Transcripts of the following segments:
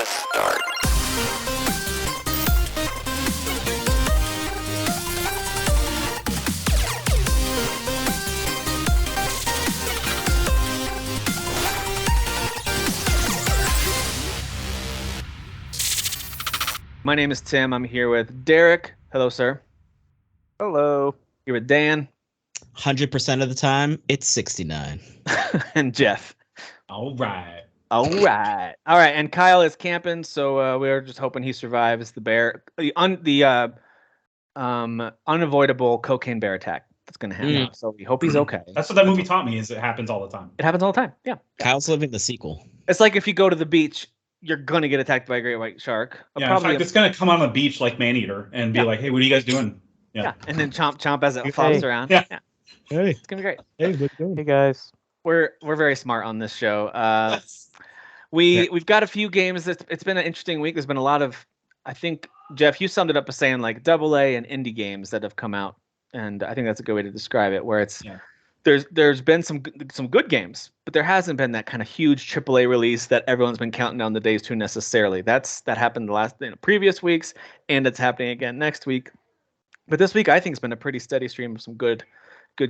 Press start. My name is Tim. I'm here with Derek. Hello, sir. Hello. Here with Dan. 100% of the time, it's 69. And Jeff. All right. All right. And Kyle is camping, so we're just hoping he survives the bear, the unavoidable cocaine bear attack that's going to happen. So we hope he's okay. That's what that movie taught me, is it happens all the time. It happens all the time. Yeah. Kyle's living the sequel. It's like if you go to the beach, you're going to get attacked by a great white shark. Yeah, in fact, it's going to come on the beach like Maneater and be like, hey, what are you guys doing? Yeah. And then chomp as it flops around. Yeah. Hey. It's going to be great. Hey, what you doing? Hey guys. We're very smart on this show. We've got a few games. It's been an interesting week. There's been a lot of, I think, Jeff, you summed it up by saying like AA and indie games that have come out, and I think that's a good way to describe it. Where it's there's been some good games, but there hasn't been that kind of huge AAA release that everyone's been counting down the days to necessarily. That happened the previous weeks, and it's happening again next week. But this week, I think, has been a pretty steady stream of some good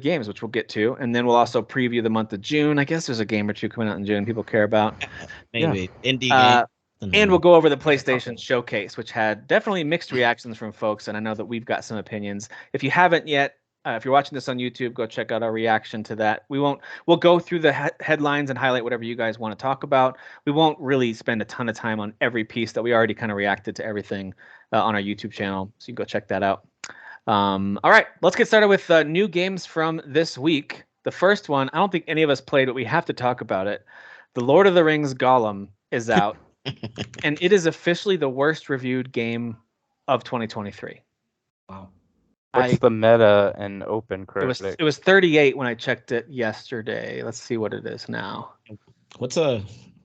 games, which we'll get to, and then we'll also preview the month of June. I guess there's a game or two coming out in June people care about. Maybe indie game. And we'll go over the PlayStation Showcase, which had definitely mixed reactions from folks, and I know that we've got some opinions. If you haven't yet, if you're watching this on YouTube, go check out our reaction to that. We'll go through the headlines and highlight whatever you guys want to talk about. We won't really spend a ton of time on every piece that we already kind of reacted to everything on our YouTube channel, so you can go check that out. All right, let's get started with new games from this week. The first one, I don't think any of us played, but we have to talk about it. The Lord of the Rings Gollum is out, and it is officially the worst reviewed game of 2023. Wow. What's the meta and open critic? It was 38 when I checked it yesterday. Let's see what it is now. What's a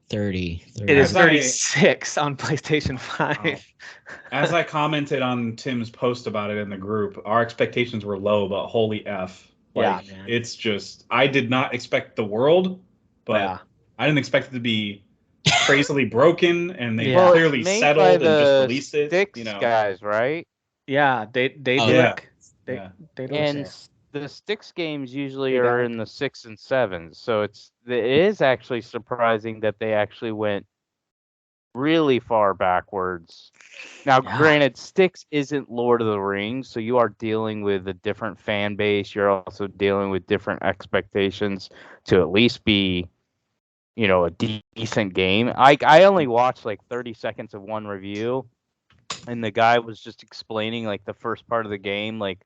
30? It is 36 on PlayStation 5. Wow. As I commented on Tim's post about it in the group, our expectations were low, but holy F. Like, yeah, it's just, I did not expect the world, but I didn't expect it to be crazily broken, and they clearly settled and just released it. Sticks guys, right? Yeah, And the Styx games usually are in the 6 and 7s, so it is actually surprising that they actually went really far backwards. Now, granted, Styx isn't Lord of the Rings, so you are dealing with a different fan base. You're also dealing with different expectations to at least be, a decent game. I only watched like 30 seconds of one review, and the guy was just explaining like the first part of the game, like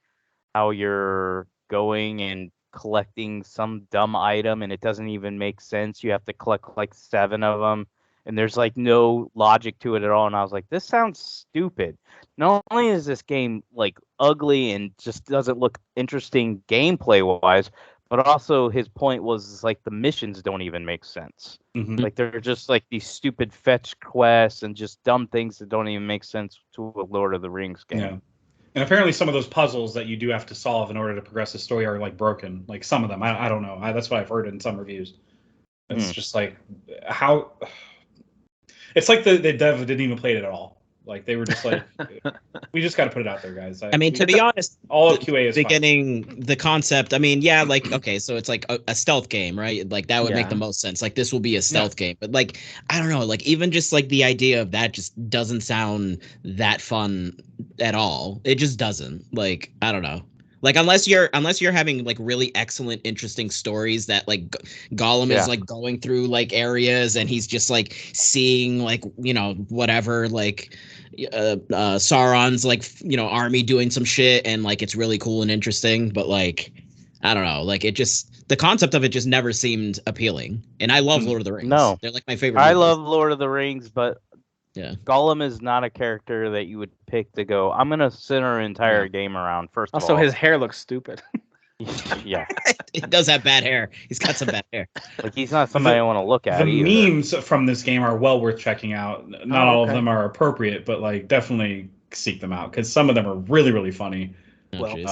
how you're going and collecting some dumb item and it doesn't even make sense. You have to collect like 7 of them, and there's like no logic to it at all. And I was like, this sounds stupid. Not only is this game like ugly and just doesn't look interesting gameplay wise, but also his point was like the missions don't even make sense. Mm-hmm. Like they're just like these stupid fetch quests and just dumb things that don't even make sense to a Lord of the Rings game. Yeah. And apparently some of those puzzles that you do have to solve in order to progress the story are like broken. Like some of them, I don't know. That's what I've heard in some reviews. It's just like how. It's like the dev didn't even play it at all. Like they were just like, we just got to put it out there, guys. I mean, to be honest, all of QA is beginning fine. The concept. I mean, like okay, so it's like a stealth game, right? Like that would make the most sense. Like this will be a stealth game, but like I don't know, like even just like the idea of that just doesn't sound that fun at all. It just doesn't. Like I don't know. Like unless you're having like really excellent, interesting stories that like Gollum is like going through like areas and he's just like seeing like whatever like Sauron's like army doing some shit and like it's really cool and interesting, but like I don't know, like it just the concept of it just never seemed appealing. And I love Lord of the Rings. No, they're like my favorite. I love Lord of the Rings, but Gollum is not a character that you would pick to go, I'm going to center an entire game around, first of all. Also, his hair looks stupid. Yeah. He does have bad hair. He's got some bad hair. Like, he's not somebody I want to look at The either. memes from this game are well worth checking out. Not all of them are appropriate, but, like, definitely seek them out, because some of them are really, really funny. There's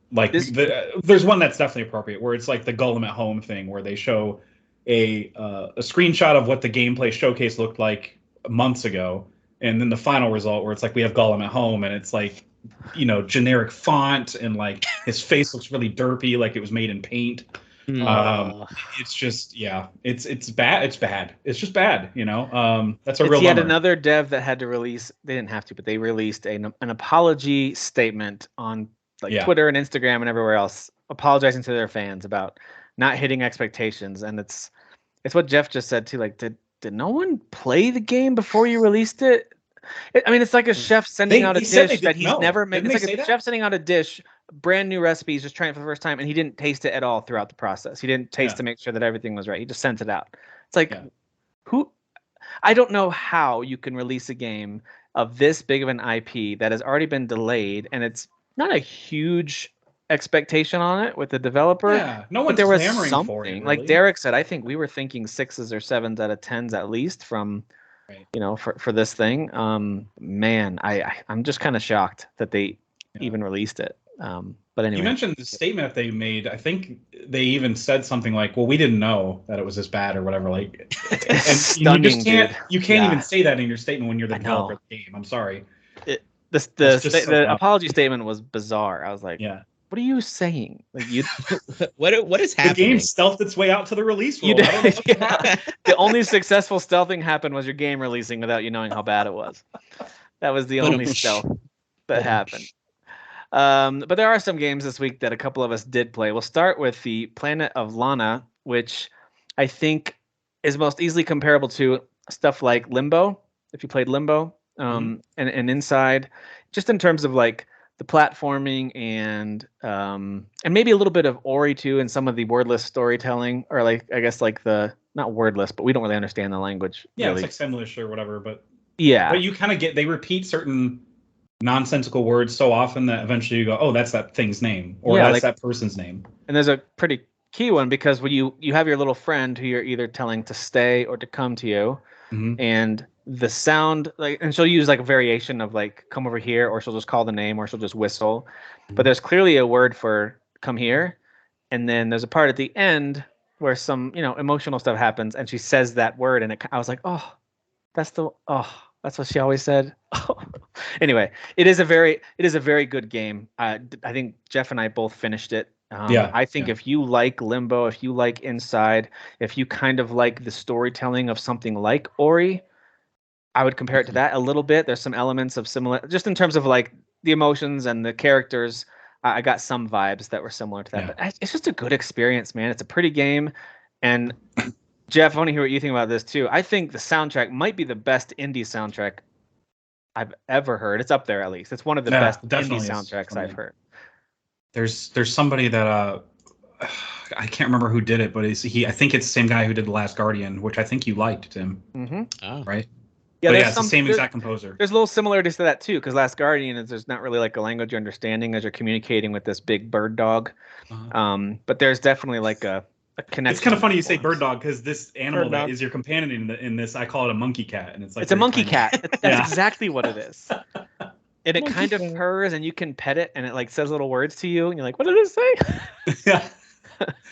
one that's definitely appropriate, where it's like the Gollum at home thing, where they show a screenshot of what the gameplay showcase looked like months ago, and then the final result where it's like we have Gollum at home, and it's like, you know, generic font, and like his face looks really derpy, like it was made in paint. It's just, yeah, it's bad. It's just bad, you know. That's a real yet bummer. another dev that had to release. They didn't have to, but they released an apology statement on Twitter and Instagram and everywhere else, apologizing to their fans about not hitting expectations. And it's what Jeff just said too. Like, did no one play the game before you released it? I mean, it's like a chef sending out a dish that he's never made. It's like a chef sending out a dish, brand new recipe. He's just trying it for the first time, and he didn't taste it at all throughout the process. He didn't taste to make sure that everything was right. He just sent it out. It's like, who? I don't know how you can release a game of this big of an IP that has already been delayed, and it's not a huge expectation on it with the developer. Yeah, no one's there was clamoring something for it, really. Like Derek said, I think we were thinking 6s or 7s out of 10s at least from, you know, for this thing. Man, I'm just kind of shocked that they even released it. But anyway, you mentioned the statement that they made. I think they even said something like, "Well, we didn't know that it was this bad," or whatever. Like, and stunning, you can't even say that in your statement when you're the developer of the game. I'm sorry. The apology statement was bizarre. I was like, what are you saying? Like, you what is happening? The game stealthed its way out to the release world. The only successful stealthing happened was your game releasing without you knowing how bad it was. That was the only stealth that happened. But there are some games this week that a couple of us did play. We'll start with the Planet of Lana, which I think is most easily comparable to stuff like Limbo, if you played Limbo, and Inside, just in terms of like the platforming and maybe a little bit of Ori too, and some of the wordless storytelling, or like, I guess like the, not wordless, but we don't really understand the language. Yeah, really. It's like Simlish or whatever, but but you kind of they repeat certain nonsensical words so often that eventually you go, oh, that's that thing's name, or that's that person's name. And there's a pretty key one, because when you have your little friend who you're either telling to stay or to come to you, and the sound, like, and she'll use like a variation of like, come over here, or she'll just call the name, or she'll just whistle. But there's clearly a word for come here, and then there's a part at the end where some, you know, emotional stuff happens, and she says that word, and I was like, oh, that's what she always said. Anyway, it is a very good game. I think Jeff and I both finished it. I think if you like Limbo, if you like Inside, if you kind of like the storytelling of something like Ori, I would compare it to that a little bit. There's some elements of similar, just in terms of like the emotions and the characters. I got some vibes that were similar to that. But it's just a good experience, man. It's a pretty game. And Jeff, I want to hear what you think about this too. I think the soundtrack might be the best indie soundtrack I've ever heard. It's up there, at least. It's one of the best indie soundtracks I've heard. There's somebody that I can't remember who did it, but I think it's the same guy who did The Last Guardian, which I think you liked, Tim. Right? Yeah, it's the same exact composer. There's little similarities to that too, because Last Guardian there's not really like a language you're understanding as you're communicating with this big bird dog. But there's definitely like a connection. It's kind of funny you say bird dog, because this animal that is your companion in this, I call it a monkey cat, and it's like, it's a monkey cat. That's exactly what it is. And it kind of purrs, and you can pet it, and it like says little words to you, and you're like, what did it say? Yeah.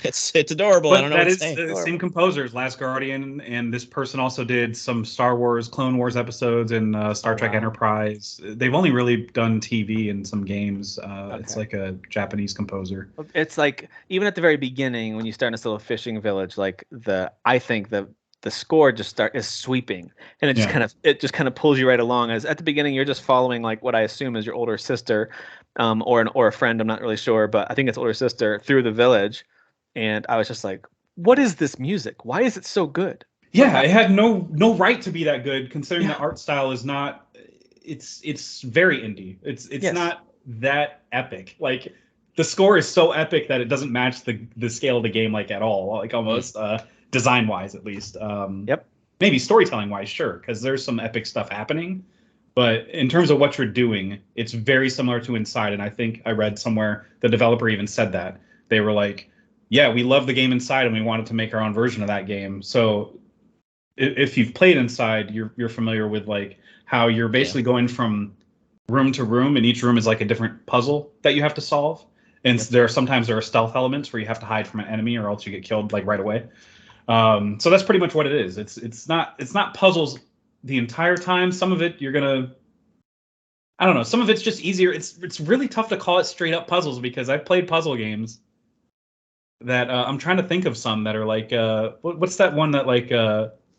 It's adorable. But I don't know that what is to say. the same composers, Last Guardian, and this person also did some Star Wars, Clone Wars episodes, and Star Trek Enterprise. They've only really done TV and some games. It's like a Japanese composer. It's like, even at the very beginning, when you start in this little fishing village, like I think the score just is sweeping, and it just kind of pulls you right along. As at the beginning, you're just following like what I assume is your older sister, or a friend. I'm not really sure, but I think it's older sister, through the village. And I was just like, what is this music? Why is it so good? Yeah, it had no right to be that good, considering the art style is not. It's very indie. It's not that epic. Like, the score is so epic that it doesn't match the scale of the game, like, at all. Like, almost design wise, at least. Maybe storytelling wise, sure, because there's some epic stuff happening. But in terms of what you're doing, it's very similar to Inside. And I think I read somewhere the developer even said that. They were like, yeah, we love the game Inside, and we wanted to make our own version of that game. So if you've played Inside, you're familiar with like how you're basically going from room to room, and each room is like a different puzzle that you have to solve. And there are stealth elements where you have to hide from an enemy, or else you get killed like right away. So that's pretty much what it is. It's not puzzles the entire time. Some of it you're gonna, I don't know. Some of it's just easier. It's really tough to call it straight up puzzles because I've played puzzle games that I'm trying to think of some that are like what's that one that like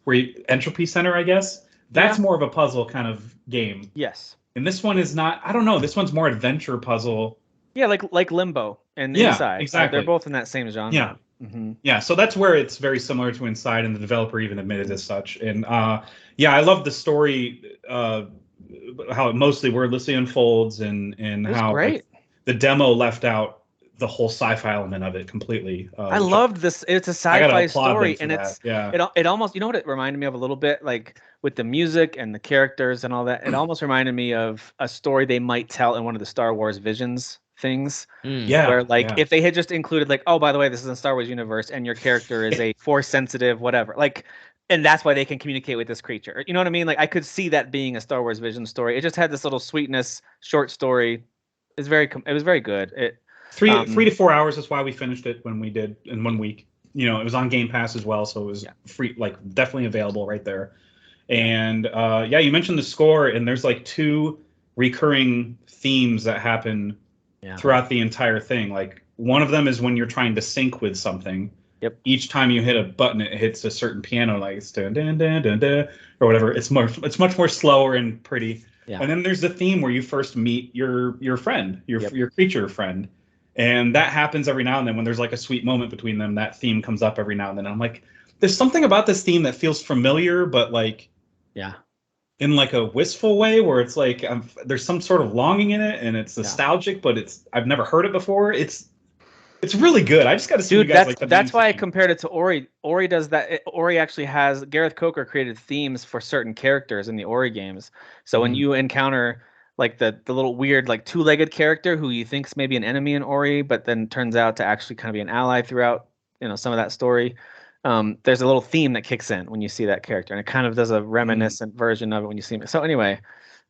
where Entropy Center, I guess. That's more of a puzzle kind of game. Yes. And this one is not. I don't know. This one's more adventure puzzle. Yeah, like Limbo and Yeah, Inside. exactly. They're both in that same genre. Yeah. Mm-hmm. Yeah, so that's where it's very similar to Inside, and the developer even admitted as such. And yeah, I love the story, how it mostly wordlessly unfolds, and how like, the demo left out the whole sci-fi element of it completely. I loved this. It's a sci-fi story, and it almost, you know what it reminded me of a little bit, like with the music and the characters and all that. It almost reminded me of a story they might tell in one of the Star Wars Visions things. Yeah, where like if they had just included like, oh, by the way, this is in Star Wars universe and your character is a force sensitive whatever, like, and that's why they can communicate with this creature, you know what I mean? Like I could see that being a Star Wars Vision story. It just had this little sweetness, short story. It was very good. It 3 to 4 hours is why we finished it when we did in 1 week. You know, it was on Game Pass as well, so it was free, like definitely available right there. And yeah, you mentioned the score, and there's like 2 recurring themes that happen throughout the entire thing. Like one of them is when you're trying to sync with something. Yep. Each time you hit a button, it hits a certain piano, like it's dun, dun, dun, dun, dun, or whatever. It's much more slower and pretty. Yeah. And then there's the theme where you first meet your friend, your creature friend, and that happens every now and then when there's like a sweet moment between them. That theme comes up every now and then. I'm like, there's something about this theme that feels familiar, but like, in like a wistful way, where it's like there's some sort of longing in it, and it's nostalgic, but I've never heard it before. It's really good. I just got to see you guys. That's why I compared it to Ori. Ori does that. Ori actually has Gareth Coker created themes for certain characters in the Ori games. So when you encounter like the little weird like 2-legged character who you think's maybe an enemy in Ori, but then turns out to actually kind of be an ally throughout, you know, some of that story. There's a little theme that kicks in when you see that character, and it kind of does a reminiscent version of it when you see him. So anyway,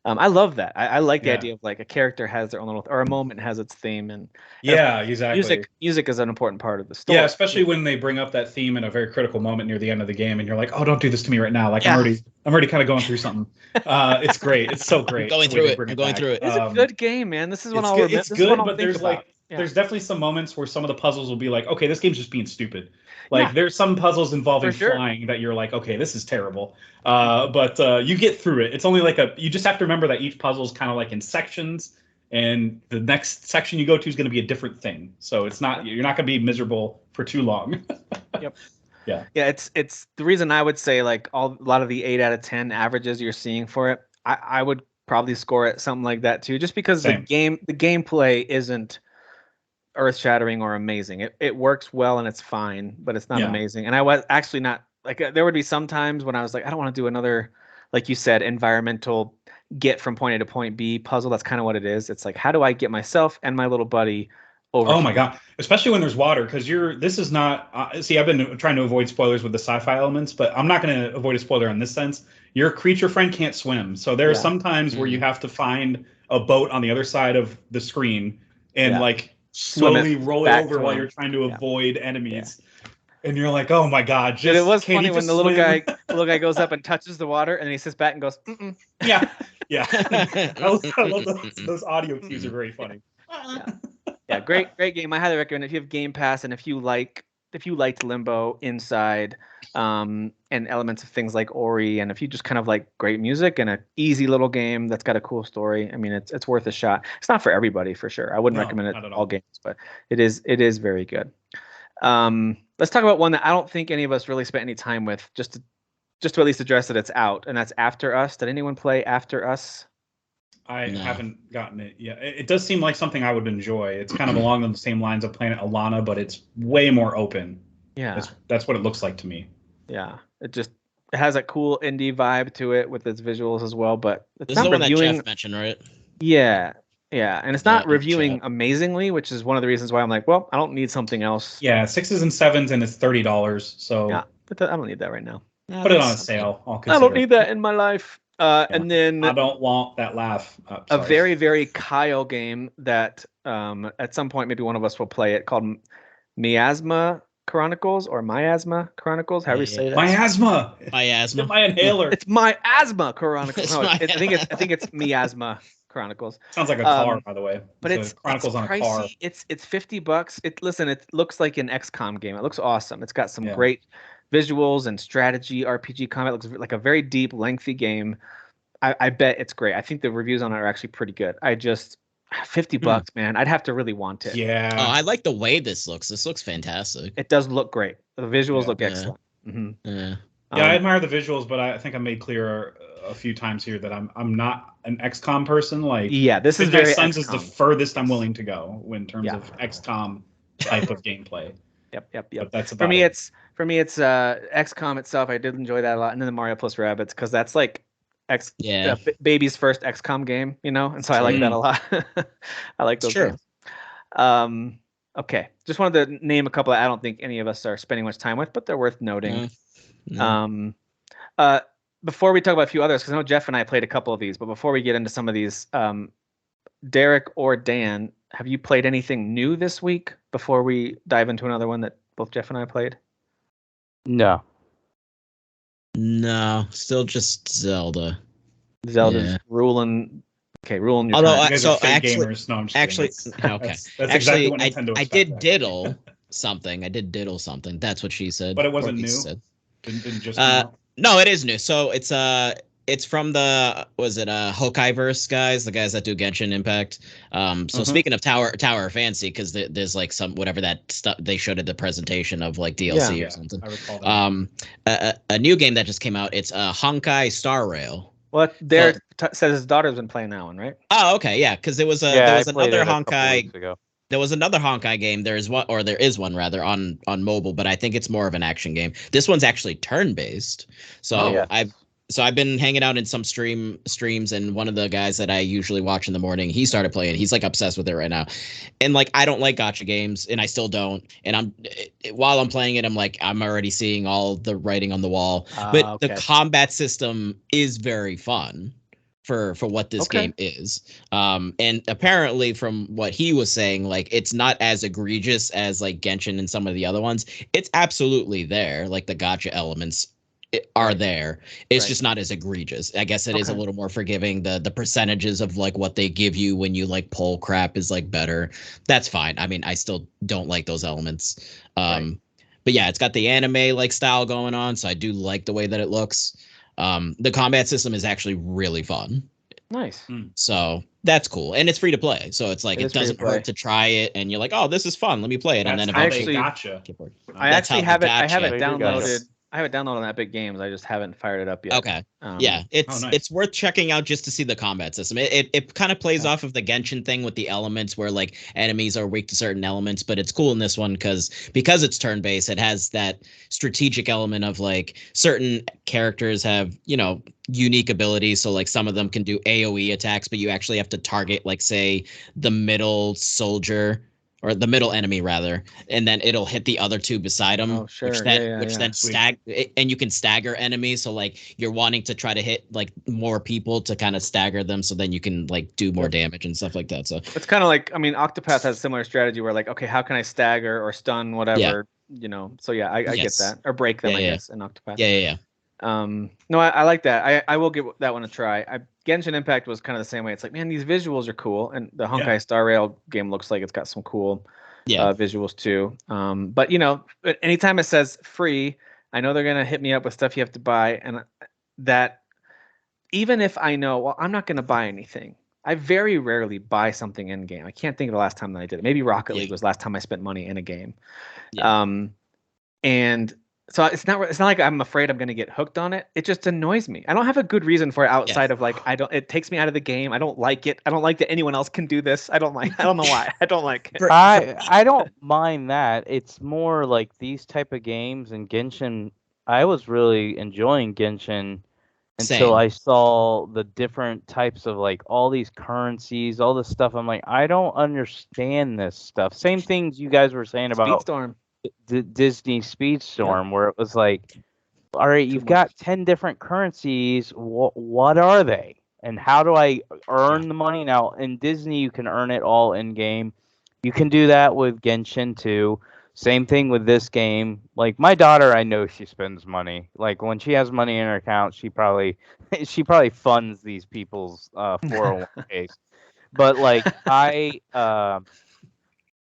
I love that. I like the idea of like a character has their own little, or a moment has its theme, and exactly. Music is an important part of the story. Yeah, especially when they bring up that theme in a very critical moment near the end of the game, and you're like, oh, don't do this to me right now. Like I'm already kind of going through something. It's great. It's so great. I'm going through it. It's a good game, man. This is what I'll remember. It's good, but there's like there's definitely some moments where some of the puzzles will be like, okay, this game's just being stupid. Like there's some puzzles involving flying that you're like, okay, this is terrible. But you get through it. It's only like you just have to remember that each puzzle is kind of like in sections, and the next section you go to is going to be a different thing. So you're not going to be miserable for too long. Yep. Yeah. Yeah. It's the reason I would say like a lot of the 8 out of 10 averages you're seeing for it. I would probably score it something like that too, just because the gameplay isn't earth-shattering or amazing. It works well and it's fine, but it's not amazing. And I was actually not like, there would be some times when I was like, I don't want to do another, like you said, environmental get from point A to point B puzzle. That's kind of what it is. It's like, how do I get myself and my little buddy over my god, especially when there's water, because this is not see, I've been trying to avoid spoilers with the sci-fi elements, but I'm not going to avoid a spoiler in this sense. Your creature friend can't swim, so there are some times where you have to find a boat on the other side of the screen and like slowly roll it over while you're trying to avoid enemies. And you're like, oh my god! Dude, it was funny when the little guy goes up and touches the water, and then he sits back and goes, mm-mm. Yeah. I love those audio cues are very funny. Yeah, great game. I highly recommend it. If you have Game Pass and if you liked Limbo, Inside, and elements of things like Ori, and if you just kind of like great music and an easy little game that's got a cool story, I mean, it's worth a shot. It's not for everybody for sure. I wouldn't recommend it all games, but it is very good. Let's talk about one that I don't think any of us really spent any time with, just to at least address that it's out, and that's After Us. Did anyone play After Us? I haven't gotten it yet. It does seem like something I would enjoy. It's kind of along the same lines of playing Lana, but it's way more open. Yeah, that's what it looks like to me. Yeah, it has a cool indie vibe to it with its visuals as well. But it's this not is the one reviewing... that Jeff mentioned, right? Yeah, and it's not reviewing amazingly, which is one of the reasons why I'm like, well, I don't need something else. Yeah, 6s and 7s, and it's $30. So yeah, but I don't need that right now. Put it on a sale. I don't need that in my life. And then I don't want that laugh. A very, very Kyle game that at some point maybe one of us will play it, called Miasma. Chronicles or Miasma Chronicles, however you say that. Miasma. Miasma. My inhaler. It's Miasma Chronicles. It's No, my- I think it's Miasma Chronicles. Sounds like a car, by the way. But it's Chronicles on a pricey. car. It's $50. It looks like an XCOM game. It looks awesome. It's got some Yeah. great visuals and strategy, RPG combat. It looks like a very deep, lengthy game. I bet it's great. I think the reviews on it are actually pretty good. $50, man. I'd have to really want it. Yeah. Oh, I like the way this looks. This looks fantastic. It does look great. The visuals Yeah. look excellent. Mm-hmm. Yeah. Yeah, I admire the visuals, but I think I made clear a few times here that I'm not an XCOM person. Like, Yeah, this is Midnight very Suns is the XCOM. furthest I'm willing to go in terms Yeah. of XCOM type of gameplay. Yep. But that's For about me, it. it's XCOM itself. I did enjoy that a lot, and then the Mario plus Rabbids because that's like Yeah. baby's first XCOM game, and so I like that a lot. I like those Sure. games. Okay, just wanted to name a couple that I don't think any of us are spending much time with, but they're worth noting. Before we talk about a few others, because I know Jeff and I played a couple of these, but before we get into some of these, Derek or Dan, have you played anything new this week before we dive into another one that both Jeff and I played? No. No, still just Zelda. Zelda's Yeah. ruling your Although time. You guys so are fake actually- gamers. No, I'm just actually- kidding. okay. That's Actually, exactly what Nintendo I expects, did actually. diddle something. I did diddle something. That's what she said. But it wasn't Or he new? said. Didn't just come out? No, it is new. So it's from the Honkai verse guys, the guys that do Genshin Impact. So speaking of Tower of Fantasy, because there's like some whatever that stuff they showed at the presentation of like DLC Yeah, or something. I recall that. A new game that just came out. It's Honkai Star Rail. Well, Derek says his daughter's been playing that one, right? Oh, okay, yeah, because there was I another played it a couple Honkai. weeks ago. There was another Honkai game. There is one rather on mobile, but I think it's more of an action game. This one's actually turn based. So I've been hanging out in some streams, and one of the guys that I usually watch in the morning, he started playing. He's like obsessed with it right now. And like I don't like gacha games, and I still don't. And while I'm playing it, I'm like I'm already seeing all the writing on the wall. But the combat system is very fun for what this game is. And apparently from what he was saying, like it's not as egregious as like Genshin and some of the other ones. It's absolutely there. Like the gacha elements are there. It's just not as egregious. I guess it is a little more forgiving. The percentages of like what they give you when you like pull crap is like better. That's fine. I mean, I still don't like those elements. But yeah, it's got the anime like style going on, so I do like the way that it looks. The combat system is actually really fun. Nice. So that's cool, and it's free to play. So it's like it doesn't hurt to try it, and you're like, oh, this is fun. Let me play it, and then eventually eventually, gotcha. I actually have it. I have it There you go. downloaded. I have it downloaded on Epic Games. I just haven't fired it up yet. Okay. Yeah, it's worth checking out just to see the combat system. It kind of plays off of the Genshin thing with the elements where like enemies are weak to certain elements, but it's cool in this one because it's turn based. It has that strategic element of like certain characters have unique abilities. So like some of them can do AOE attacks, but you actually have to target like say the middle soldier. Or the middle enemy rather, and then it'll hit the other two beside them. Oh, sure. Which then and you can stagger enemies. So like you're wanting to try to hit like more people to kind of stagger them, so then you can like do more damage and stuff like that. So it's kind of like Octopath has a similar strategy where like how can I stagger or stun whatever So yeah, I get that, or break them I guess in Octopath. Yeah. No, I like that. I will give that one a try. Genshin Impact was kind of the same way. It's like, man, these visuals are cool, and the Honkai Star Rail game looks like it's got some cool visuals too. But anytime it says free, I know they're gonna hit me up with stuff you have to buy, and that even if I know, well, I'm not gonna buy anything. I very rarely buy something in game. I can't think of the last time that I did it. Maybe Rocket League was the last time I spent money in a game. And so it's not like I'm afraid I'm going to get hooked on it. It just annoys me. I don't have a good reason for it outside of like it takes me out of the game. I don't like it. I don't like that anyone else can do this. I don't know why. I don't like it. I don't mind that. It's more like these type of games, and Genshin. I was really enjoying Genshin until I saw the different types of like all these currencies, all this stuff. I'm like, I don't understand this stuff. Same things you guys were saying about Speedstorm. Disney Speedstorm, where it was like, all right, you've got 10 different currencies. What are they? And how do I earn the money? Now, in Disney, you can earn it all in game. You can do that with Genshin too. Same thing with this game. Like my daughter, I know she spends money. Like when she has money in her account, she probably funds these people's 401ks. But like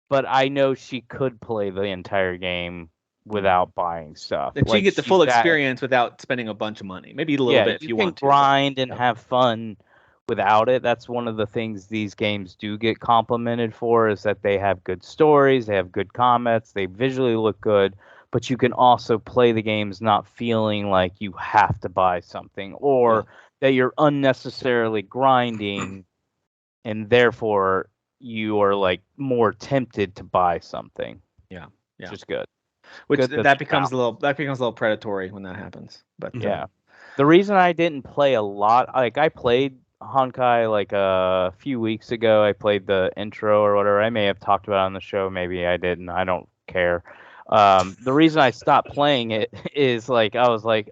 but I know she could play the entire game without buying stuff. That like you get the full experience without spending a bunch of money. Maybe a little bit if you want to. You can grind and have fun without it. That's one of the things these games do get complimented for, is that they have good stories, they have good combats, they visually look good, but you can also play the games not feeling like you have to buy something, or that you're unnecessarily grinding and therefore you are like more tempted to buy something. Yeah. Which is good. Which that becomes a little predatory when that happens. But yeah. The reason I didn't play a lot, like I played Honkai like a few weeks ago. I played the intro or whatever. I may have talked about it on the show, maybe I didn't. I don't care. The reason I stopped playing it is like I was like,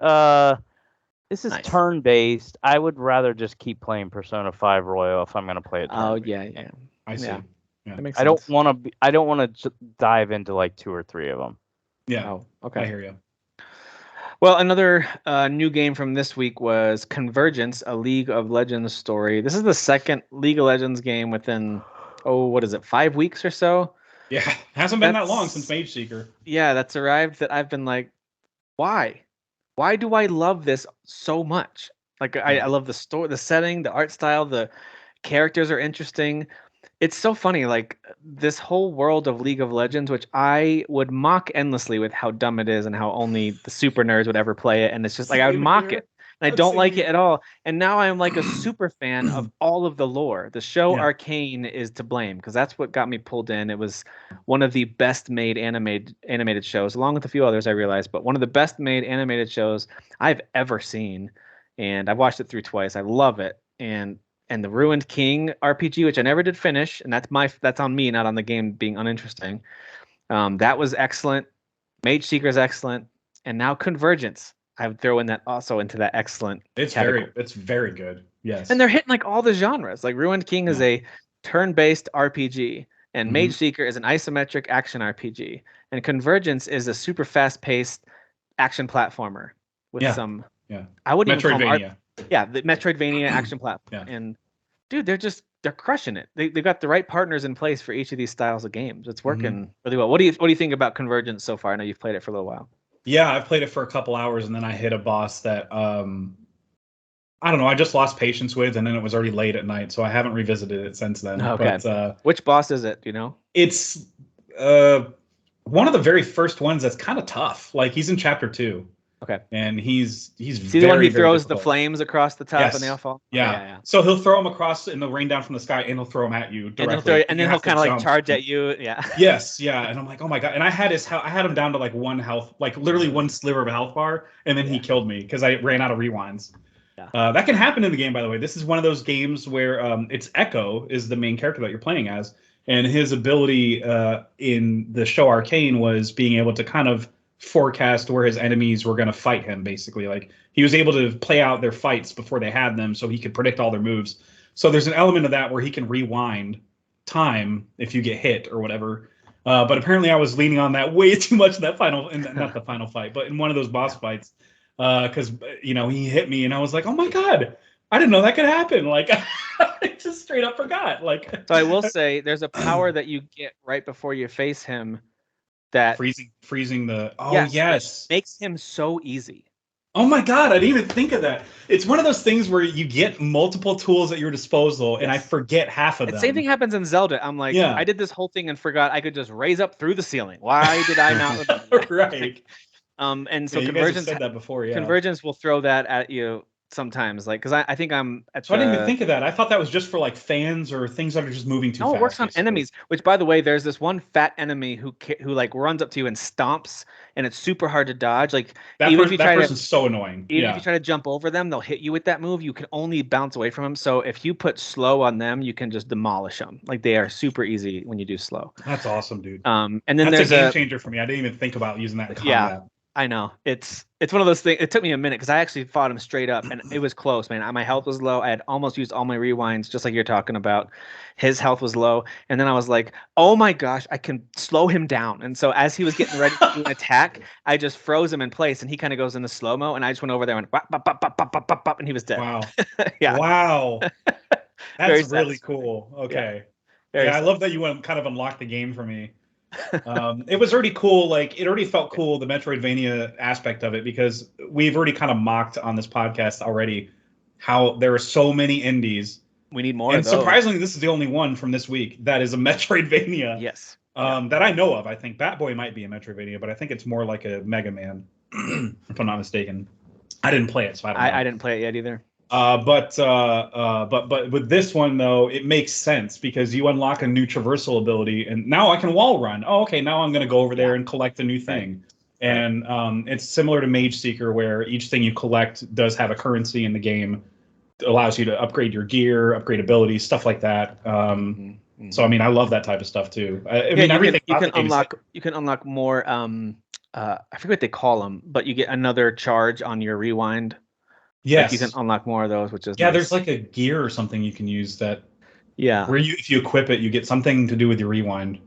this is turn-based. I would rather just keep playing Persona 5 Royal if I'm going to play it. Oh yeah. I see. Yeah. Yeah. That makes I sense. don't want to dive into like 2 or 3 of them. Yeah. Oh, okay. I hear you. Well, another new game from this week was Convergence, a League of Legends story. This is the second League of Legends game within, 5 weeks or so? Yeah, hasn't been that long since Mage Seeker. Yeah, that's arrived that I've been like, why? Why do I love this so much? Like, I love the story, the setting, the art style, the characters are interesting. It's so funny, like this whole world of League of Legends, which I would mock endlessly with how dumb it is and how only the super nerds would ever play it. And it's just like, I would mock it. And I don't like it at all. And now I'm like a super fan of all of the lore. The show Arcane is to blame because that's what got me pulled in. It was one of the best made animated shows, along with a few others I realized, but one of the best made animated shows I've ever seen. And I've watched it through twice. I love it. And the Ruined King RPG, which I never did finish, and that's on me, not on the game being uninteresting. That was excellent. Mage Seeker is excellent, and now Convergence. I would throw in that also into that excellent. It's very good. Yes, and they're hitting like all the genres. Like Ruined King is a turn-based RPG, and Mage Seeker is an isometric action RPG, and Convergence is a super fast-paced action platformer with some. Yeah, I wouldn't even call them the Metroidvania action platform. Yeah. And dude, they're crushing it. They've got the right partners in place for each of these styles of games. It's working really well. What do you think about Convergence so far? I know you've played it for a little while. Yeah, I've played it for a couple hours and then I hit a boss that I don't know, I just lost patience with, and then it was already late at night, so I haven't revisited it since then. Okay. But, which boss is it? Do you know? It's one of the very first ones that's kind of tough. Like he's in chapter 2. Okay. And he's See the one he throws the flames across the top and they all fall? Yeah. So he'll throw them across and they'll rain down from the sky and he'll throw them at you directly. And then he'll kind of like charge at you. Yeah. Yes. Yeah. And I'm like, oh my God. And I had him down to like 1 health, like literally 1 sliver of a health bar. And then he killed me because I ran out of rewinds. Yeah. That can happen in the game, by the way. This is one of those games where it's Echo is the main character that you're playing as. And his ability in the show Arcane was being able to kind of forecast where his enemies were going to fight him, basically. Like he was able to play out their fights before they had them, so he could predict all their moves. So there's an element of that where he can rewind time if you get hit or whatever. But apparently I was leaning on that way too much in that not the final fight, but in one of those boss fights, because he hit me and I was like, oh my God, I didn't know that could happen. Like I just straight up forgot. Like so I will say there's a power that you get right before you face him that freezing the yes makes him so easy. Oh my God, I didn't even think of that. It's one of those things where you get multiple tools at your disposal and I forget half of them. Same thing happens in Zelda. I'm like, I did this whole thing and forgot I could just raise up through the ceiling. Why did I not remember? Right. And so you guys have said that before, Convergence will throw that at you sometimes, like, because I think I'm at I didn't even think of that. I thought that was just for like fans or things that are just moving too fast. No, it works on enemies, which by the way, there's this one fat enemy who like runs up to you and stomps, and it's super hard to dodge. Like that person's so annoying. Even if you try to jump over them, they'll hit you with that move. You can only bounce away from them. So if you put slow on them, you can just demolish them. Like they are super easy when you do slow. That's awesome, dude. And then that's there's a game changer for me. I didn't even think about using that in combat. I know. It's one of those things. It took me a minute because I actually fought him straight up, and it was close, man. My health was low. I had almost used all my rewinds, just like you're talking about. His health was low, and then I was like, "Oh my gosh, I can slow him down." And so as he was getting ready to do an attack, I just froze him in place, and he kind of goes into slow mo, and I just went over there and went, bop, bop, bop, bop, bop, bop, bop, and he was dead. Wow. Yeah. Wow. Very That's really satisfying. cool. Okay. Very Yeah, I love that you kind of unlocked the game for me. It was already cool. Like, it already felt cool, the Metroidvania aspect of it, because we've already kind of mocked on this podcast already how there are so many indies. We need more And of those. surprisingly, this is the only one from this week that is a Metroidvania. Yes. That I know of. I think Batboy might be a Metroidvania, but I think it's more like a Mega Man, if I'm not mistaken. I didn't play it, so I don't know. I didn't play it yet either. But with this one though, it makes sense because you unlock a new traversal ability, and now I can wall run. Oh, okay, now I'm going to go over there and collect a new thing. Right. And it's similar to Mage Seeker, where each thing you collect does have a currency in the game. It allows you to upgrade your gear, upgrade abilities, stuff like that. So I mean, I love that type of stuff too. I mean, everything you can unlock more. I forget what they call them, but you get another charge on your rewind. Yes, like you can unlock more of those, which is nice. There's like a gear or something you can use that. Yeah, where if you equip it, you get something to do with your rewind.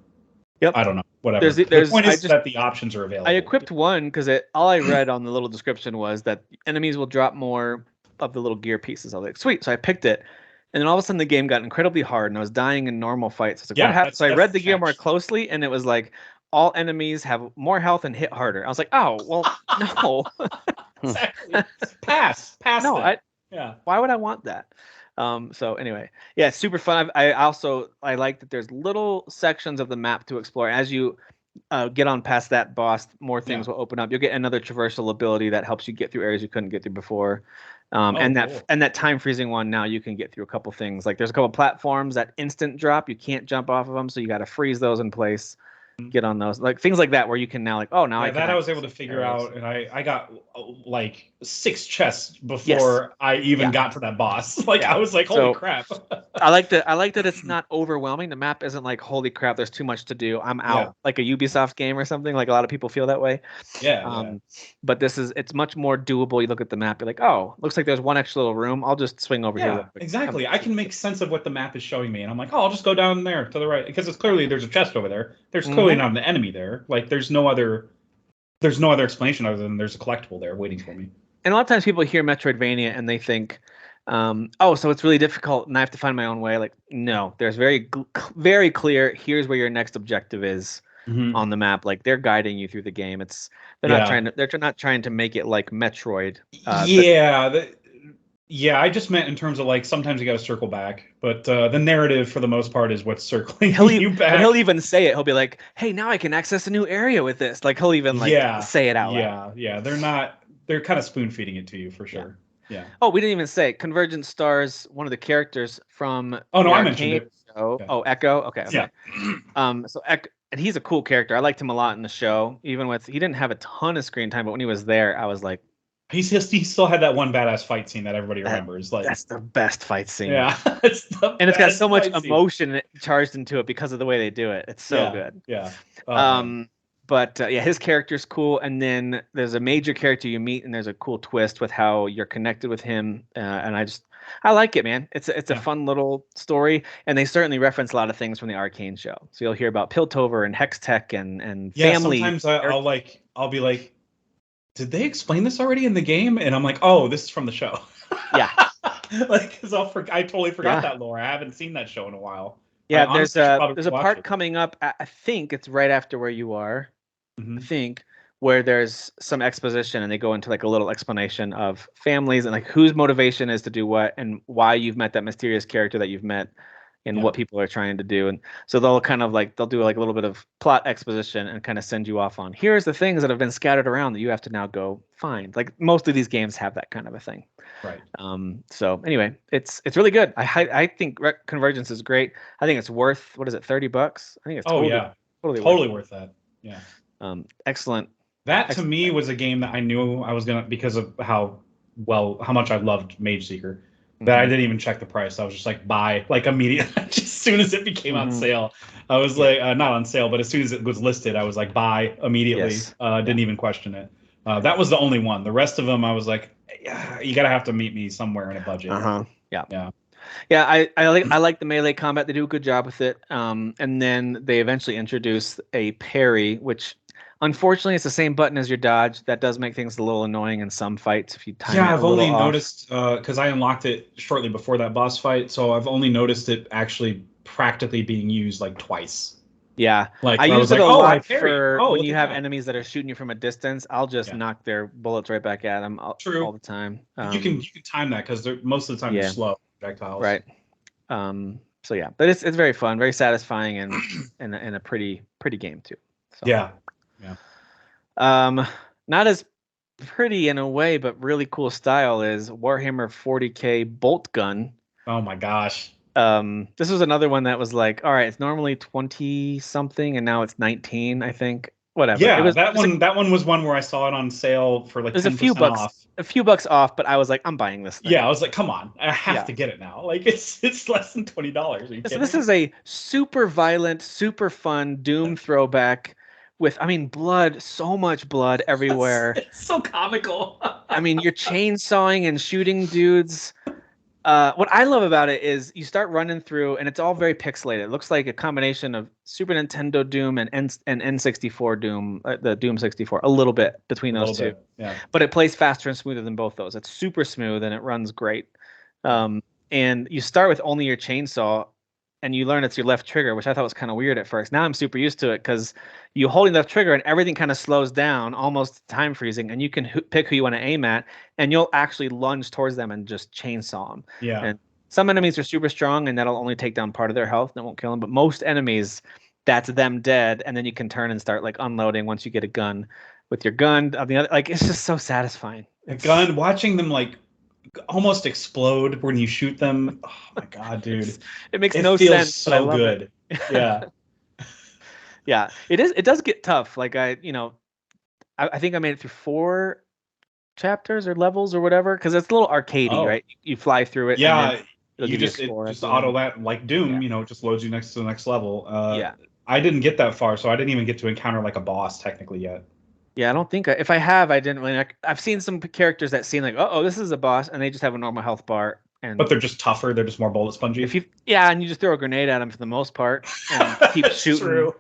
Yep. I don't know. Whatever. The point is that the options are available. I equipped one because all I read on the little description was that enemies will drop more of the little gear pieces. I was like, sweet. So I picked it, and then all of a sudden the game got incredibly hard, and I was dying in normal fights. I was like, what happened? So I read the gear more closely, and it was like all enemies have more health and hit harder. I was like, oh well, no. Exactly. Pass. No, why would I want that? So anyway, yeah, it's super fun. I like that there's little sections of the map to explore. As you get on past that boss, more things will open up. You'll get another traversal ability that helps you get through areas you couldn't get through before. And that time freezing one, now you can get through a couple things. Like there's a couple platforms that instant drop. You can't jump off of them, so you got to freeze those in place. Get on those, like things like that, where you can now I was able to figure out, and I got like 6 chests before I even got to that boss. Like I was like, holy crap. I like that it's not overwhelming. The map isn't like, holy crap, there's too much to do, I'm out, like a Ubisoft game or something. Like a lot of people feel that way. But it's much more doable. You look at the map, you're like, oh, looks like there's one extra little room, I'll just swing over here. Exactly. I can make sense of what the map is showing me, and I'm like, oh, I'll just go down there to the right, because it's clearly there's a chest over there. There's clearly not an enemy there. Like there's no other explanation other than there's a collectible there waiting for me. And a lot of times people hear Metroidvania and they think, oh, so it's really difficult and I have to find my own way. Like, no, there's very clear, here's where your next objective is on the map. Like they're guiding you through the game. They're not trying to make it like Metroid. I just meant in terms of like sometimes you got to circle back, but the narrative for the most part is what's circling you back. And he'll even say it. He'll be like, "Hey, now I can access a new area with this." Like he'll even say it out loud. Yeah. They're kind of spoon feeding it to you for sure. Yeah. Oh, we didn't even say Convergence stars one of the characters from. Oh no, I mentioned it. Show. Okay. Oh, Echo. Okay. Yeah. So Echo, and he's a cool character. I liked him a lot in the show. He didn't have a ton of screen time, but when he was there, I was like. He still had that one badass fight scene that everybody remembers. Like that's the best fight scene. Yeah, it's got so much emotion charged into it because of the way they do it. It's so good. Yeah. But his character's cool, and then there's a major character you meet, and there's a cool twist with how you're connected with him. And I like it, man. It's a fun little story, and they certainly reference a lot of things from the Arcane show. So you'll hear about Piltover and Hextech and family. Sometimes I'll be like. Did they explain this already in the game? And I'm like, oh, this is from the show. Yeah. Like, because I totally forgot that lore. I haven't seen that show in a while. Yeah, there's a part coming up. I think it's right after where you are. I think where there's some exposition, and they go into like a little explanation of families and like whose motivation is to do what and why you've met that mysterious character that you've met. And what people are trying to do. And so they'll do like a little bit of plot exposition and kind of send you off on, here's the things that have been scattered around that you have to now go find. Like most of these games have that kind of a thing. Right. So anyway, it's really good. I think Convergence is great. I think it's worth, what is it, $30? I think it's totally worth that. Yeah. Excellent. That to me was a game that I knew I was gonna, because of how much I loved Mage Seeker. That I didn't even check the price. I was just like, buy, like immediately, just as soon as it became on sale. I was like, not on sale, but as soon as it was listed, I was like, buy immediately. Didn't even question it. That was the only one. The rest of them, I was like, yeah, you gotta have to meet me somewhere in a budget. Yeah, I like the melee combat. They do a good job with it. And then they eventually introduce a parry, which unfortunately it's the same button as your dodge. That does make things a little annoying in some fights if you time it I've a little only off. noticed because I unlocked it shortly before that boss fight, so I've only noticed it actually practically being used like twice. Yeah, Like I where use was it like, a oh, I lot parried. for Oh, when look you at have that. enemies that are shooting you from a distance. I'll just knock their bullets right back at them all the time. You can time that because most of the time they're slow projectiles. Right. So yeah, but it's very fun, very satisfying, and and a pretty game too. So. Yeah. Not as pretty in a way, but really cool style is Warhammer 40K Boltgun. Oh my gosh. This was another one that was like, all right, it's normally 20 something and now it's 19, I think. Whatever. Yeah, that one was one where I saw it on sale for like 10% off. A few bucks off, but I was like, I'm buying this thing. Yeah, I was like, come on, I have to get it now. Like it's less than $20. So this is a super violent, super fun Doom throwback with, blood, so much blood everywhere. It's so comical. You're chainsawing and shooting dudes. What I love about it is you start running through and it's all very pixelated. It looks like a combination of Super Nintendo Doom and N64 Doom, the Doom 64, a little bit between those two. Yeah. But it plays faster and smoother than both those. It's super smooth and it runs great. And you start with only your chainsaw and you learn it's your left trigger, which I thought was kind of weird at first. Now I'm super used to it because you holding the left trigger and everything kind of slows down, almost time freezing, and you can pick who you want to aim at, and you'll actually lunge towards them and just chainsaw them. Yeah. And some enemies are super strong, and that'll only take down part of their health, and it won't kill them. But most enemies, that's them dead, and then you can turn and start like unloading once you get a gun. With your gun on the other, like it's just so satisfying. Watching them like almost explode when you shoot them. Oh my god, dude! It makes no sense. So good. Yeah. Yeah, it is. It does get tough. Like I think I made it through 4 chapters or levels or whatever because it's a little arcadey, right? You fly through it. Yeah, and you just auto that like Doom. Yeah. It just loads you next to the next level. Yeah. I didn't get that far, so I didn't even get to encounter like a boss technically yet. Yeah, I don't think if I have, I didn't really. I've seen some characters that seem like, oh, this is a boss, and they just have a normal health bar. But they're just tougher. They're just more bullet spongy. And you just throw a grenade at them for the most part and keep shooting. True.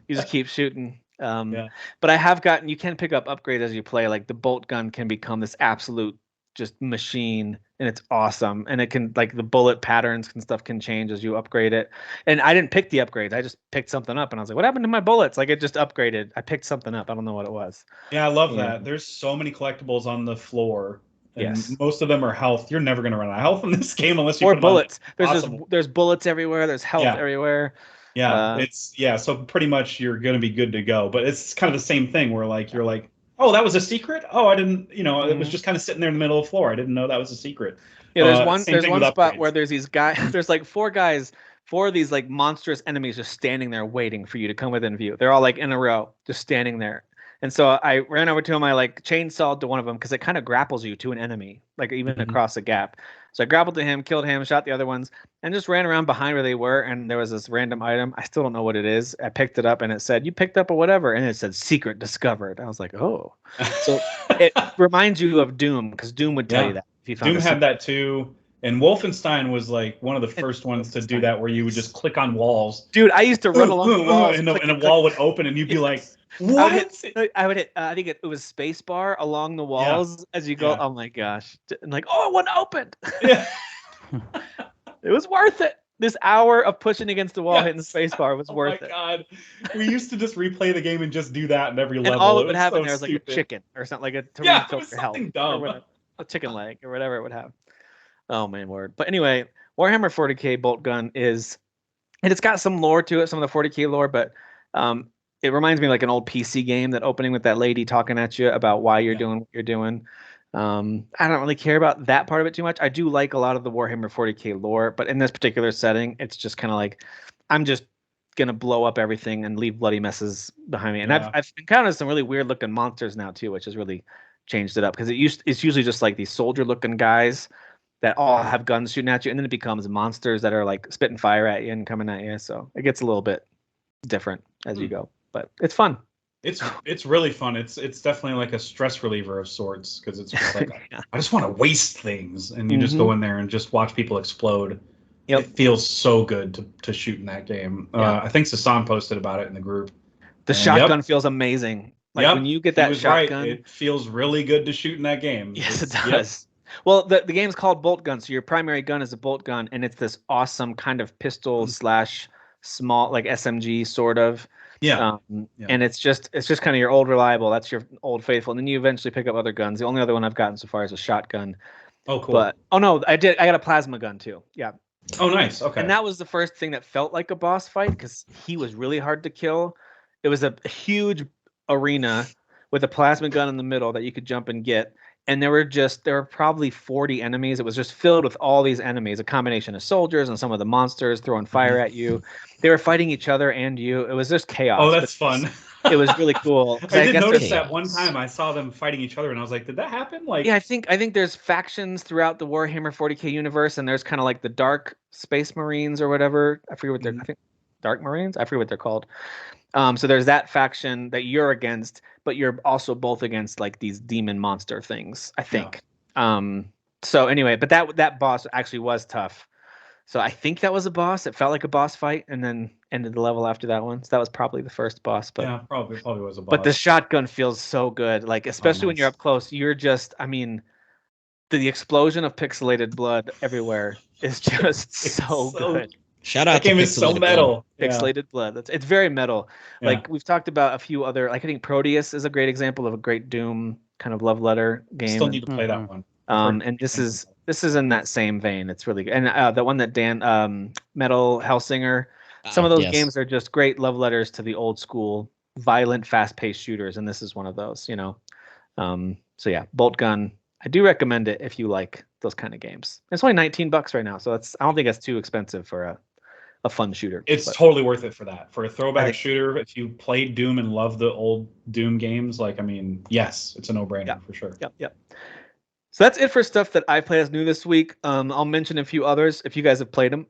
You just keep shooting. But I have gotten. You can pick up upgrades as you play. Like the bolt gun can become this absolute just machine, and it's awesome. And it can like the bullet patterns and stuff can change as you upgrade it. And I didn't pick the upgrades. I just picked something up, and I was like, "What happened to my bullets?" Like it just upgraded. I picked something up. I don't know what it was. Yeah, I love that. There's so many collectibles on the floor. And most of them are health. You're never gonna run out of health in this game unless you put bullets. There's bullets everywhere. There's health everywhere. Yeah, so pretty much you're gonna be good to go. But it's kind of the same thing where like you're like, oh, that was a secret. Oh, I didn't. It was just kind of sitting there in the middle of the floor. I didn't know that was a secret. Yeah, there's one spot where there's these guys. There's like 4 of these like monstrous enemies just standing there waiting for you to come within view. They're all like in a row, just standing there. And so I ran over to him. I like chainsawed to one of them because it kind of grapples you to an enemy, like even across a gap. So I grappled to him, killed him, shot the other ones, and just ran around behind where they were. And there was this random item. I still don't know what it is. I picked it up and it said, "You picked up a whatever," and it said "secret discovered." I was like, oh. So it reminds you of Doom because Doom would tell you that. If you found Doom had that too. And Wolfenstein was like one of the first ones to do that, where you would just click on walls. Dude, I used to run along the walls, and a wall would open, and you'd be like, "What?" I would hit. I think it was spacebar along the walls as you go. Yeah. Oh my gosh! And like, oh, one opened. Yeah. It was worth it. This hour of pushing against the wall, hitting the spacebar was worth it. Oh my god! We used to just replay the game and just do that in every level. And all that would happen there was like a chicken or something, like a to refill your health, dumb. Or a chicken leg or whatever it would have. Oh man, word. But anyway, Warhammer 40K Boltgun it's got some lore to it, some of the 40K lore, but it reminds me of like an old PC game, that opening with that lady talking at you about why you're doing what you're doing. I don't really care about that part of it too much. I do like a lot of the Warhammer 40K lore, but in this particular setting, it's just kind of like, I'm just going to blow up everything and leave bloody messes behind me. And I've encountered some really weird looking monsters now too, which has really changed it up, because it's usually just like these soldier looking guys that all have guns shooting at you, and then it becomes monsters that are like spitting fire at you and coming at you. So it gets a little bit different as you go, but it's fun. It's really fun. It's definitely like a stress reliever of sorts because it's just like Yeah. I just want to waste things, and you just go in there and just watch people explode. Yep. It feels so good to shoot in that game. Yeah. I think Sasan posted about it in the group. The And shotgun feels amazing. Like when you get that shotgun, right. It feels really good to shoot in that game. Yes, it does. Yep. Well, the game's called Boltgun, so your primary gun is a bolt gun, and it's this awesome kind of pistol / small like SMG sort of. Yeah. And it's just kind of your old reliable. That's your old faithful. And then you eventually pick up other guns. The only other one I've gotten so far is a shotgun. Oh, cool. But no, I got a plasma gun too. Yeah. Oh, nice. Okay. And that was the first thing that felt like a boss fight because he was really hard to kill. It was a huge arena with a plasma gun in the middle that you could jump and get. And there were probably 40 enemies. It was just filled with all these enemies, a combination of soldiers and some of the monsters throwing fire at you. They were fighting each other and you. It was just chaos. Oh, that's fun. It was really cool. I did notice that one time I saw them fighting each other, and I was like, "Did that happen?" Like, yeah, I think there's factions throughout the Warhammer 40K universe, and there's kind of like the Dark Space Marines or whatever. I forget what they're. I think Dark Marines. I forget what they're called. So there's that faction that you're against, but you're also both against like these demon monster things, I think. Yeah. So anyway, but that boss actually was tough. So I think that was a boss. It felt like a boss fight, and then ended the level after that one. So that was probably the first boss. But yeah, probably was a boss. But the shotgun feels so good, like especially when you're up close. You're just, I mean, the explosion of pixelated blood everywhere is just so good. Shout out that game is so metal. Pixelated blood. It's very metal. Yeah. Like we've talked about a few other. Like I think Proteus is a great example of a great Doom kind of love letter game. Still need to play that one. And this is in that same vein. It's really good. And the one that Dan Metal Hellsinger. Some of those games are just great love letters to the old school, violent, fast-paced shooters, and this is one of those. You know. So yeah, Boltgun. I do recommend it if you like those kind of games. It's only $19 right now, so I don't think that's too expensive for a fun shooter. It's totally worth it for that. For a throwback shooter, if you played Doom and love the old Doom games, like I mean, yes, it's a no-brainer for sure. Yep. So that's it for stuff that I played as new this week. I'll mention a few others. If you guys have played them,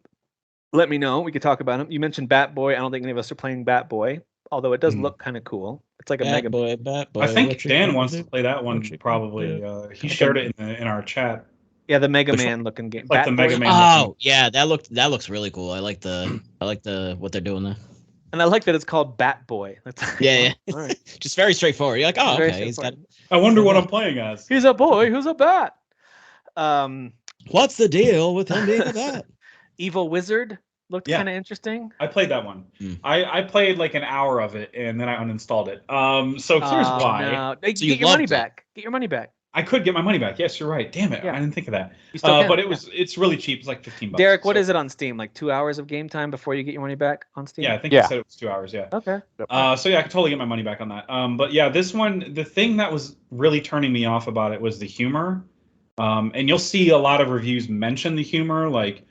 let me know. We could talk about them. You mentioned Bat-Boy. I don't think any of us are playing Bat-Boy, although it does look kind of cool. It's like a Mega Boy, Bat-Boy. I think Dan wants to play that one probably. He shared it in our chat. Yeah, the Mega Man looking game. Like the Mega Man. Oh, yeah, that looks really cool. I like the what they're doing there. And I like that it's called Bat-Boy. Yeah. All right. Just very straightforward. You're like, oh, okay. I wonder what I'm playing as. He's a boy who's a bat. What's the deal with him being a bat? Evil Wizard looked kind of interesting. I played that one. I played like an hour of it and then I uninstalled it. So here's why. No. Get your money back. Get your money back. I could get my money back. Yes, you're right. Damn it. I didn't think of that. But it's really cheap. It's like $15. Derek, what is it on Steam? Like 2 hours of game time before you get your money back on Steam? Yeah, I think you said it was 2 hours. Yeah. Okay. So yeah, I could totally get my money back on that. But yeah, this one, the thing that was really turning me off about it was the humor. And you'll see a lot of reviews mention the humor, like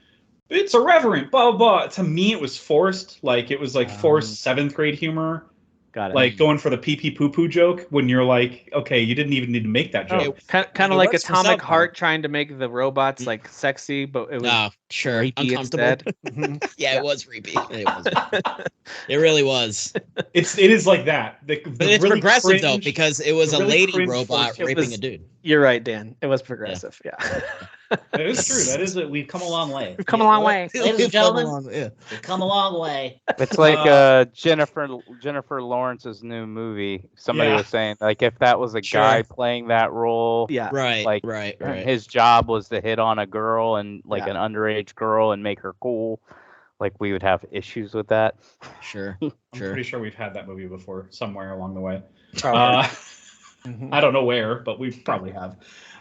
it's irreverent, blah, blah, blah. To me, it was forced. Like it was like forced 7th grade humor. Got it. Like going for the pee pee poo poo joke when you're like, okay, you didn't even need to make that joke. Kind of like Atomic Heart trying to make the robots like sexy, but it was creepy instead. Yeah, it was creepy. It was. It really was. It is like that. But it's really progressive though, because it was a lady robot raping a dude. You're right, Dan. It was progressive. Yeah. That is true. That is it. We've come a long way. We've come a long way. Ladies and gentlemen, we've come a long way. It's like Jennifer Lawrence's new movie. Somebody was saying, like, if that was a guy playing that role, right. His job was to hit on a girl and like an underage girl and make her cool. Like we would have issues with that. Sure. I'm pretty sure we've had that movie before somewhere along the way. I don't know where, but we probably have.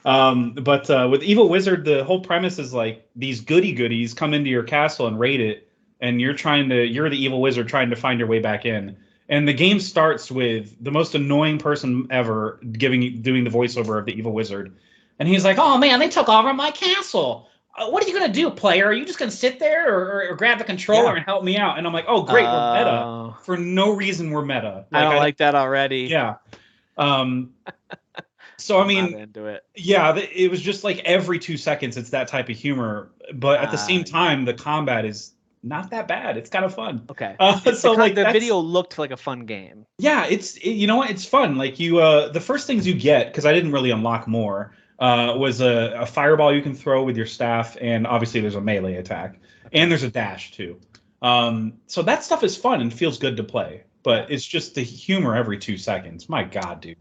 But with Evil Wizard, the whole premise is like these goodies come into your castle and raid it, and you're the evil wizard trying to find your way back in. And the game starts with the most annoying person ever doing the voiceover of the evil wizard, and he's like, "Oh man, they took over my castle. What are you gonna do, player? Are you just gonna sit there or grab the controller and help me out?" And I'm like, "Oh great, we're meta. For no reason, we're meta." Like, I don't like that already. Yeah. So I mean, into it. Yeah, it was just like every 2 seconds it's that type of humor, but at the same time the combat is not that bad. It's kind of fun. Okay. So like the video looked like a fun game. Yeah, you know what? It's fun. Like you, the first things you get, because I didn't really unlock more, was a fireball you can throw with your staff, and obviously there's a melee attack, and there's a dash too. So that stuff is fun and feels good to play, but it's just the humor every 2 seconds. My God, dude.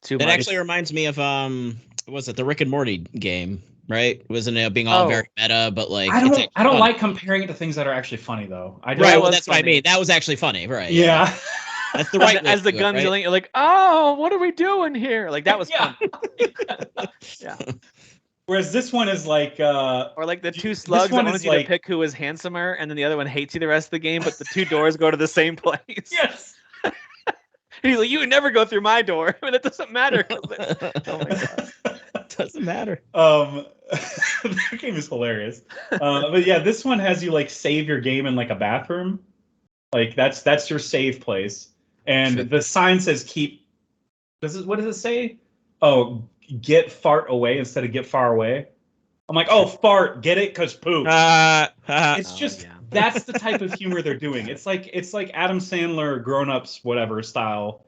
It actually reminds me of what was it, the Rick and Morty game, right? Wasn't it being all very meta, but like I don't like comparing it to things that are actually funny though. Right, well, that's what I mean. That was actually funny, right? Yeah. That's the right as the gun's yelling, you're like, oh, what are we doing here? Like that was fun. Yeah. Whereas this one is like or like the two slugs that wanted you to pick who was handsomer, and then the other one hates you the rest of the game, but the two doors go to the same place. Yes. He's like, you would never go through my door. I mean, it doesn't matter. Oh my God. It doesn't matter. That game is hilarious. But yeah, this one has you like save your game in like a bathroom. Like that's your save place. And the sign says what does it say? Oh, get fart away instead of get far away. I'm like, oh, fart, get it? Cause poop. It's just that's the type of humor they're doing. It's like Adam Sandler grown-ups whatever style.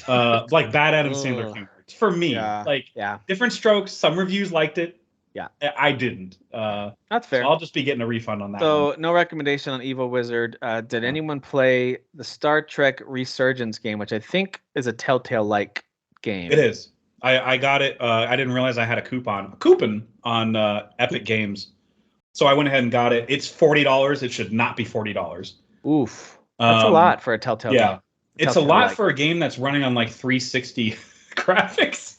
Like bad Adam Sandler humor. For me. Different strokes. Some reviews liked it. Yeah. I didn't. That's fair. So I'll just be getting a refund on that. So no recommendation on Evil Wizard. Did anyone play the Star Trek Resurgence game, which I think is a Telltale-like game? It is. I got it. I didn't realize I had a coupon on Epic Games. So I went ahead and got it. It's $40. It should not be $40. Oof. That's a lot for a Telltale game. Yeah. It's a lot for a game that's running on like 360 graphics.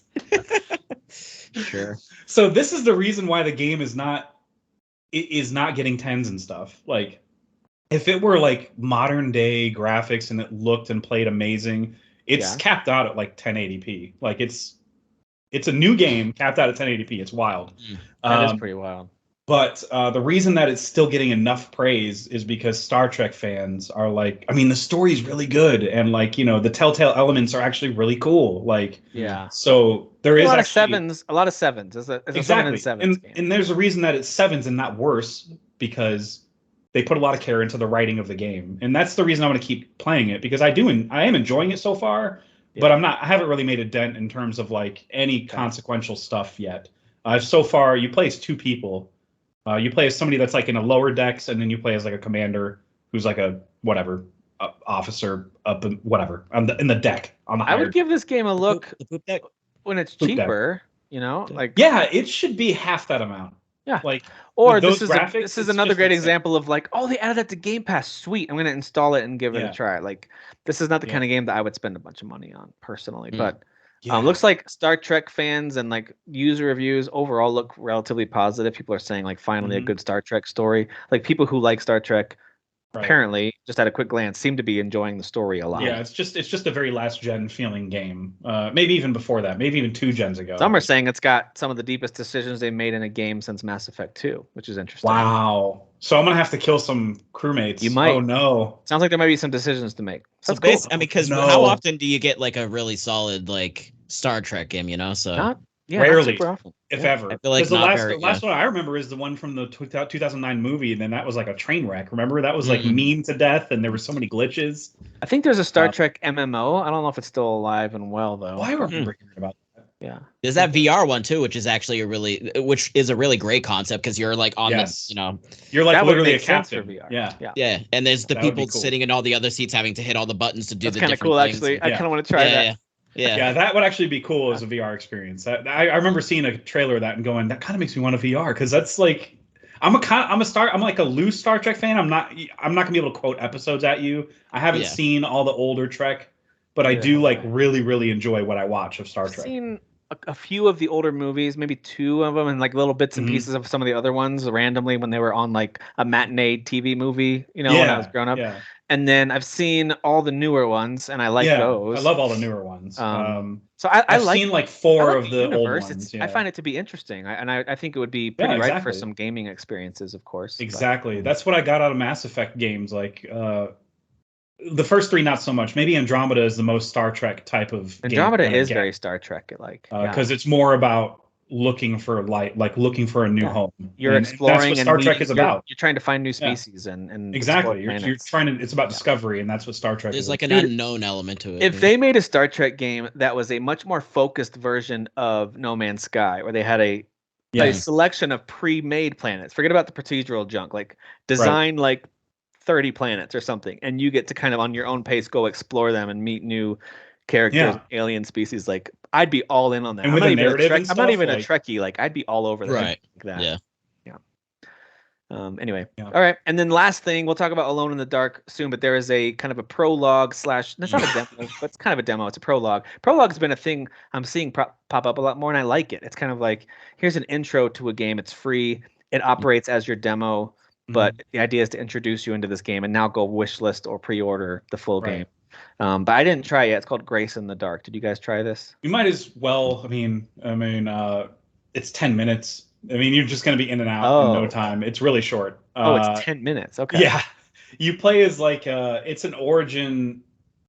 Sure. So this is the reason why the game is not getting 10s and stuff. Like if it were like modern day graphics and it looked and played amazing, it's capped out at like 1080p. Like it's a new game capped out at 1080p. It's wild. That is pretty wild. But the reason that it's still getting enough praise is because Star Trek fans are like, I mean, the story's really good, and like, you know, the Telltale elements are actually really cool. Like, so there is a lot of sevens. A lot of sevens. It's a 7 and 7 game. And there's a reason that it's 7s and not worse, because they put a lot of care into the writing of the game, and that's the reason I want to keep playing it, because I am enjoying it so far, but I haven't really made a dent in terms of like any consequential stuff yet. So far, you play as 2 people. You play as somebody that's like in a lower decks, and then you play as like a commander who's like a whatever officer up in whatever in the deck on the. I would give this game a look the poop deck when it's cheaper. You know, like it should be half that amount. Yeah, like or this is another great example of like, oh, they added that to Game Pass. Sweet, I'm gonna install it and give it a try. Like, this is not the kind of game that I would spend a bunch of money on personally, but. Looks like Star Trek fans and like user reviews overall look relatively positive. People are saying like finally a good Star Trek story. Like people who like Star Trek apparently just at a quick glance seem to be enjoying the story a lot. Yeah, it's just a very last gen feeling game. Maybe even before that, maybe even 2 gens ago. Some are saying it's got some of the deepest decisions they made in a game since Mass Effect 2, which is interesting. Wow. So I'm gonna have to kill some crewmates. You might. Oh no. Sounds like there might be some decisions to make. So that's cool. I mean, because how often do you get like a really solid like Star Trek game? You know, so rarely, not super often. if ever. I feel like the last one I remember is the one from the 2009 movie, and then that was like a train wreck. Remember, that was like mean to death, and there were so many glitches. I think there's a Star Trek MMO. I don't know if it's still alive and well though. Oh, I remember hearing about that. Yeah, there's that VR one too, which is actually a really great concept, because you're like on yes. the, you know, you're like that literally a captain. captain. Yeah, and there's the people sitting in all the other seats having to hit all the buttons to do the different cool, things. Actually, I kind of want to try that. Yeah, that would actually be cool as a VR experience. I remember seeing a trailer of that and going, that kind of makes me want a VR, because that's like, I'm like a loose Star Trek fan. I'm not gonna be able to quote episodes at you. I haven't seen all the older Trek, but I do like really, really enjoy what I watch of Star Trek. I've seen a few of the older movies, maybe 2 of them, and like little bits and pieces of some of the other ones randomly when they were on like a matinee TV movie, you know, when I was growing up. Yeah. And then I've seen all the newer ones, and I like those. I love all the newer ones. So I've seen like 4 of the old ones. I find it to be interesting, I think it would be pretty ripe for some gaming experiences, of course. Exactly. But. That's what I got out of Mass Effect games. Like the first 3, not so much. Maybe Andromeda is the most Star Trek type of. Andromeda is very Star Trek, like because it's more about looking for light, like looking for a new home. You're and exploring, that's what Star Trek is about. You're trying to find new species and exactly. You're trying to. It's about discovery, and that's what Star Trek is. There's like an unknown element to it. If they made a Star Trek game that was a much more focused version of No Man's Sky, where they had a selection of pre-made planets, forget about the procedural junk, like design like 30 planets or something, and you get to kind of on your own pace go explore them and meet new characters, alien species. Like I'd be all in on that. And with a narrative and stuff, I'm not even a Trekkie. Like I'd be all over that. Right. Like that. Yeah. Anyway, all right, and then last thing, we'll talk about Alone in the Dark soon, but there is a kind of a prologue / that's not a demo, but it's kind of a demo. It's a prologue. Prologue's been a thing I'm seeing pop up a lot more, and I like it. It's kind of like, here's an intro to a game. It's free. It operates as your demo, but the idea is to introduce you into this game, and now go wishlist or pre-order the full game. But I didn't try it yet. It's called Grace in the Dark. Did you guys try this? You might as well. I mean, it's 10 minutes. I mean, you're just going to be in and out in no time. It's really short. It's 10 minutes. Okay. Yeah. You play as like, it's an origin.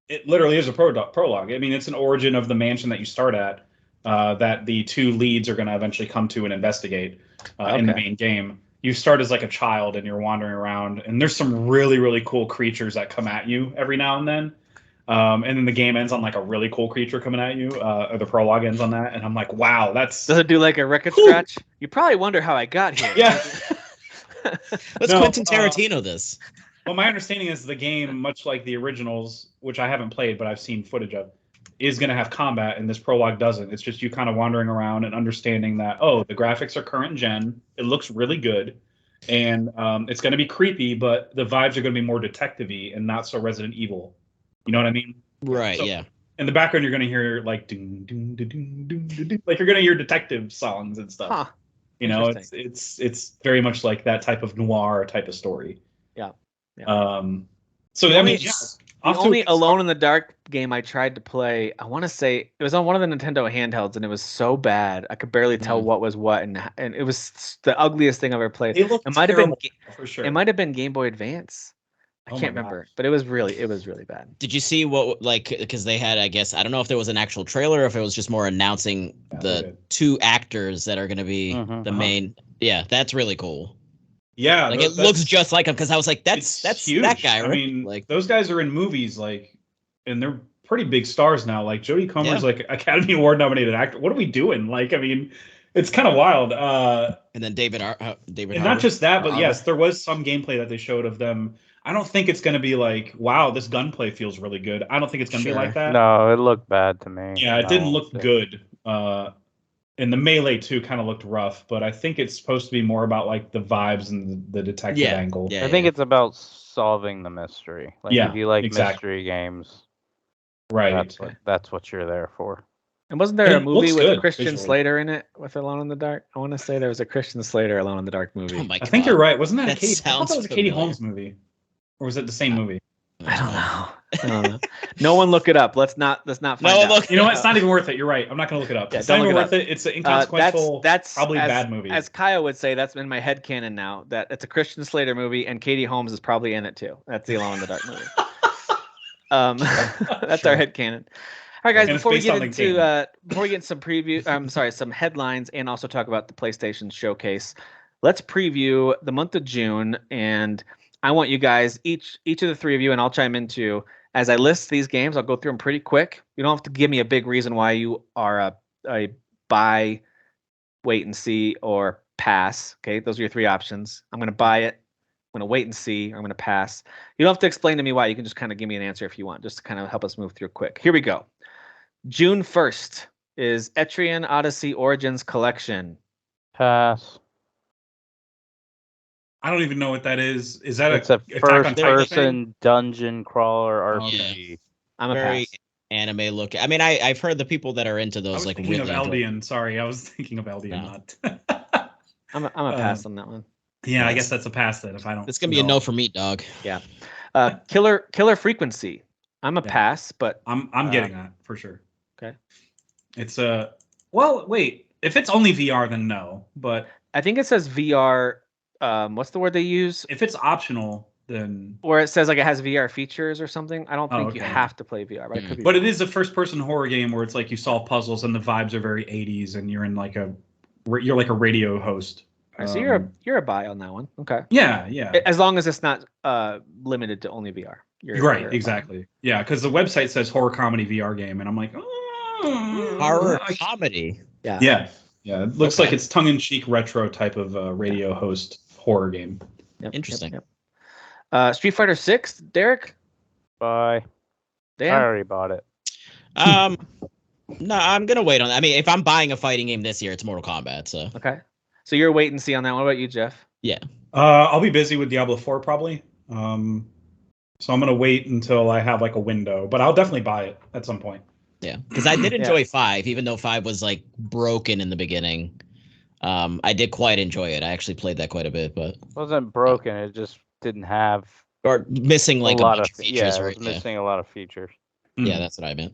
It literally is a prologue. I mean, it's an origin of the mansion that you start at that the two leads are going to eventually come to and investigate in the main game. You start as like a child and you're wandering around, and there's some really, really cool creatures that come at you every now and then. And then the game ends on like a really cool creature coming at you, or the prologue ends on that, and I'm like, wow, that's... Does it do like a record scratch? You probably wonder how I got here. Yeah. Let's Quentin Tarantino this. Well, my understanding is the game, much like the originals, which I haven't played, but I've seen footage of, is going to have combat, and this prologue doesn't. It's just you kind of wandering around and understanding that, oh, the graphics are current gen, it looks really good, and it's going to be creepy, but the vibes are going to be more detective-y and not so Resident Evil. You know what I mean? Right, so, yeah. In the background, you're going to hear like doom, doom, doom, doom, doom, doom, like you're going to hear detective songs and stuff. Huh. You know, it's very much like that type of noir type of story. Yeah. So I mean, yeah. The only Alone in the Dark game I tried to play, I want to say it was on one of the Nintendo handhelds, and it was so bad I could barely tell what was what, and it was the ugliest thing I've ever played. It might have been for sure. It might have been Game Boy Advance. I can't remember, but it was really bad. Did you see what, like, because they had, I guess, I don't know if there was an actual trailer or if it was just more announcing the two actors that are going to be the main. Yeah, that's really cool. Yeah, like it looks just like him, because I was like, that's huge. That guy, right? I mean, like those guys are in movies, like, and they're pretty big stars now. Like Jodie Comer's like Academy Award nominated actor. What are we doing? Like, I mean, it's kind of wild. And then David and Harbour. not just that, but yes, there was some gameplay that they showed of them. I don't think it's going to be like, wow, this gunplay feels really good. I don't think it's going to be like that. No, it looked bad to me. Yeah, it didn't look good. And the melee too kind of looked rough, but I think it's supposed to be more about like the vibes and the detective angle. Yeah, I think it's about solving the mystery. Like if you like mystery games, right? That's what you're there for. And wasn't there a movie with Christian Slater in it with Alone in the Dark? I want to say there was a Christian Slater Alone in the Dark movie. Oh my God. I think you're right. Wasn't that a Katie? I thought that was a Katie Holmes movie, or was it the same movie? I don't know. No one look it up. Let's not find out. You know what? It's not even worth it. You're right. I'm not going to look it up. It's not even worth it. It's an inconsequential. That's probably bad movie. As Kyle would say, that's in my headcanon now. That it's a Christian Slater movie, and Katie Holmes is probably in it too. That's the Alone in the Dark movie. That's our headcanon. All right, guys. Before we get into some headlines, and also talk about the PlayStation Showcase, let's preview the month of June. And I want you guys, each of the three of you, and I'll chime in too. As I list these games, I'll go through them pretty quick. You don't have to give me a big reason why you are a buy, wait and see, or pass. Okay, those are your three options. I'm going to buy it. I'm going to wait and see, or I'm going to pass. You don't have to explain to me why. You can just kind of give me an answer if you want, just to kind of help us move through quick. Here we go. June 1st is Etrian Odyssey Origins Collection. Pass. I don't even know what that is. Is that it's a first-person dungeon crawler RPG? Okay. I'm a very pass. Anime look. I mean, I've heard the people that are into those like thinking really. Of Eldian. Sorry, I was thinking of Eldian. No. Not. I'm a pass on that one. Yeah, I guess that's a pass then. If I don't, it's gonna be a no for me, dog. Yeah. Killer Frequency. I'm a pass, but I'm getting that for sure. Okay. It's well, wait. If it's only VR, then no. But I think it says VR. What's the word they use? If it's optional, then or it says like it has VR features or something. I don't think you have to play VR, but it is a first-person horror game where it's like you solve puzzles and the vibes are very 80s, and you're in like a you're like a radio host. All right, so you're a buy on that one. Okay. Yeah. As long as it's not limited to only VR. You're Right, exactly. Yeah, because the website says horror comedy VR game, and I'm like, Horror comedy. Yeah. Yeah. It looks like it's tongue-in-cheek retro type of radio host horror game. Yep, Interesting. Yep. Street Fighter 6, Derek? Bye. Dan? I already bought it. No, I'm gonna wait on that. I mean, if I'm buying a fighting game this year, it's Mortal Kombat. So Okay. So you're wait and see on that one. What about you, Jeff? yeah. I'll be busy with Diablo 4 probably. So I'm gonna wait until I have like a window, but I'll definitely buy it at some point. Yeah, because I did enjoy 5, even though 5 was like broken in the beginning. I did quite enjoy it. I actually played that quite a bit, but It wasn't broken. It just didn't have or missing like a lot bunch of features, it right? was missing a lot of features. Yeah, that's what I meant.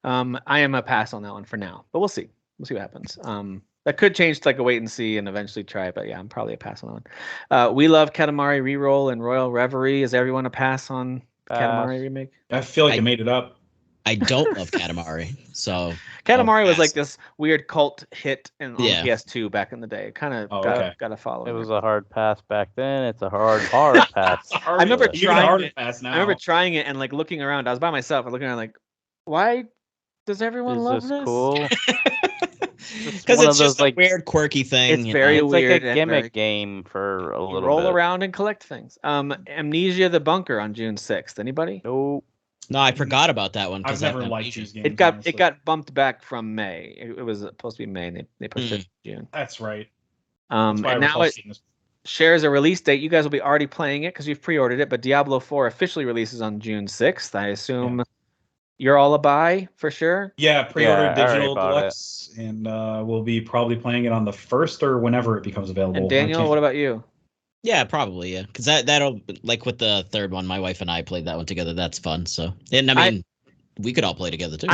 I am a pass on that one for now, but we'll see. We'll see what happens. That could change to like a wait and see and eventually try it, but yeah, I'm probably a pass on that one. We love Katamari Reroll and Royal Reverie. Is everyone a pass on the Katamari remake? I feel like I made it up. I don't love Katamari, so Katamari was like pass. this weird cult hit on Yeah. PS2 back in the day. Kind of got to follow. It in was there. a hard pass back then. It's a hard pass. I remember Even a trying harder it. pass now. I remember trying it and like looking around. I was by myself and looking around like, why does everyone Is love this this? cool? because one of it's those, just a like- weird, quirky thing. It's you very know? It's weird like a and gimmick very- game for a You little roll bit. around and collect things. Amnesia the Bunker on June 6th. Anybody? Nope. No, I forgot about that one. I've 'cause I never have liked Amnesia. these games. It got honestly. bumped back from May. It was supposed to be May, and they pushed it to June. That's right. That's why I And now recall it seeing this. shares a release date. You guys will be already playing it because you've pre-ordered it. But Diablo 4 officially releases on June 6th. I assume you're all a buy for sure. Yeah, pre-order Yeah, I already digital bought it. deluxe, and we'll be probably playing it on the 1st or whenever it becomes available. And I Daniel, can't- what about you? Yeah, probably. Yeah, because that'll like with the third one. My wife and I played that one together. That's fun. So, and I mean, we could all play together too.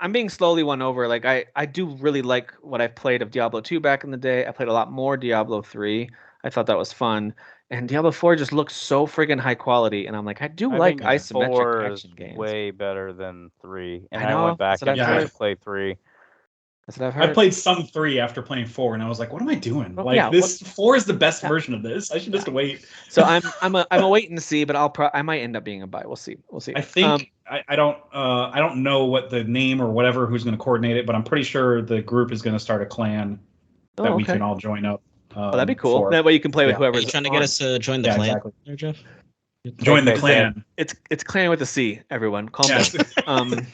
I'm being slowly won over. Like I do really like what I've played of Diablo 2 back in the day. I played a lot more Diablo 3. I thought that was fun. And Diablo 4 just looks so friggin' high quality. And I'm like, I do like think isometric 4 action is games. way better than 3. And I I, know, went back that's what and I've tried heard. to play 3. That's what I've I heard. played some 3 after playing 4, and I was like, "What am I doing? Well, like yeah, this 4 is the best Yeah. version of this. I should just wait." So I'm a wait and see, but I might end up being a buy. We'll see. We'll see. I think I don't know what the name or whatever who's going to coordinate it, but I'm pretty sure the group is going to start a clan that we can all join up. That'd be cool. for. That way you can play with Yeah. Are whoever's you trying to on. get us to join the Yeah, clan, exactly. there, Jeff? Join the Okay, clan. It's clan with a C. Everyone, calm Yeah. down.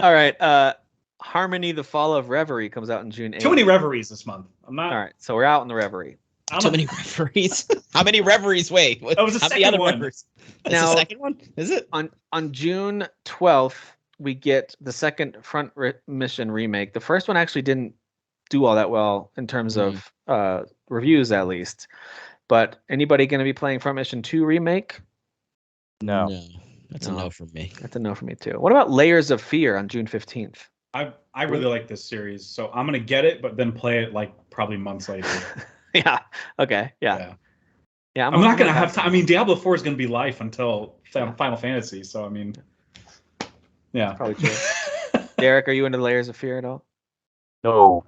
All right. Harmony: The Fall of Reverie comes out in June 8th. Too many reveries this month. I'm not. All right, so we're out in the Reverie. I'm Too not- many referees. How many referees? Wait, That was the how many second other one. referees? That's Now- the second one. Is it? On June 12th, we get the second Front Mission remake. The first one actually didn't do all that well in terms of reviews, at least. But anybody going to be playing Front Mission 2 remake? No. That's a No. no from me. That's a no for me too. What about Layers of Fear on June 15th? I really like this series, so I'm gonna get it, but then play it like probably months later. Yeah. Okay. Yeah. I'm not gonna have time. I mean, Diablo 4 is gonna be life until Final Fantasy, so I mean, yeah. Probably true. Derek, are you into Layers of Fear at all? No.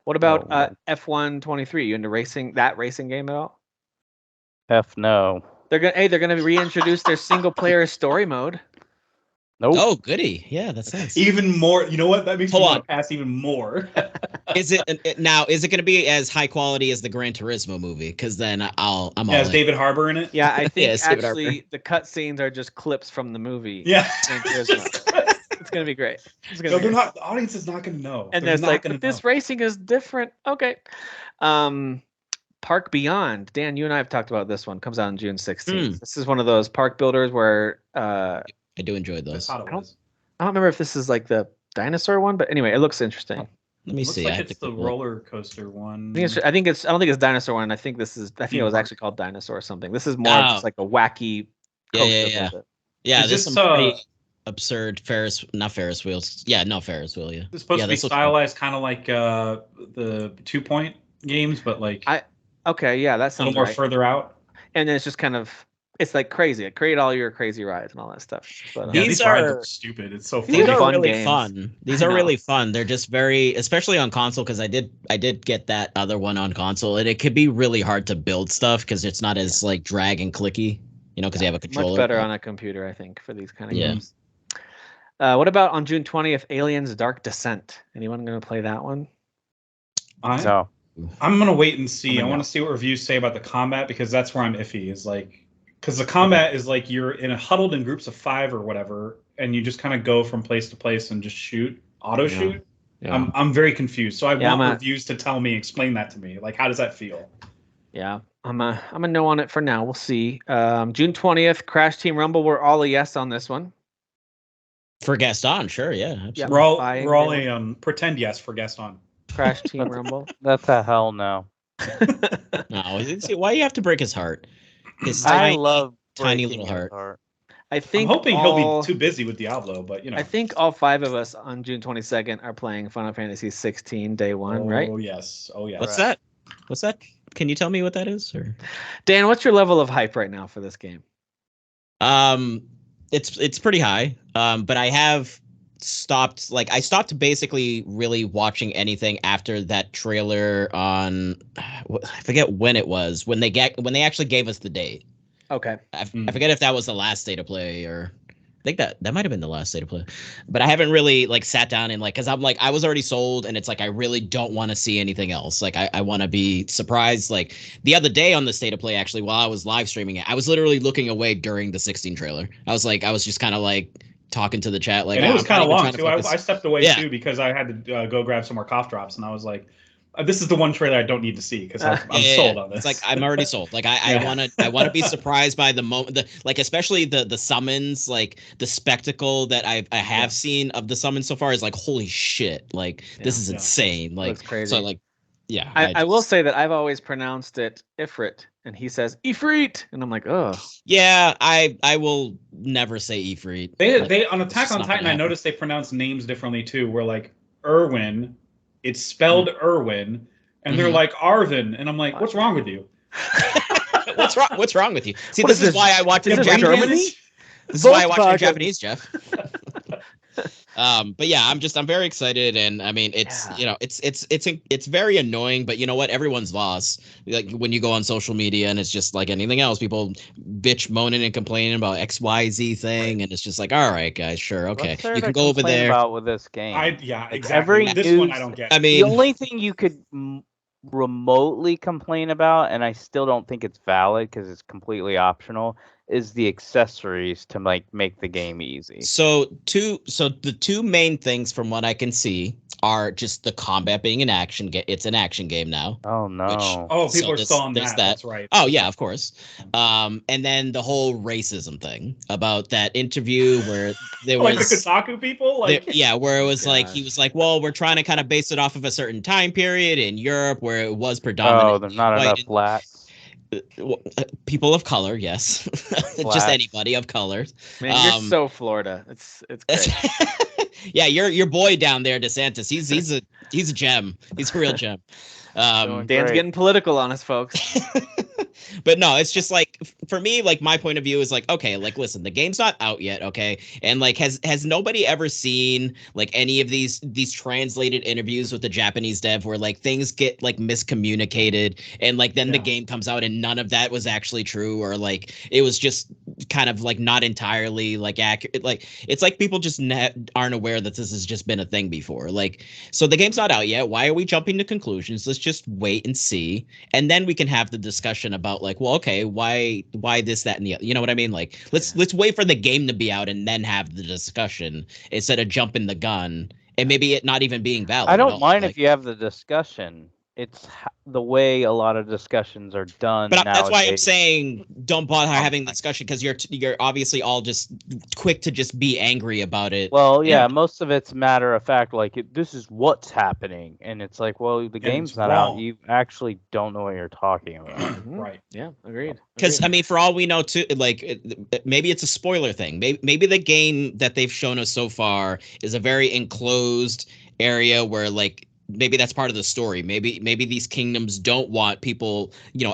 What about No. F1 23? You into racing game at all? F no. They're gonna reintroduce their single player story mode. Nope. Oh, goody. Yeah, that's nice. Even more. You know what? That makes me Hold want on. to pass even more. Is it now? Is it going to be as high quality as the Gran Turismo movie? Because then I'm all Has in. David Harbour in it? Yeah, I think Yeah, Stephen actually the cutscenes are just clips from the movie. Yeah. Gran Turismo. It's gonna be great. It's gonna No, be they're great. not. The audience is not gonna know. And They're there's not like, gonna but this know. racing is different. Okay. Park Beyond. Dan, you and I have talked about this one. Comes out on June 16th. This is one of those park builders where I do enjoy I those. thought it was. I don't remember if this is like the dinosaur one, but anyway, it looks interesting. Let me Looks see. I like have it's to the quick look. roller coaster one. I don't think it's dinosaur one. I think it was actually called dinosaur or something. This is more Oh. just like a wacky Yeah, coaster yeah. builder. Yeah, Is there's this, some pretty absurd not Ferris wheels. Yeah, no Ferris wheel. Yeah. It's supposed Yeah, to be this looks fun. stylized kind of like the 2 Point games, but like Okay, yeah, that a little sounds more right. further out. And then it's just kind of It's like crazy. Create all your crazy rides and all that stuff. But, Yeah, These these rides are- look stupid. It's so These These funny. are are fun really games. fun. These I are know. really fun. They're just very, especially on console, because I did get that other one on console, and it could be really hard to build stuff because it's not as like drag and clicky, because you have a controller. much better on a computer, I think, for these kind of Yeah. games. What about on June 20th, Aliens Dark Descent? Anyone going to play that one? No. I'm gonna wait and see. I'm I a want no. to see what reviews say about the combat, because that's where I'm iffy. Is like, because the combat is like you're huddled in groups of 5 or whatever, and you just kind of go from place to place and just auto shoot. Yeah. I'm very confused. So I Yeah, want reviews to tell me, explain that to me. Like, how does that feel? Yeah, I'm a no on it for now. We'll see. June 20th, Crash Team Rumble. We're all a yes on this one. For Gaston, sure, yeah, absolutely. Yeah. We're all a pretend yes for Gaston. Crash Team Rumble. That's a hell no. No, see, why do you have to break his heart? His I tiny, love tiny breaking little his heart. I I'm think hoping all, he'll be too busy with Diablo, but I think all 5 of us on June 22nd are playing Final Fantasy 16 day 1, right? Oh yes. Oh yes. What's that? What's that? Can you tell me what that is? Or Dan, what's your level of hype right now for this game? it's pretty high. But I have stopped. Like, I stopped basically really watching anything after that trailer on. I forget when it was, when they actually gave us the date. Okay. I forget if that was the last state of play, or I think that might have been the last state of play. But I haven't really like sat down and like, because I'm like, I was already sold, and it's like I really don't want to see anything else. Like, I want to be surprised. Like the other day on the state of play, actually, while I was live streaming it, I was literally looking away during the 16 trailer. I was just kind of like talking to the chat, like, and it was kind of long too. I focus. stepped away Yeah. too, because I had to go grab some more cough drops, and I was like, this is the one trailer I don't need to see, because I'm sold on this. It's like I'm already sold. Like I want to be surprised by the moment, like especially the summons, like the spectacle that I have seen of the summons so far is like, holy shit, like this is insane. Like, that's crazy. So like, yeah. I will say that I've always pronounced it Ifrit, and he says Ifrit, and I'm like, oh. Yeah, I will never say Ifrit. They on it's Attack just on not Titan, gonna I noticed they pronounce names differently too. Where like Irwin, it's spelled Irwin, and they're like Arvin, and I'm like, what's wrong with you? What's wrong with you? See, What this is is this? why I watch Is in this Japanese. Germany? This is why I watch in Boltgun. Japanese, Jeff. But yeah, I'm very excited, and I mean, it's it's very annoying, but you know what? Everyone's lost. Like when you go on social media, and it's just like anything else, people bitch, moaning, and complaining about XYZ thing, and it's just like, all right, guys, sure, okay, What's there you to can go over complain there. about with this game? Exactly. every This one I news- don't get. I the mean, only thing you could remotely complain about, and I still don't think it's valid because it's completely optional, is the accessories to make the game easy. So the two main things from what I can see are just the combat being an action game. It's an action game now. Oh no. People are still on that. That's right. Oh yeah, of course. And then the whole racism thing about that interview where there was like the Kotaku people, like where it was like God. he was like, well, we're trying to kind of base it off of a certain time period in Europe where it was Oh, predominant. there's not enough blacks. People of color, yes, just anybody of color. Man, you're so Florida. It's great. Yeah, your boy down there, DeSantis. He's a gem. He's a real gem. Doing Dan's great. getting political on us, folks. But no, it's just like, for me, like my point of view is like, okay, like listen, the game's not out yet, okay, and like has nobody ever seen like any of these translated interviews with the Japanese dev where like things get like miscommunicated, and like then the game comes out and none of that was actually true, or like it was just kind of like not entirely like accurate. Like it's like people just aren't aware that this has just been a thing before. Like, so the game's not out yet. Why are we jumping to conclusions? Let's just wait and see, and then we can have the discussion about like, well, okay, why this, that, and the other. You know what I mean? Like, let's wait for the game to be out and then have the discussion instead of jumping the gun and maybe it not even being valid. I don't mind if you have the discussion. It's the way a lot of discussions are done. But that's why I'm nowadays. saying don't bother having the discussion, because you're obviously all just quick to just be angry about it. Well, yeah, most of it's matter of fact. Like this is what's happening, and it's like, well, the game's it's not wrong. out. You actually don't know what you're talking about. Right. Yeah, agreed. Because I mean, for all we know, too, like maybe it's a spoiler thing. Maybe the game that they've shown us so far is a very enclosed area where like maybe that's part of the story. Maybe these kingdoms don't want people,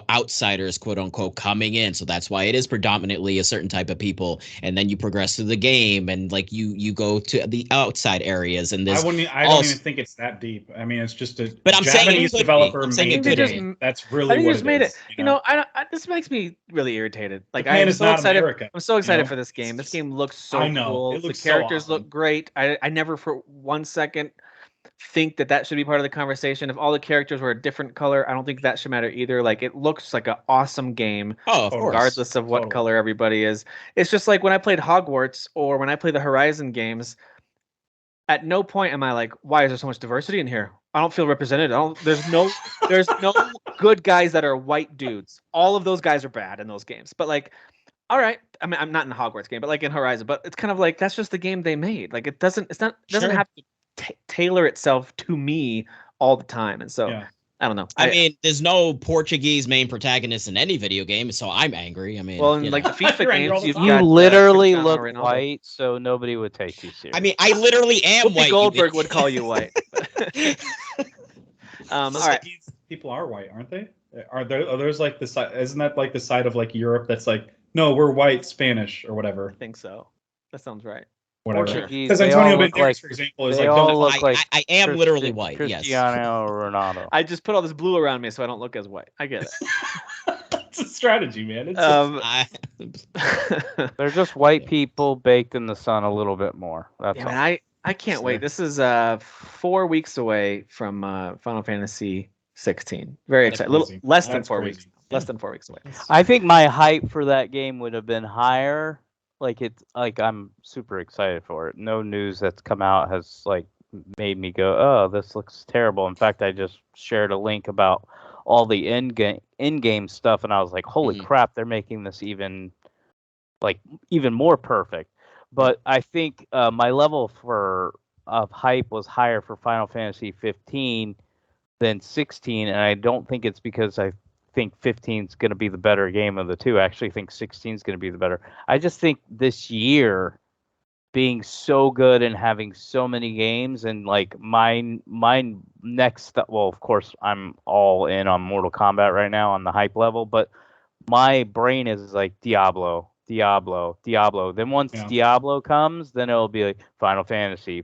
outsiders, quote unquote, coming in. So that's why it is predominantly a certain type of people. And then you progress through the game, and like you go to the outside areas. And I don't even think it's that deep. I mean, it's just a But I'm saying Japanese developer made the could be. game. That's I really think what just it made is. it. This makes me really irritated. Like Japan I'm is so not excited. America, I'm so excited you know? for this game. This game looks so I know. cool. It looks the characters so awesome. look great. I never for 1 second think that should be part of the conversation. If all the characters were a different color, I don't think that should matter either. Like it looks like an awesome game. Oh, of course. Regardless of what color everybody is. It's just like when I played Hogwarts or when I play the Horizon games, at no point am I like, why is there so much diversity in here? I don't feel represented. There's no good guys that are white dudes. All of those guys are bad in those games. But like, all right. I mean, I'm not in the Hogwarts game, but like in Horizon. But it's kind of like that's just the game they made. Like it doesn't have to tailor itself to me all the time. And so I don't know. I mean, there's no Portuguese main protagonist in any video game, so I'm angry. I mean, well, in like the FIFA games, you literally look white, so nobody would take you seriously. I mean, I literally am white. Goldberg would call you white. All right. People are white, aren't they? Are there's like the side? Isn't that like the side of like Europe that's like, no, we're white, Spanish or whatever? I think so. That sounds right. Whatever. Because Antonio Banderas, for example, is like, I am literally white. Yes. Cristiano Ronaldo. I just put all this blue around me so I don't look as white. I get it. It's a strategy, man. They're just white people baked in the sun a little bit more. That's all. Man, I can't wait. This is 4 weeks away from Final Fantasy 16. Very excited. Less than 4 weeks. Less than 4 weeks away. I think my hype for that game would have been higher. I'm super excited for it. No news that's come out has like made me go, oh, this looks terrible. In fact, I just shared a link about all the in-game stuff, and I was like, holy crap, they're making this even more perfect. But I think my level of hype was higher for Final Fantasy 15 than 16, and I don't think it's because I think 15 is going to be the better game of the two. I actually think 16 is going to be the better. I just think this year being so good and having so many games, and like my next, well, of course I'm all in on Mortal Kombat right now on the hype level, but my brain is like Diablo. Then once Diablo comes, then it'll be like Final Fantasy.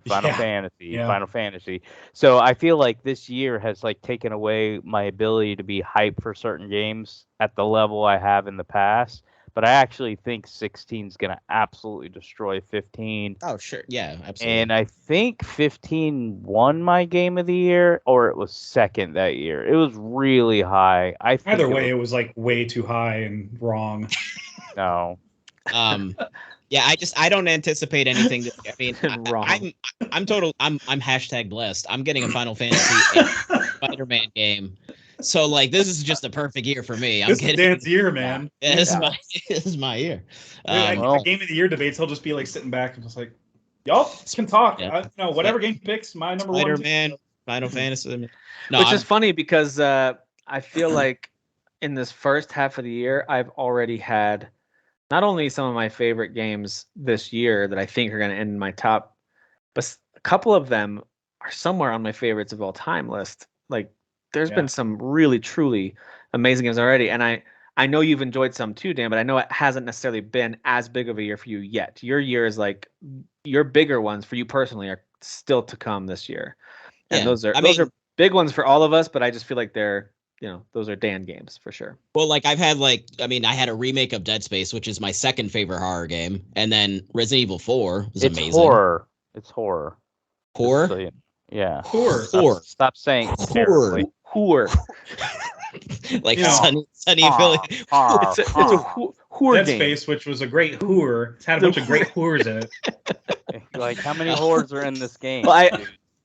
So I feel like this year has like taken away my ability to be hyped for certain games at the level I have in the past. But I actually think 16 is going to absolutely destroy 15. Oh, sure. Yeah, absolutely. And I think 15 won my game of the year, or it was second that year. It was really high. Either way, it was like way too high and wrong. No. Yeah, I don't anticipate anything. I mean, I'm hashtag blessed. I'm getting a Final Fantasy Spider-Man game. So like, this is just a perfect year for me. This is Dan's year, man. This is my year. The game of the year debates, he'll just be like sitting back and just like, y'all can talk. Whatever game he picks, my number one. Spider-Man, Final Fantasy. Which is funny because I feel like in this first half of the year, I've already had not only some of my favorite games this year that I think are going to end in my top, but a couple of them are somewhere on my favorites of all time list. Like there's been some really, truly amazing games already. And I know you've enjoyed some too, Dan, but I know it hasn't necessarily been as big of a year for you yet. Your year is like your bigger ones for you personally are still to come this year. And those are big ones for all of us, but I just feel like they're, those are Dan games for sure. Well, like I had a remake of Dead Space, which is my second favorite horror game. And then Resident Evil 4 is amazing. It's horror. Horror? Yeah. Horror. Stop saying horror. Like Sunny Philly. It's a whore Dead game. Space, which was a great whore. It's had a bunch of great whores in it. Like, how many whores are in this game? Well,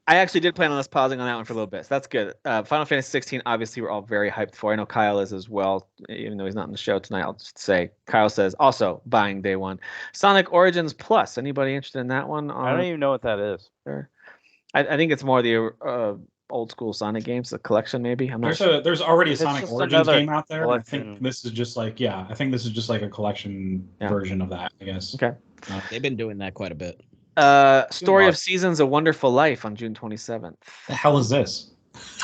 I actually did plan on us pausing on that one for a little bit. So that's good. Final Fantasy 16, obviously, we're all very hyped for. I know Kyle is as well, even though he's not in the show tonight. I'll just say, Kyle says, also buying day one. Sonic Origins Plus. Anybody interested in that one? I don't even know what that is. Sure. I think it's more the old school Sonic games, the collection maybe. I'm not sure. There's already a Sonic Origins game out there. I think this is just like a collection version of that, I guess. Okay. They've been doing that quite a bit. Story of Seasons: A Wonderful Life on June 27th. The hell is this?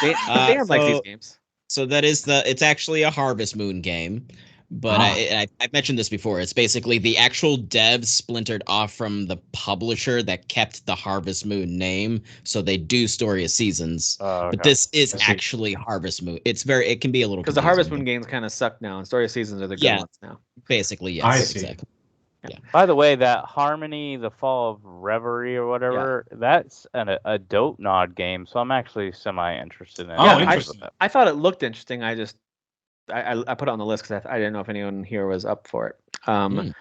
Dan likes these games. So that is it's actually a Harvest Moon game, but I mentioned this before. It's basically the actual devs splintered off from the publisher that kept the Harvest Moon name, so they do Story of Seasons. Okay. But this is actually Harvest Moon. It can be a little because the Harvest Moon games kind of suck now, and Story of Seasons are the good ones now. Basically, yes. I see. Exactly. Yeah. By the way, that Harmony, the Fall of Reverie or whatever, that's a Dope Nod game, so I'm actually semi-interested in it. Oh, interesting. I thought it looked interesting. I just I put it on the list because I didn't know if anyone here was up for it. On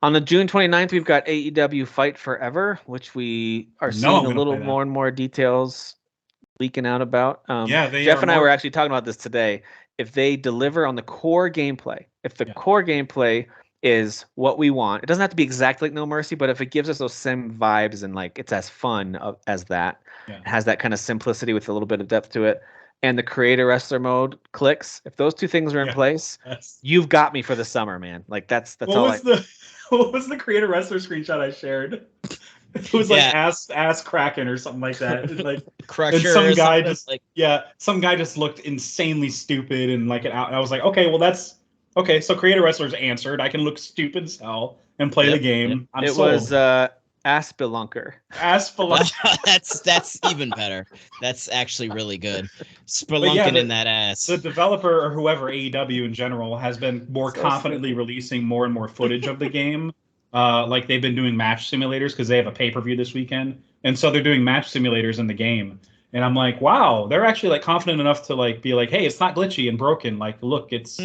the June 29th, we've got AEW Fight Forever, which we are seeing a little more and more details leaking out about. Jeff and I were actually talking about this today. If they deliver on the core gameplay, if the core gameplay is what we want, it doesn't have to be exactly like No Mercy, but if it gives us those same vibes and like it's as fun as that, it has that kind of simplicity with a little bit of depth to it, and the creator wrestler mode clicks, if those two things are in place, you've got me for the summer, man. Like that's what all. What was the creator wrestler screenshot I shared? It was like ass Kraken or something like that. Like Crusher. Some guy just some guy just looked insanely stupid and like and I was like, okay, well that's okay. So creator wrestlers answered. I can look stupid as hell and play the game. I'm sold. Was Aspelunker. That's even better. That's actually really good. Spelunking in that ass. The developer or whoever, AEW in general, has been more confidently releasing more and more footage of the game. Like they've been doing match simulators because they have a pay-per-view this weekend, and so they're doing match simulators in the game. And I'm like, wow, they're actually like confident enough to like be like, hey, it's not glitchy and broken. Like, look, it's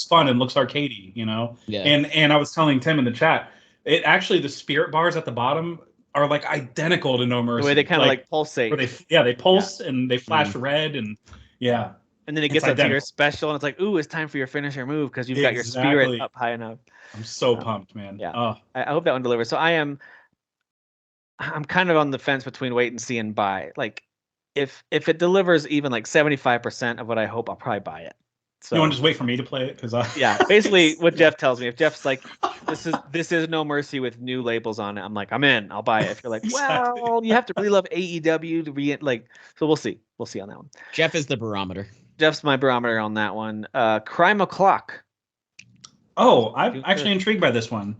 fun and looks arcadey, you know. Yeah. And I was telling Tim in the chat, it actually the spirit bars at the bottom are like identical to No Mercy. The way they kind of like pulsate. They pulse and they flash red and And then it gets up to your special and it's like, ooh, it's time for your finisher move because you've got your spirit up high enough. I'm so pumped, man. Yeah. I hope that one delivers. So I'm kind of on the fence between wait and see and buy. Like if it delivers even like 75% of what I hope, I'll probably buy it. So, you want to just wait for me to play it? Basically what Jeff tells me. If Jeff's like, this is No Mercy with new labels on it, I'm like, I'm in. I'll buy it. If you're like, well, you have to really love AEW to be like, so we'll see. We'll see on that one. Jeff is the barometer. Jeff's my barometer on that one. Crime O'Clock. Oh, I'm actually intrigued by this one.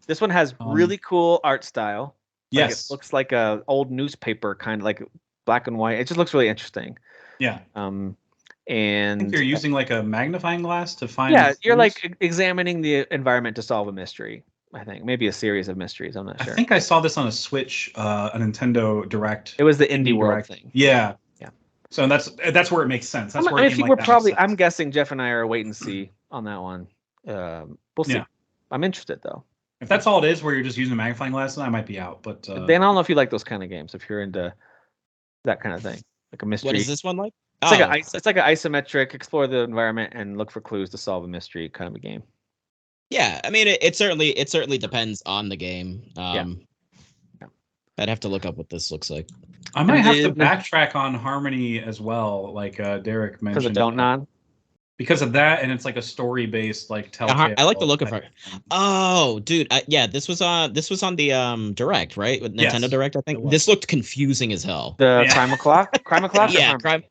This one has really cool art style. Yes. Like it looks like a old newspaper, kind of like black and white. It just looks really interesting. Yeah. And I think you're using like a magnifying glass to find. Yeah, you're like examining the environment to solve a mystery. I think maybe a series of mysteries. I'm not sure. I think I saw this on a Switch, a Nintendo Direct. It was the Indie World thing. Yeah. So that's where it makes sense. That's where I think we're probably. I'm guessing Jeff and I are wait and see on that one. We'll see. Yeah. I'm interested though. If that's all it is, where you're just using a magnifying glass, then I might be out. But Dan, I don't know if you like those kind of games. If you're into that kind of thing, like a mystery. What is this one like? It's like an isometric, explore the environment and look for clues to solve a mystery kind of a game. Yeah, I mean it certainly depends on the game. I'd have to look up what this looks like. I might have to backtrack on Harmony as well, like Derek mentioned. Because of Don't Nod? Because of that, and it's like a story-based like telltale. I like the look of it. Oh, dude, this was on the Direct, right? With Nintendo Direct, I think. This looked confusing as hell. The Crime O'Clock? Crime O'Clock? Yeah, Crime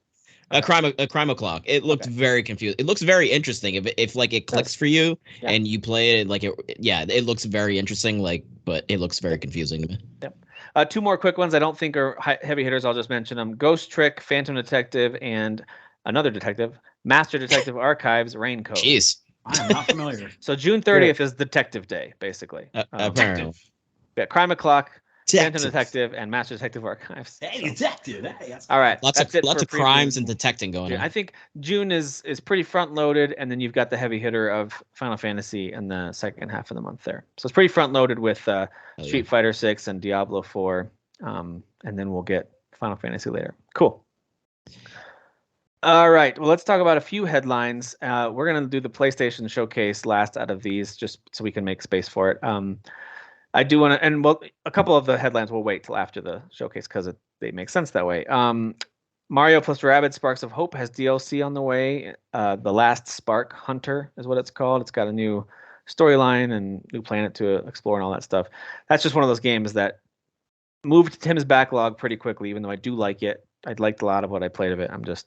O'Clock. It looked very confusing. It looks very interesting. If like it clicks for you and you play it, like it looks very interesting. Like, but it looks very confusing to me. Yep. Two more quick ones I don't think are heavy hitters. I'll just mention them. Ghost Trick, Phantom Detective, and another detective, Master Detective Archives, Raincoat. Jeez. I'm not familiar. So June 30th is Detective Day, basically. Detective. Yeah, Crime O'Clock, Phantom Detective, and Master Detective Archives. Hey, detective. All right. Lots of crimes and detecting going on. I think June is pretty front loaded, and then you've got the heavy hitter of Final Fantasy in the second half of the month there. So it's pretty front loaded with Street Fighter 6 and Diablo 4, and then we'll get Final Fantasy later. Cool. All right. Well, let's talk about a few headlines. We're going to do the PlayStation Showcase last out of these, just so we can make space for it. I do want to, and a couple of the headlines will wait till after the showcase because they make sense that way. Mario plus Rabbids Sparks of Hope has DLC on the way. The Last Spark Hunter is what it's called. It's got a new storyline and new planet to explore and all that stuff. That's just one of those games that moved Tim's backlog pretty quickly, even though I do like it. liked a lot of what I played of it. It's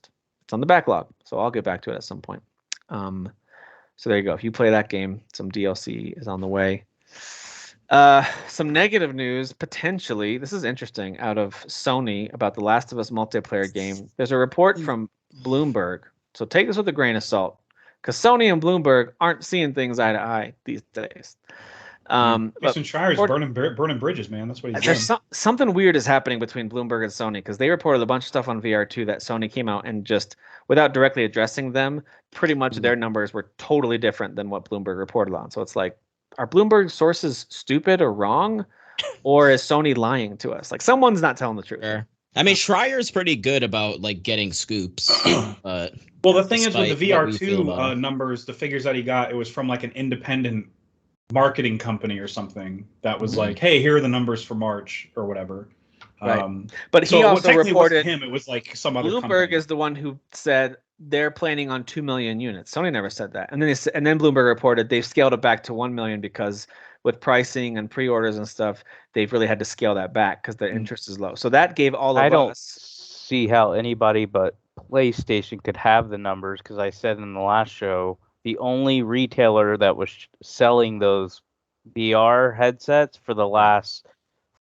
on the backlog, so I'll get back to it at some point. So there you go. If you play that game, some DLC is on the way. Some negative news, potentially. This is interesting, out of Sony about the Last of Us multiplayer game. There's a report from Bloomberg. So take this with a grain of salt, because Sony and Bloomberg aren't seeing things eye to eye these days. Jason Schreier's burning bridges, man. That's what he's doing. Something weird is happening between Bloomberg and Sony, because they reported a bunch of stuff on VR2 that Sony came out and just, without directly addressing them, pretty much their numbers were totally different than what Bloomberg reported on. So it's like, are Bloomberg sources stupid or wrong, or is Sony lying to us? Like, someone's not telling the truth. Sure. I mean, Schreier's pretty good about like getting scoops. But well, the thing is with the VR2 numbers, the figures that he got, it was from like an independent marketing company or something that was like, hey, here are the numbers for March or whatever. Right. But he also reported him. It was like some other Bloomberg company. is the one who said they're planning on 2 million units. Sony never said that. And then Bloomberg reported they've scaled it back to 1 million because with pricing and pre-orders and stuff, they've really had to scale that back because their interest is low. So that gave all of us. I don't see how anybody but PlayStation could have the numbers, because I said in the last show, the only retailer that was selling those VR headsets for the last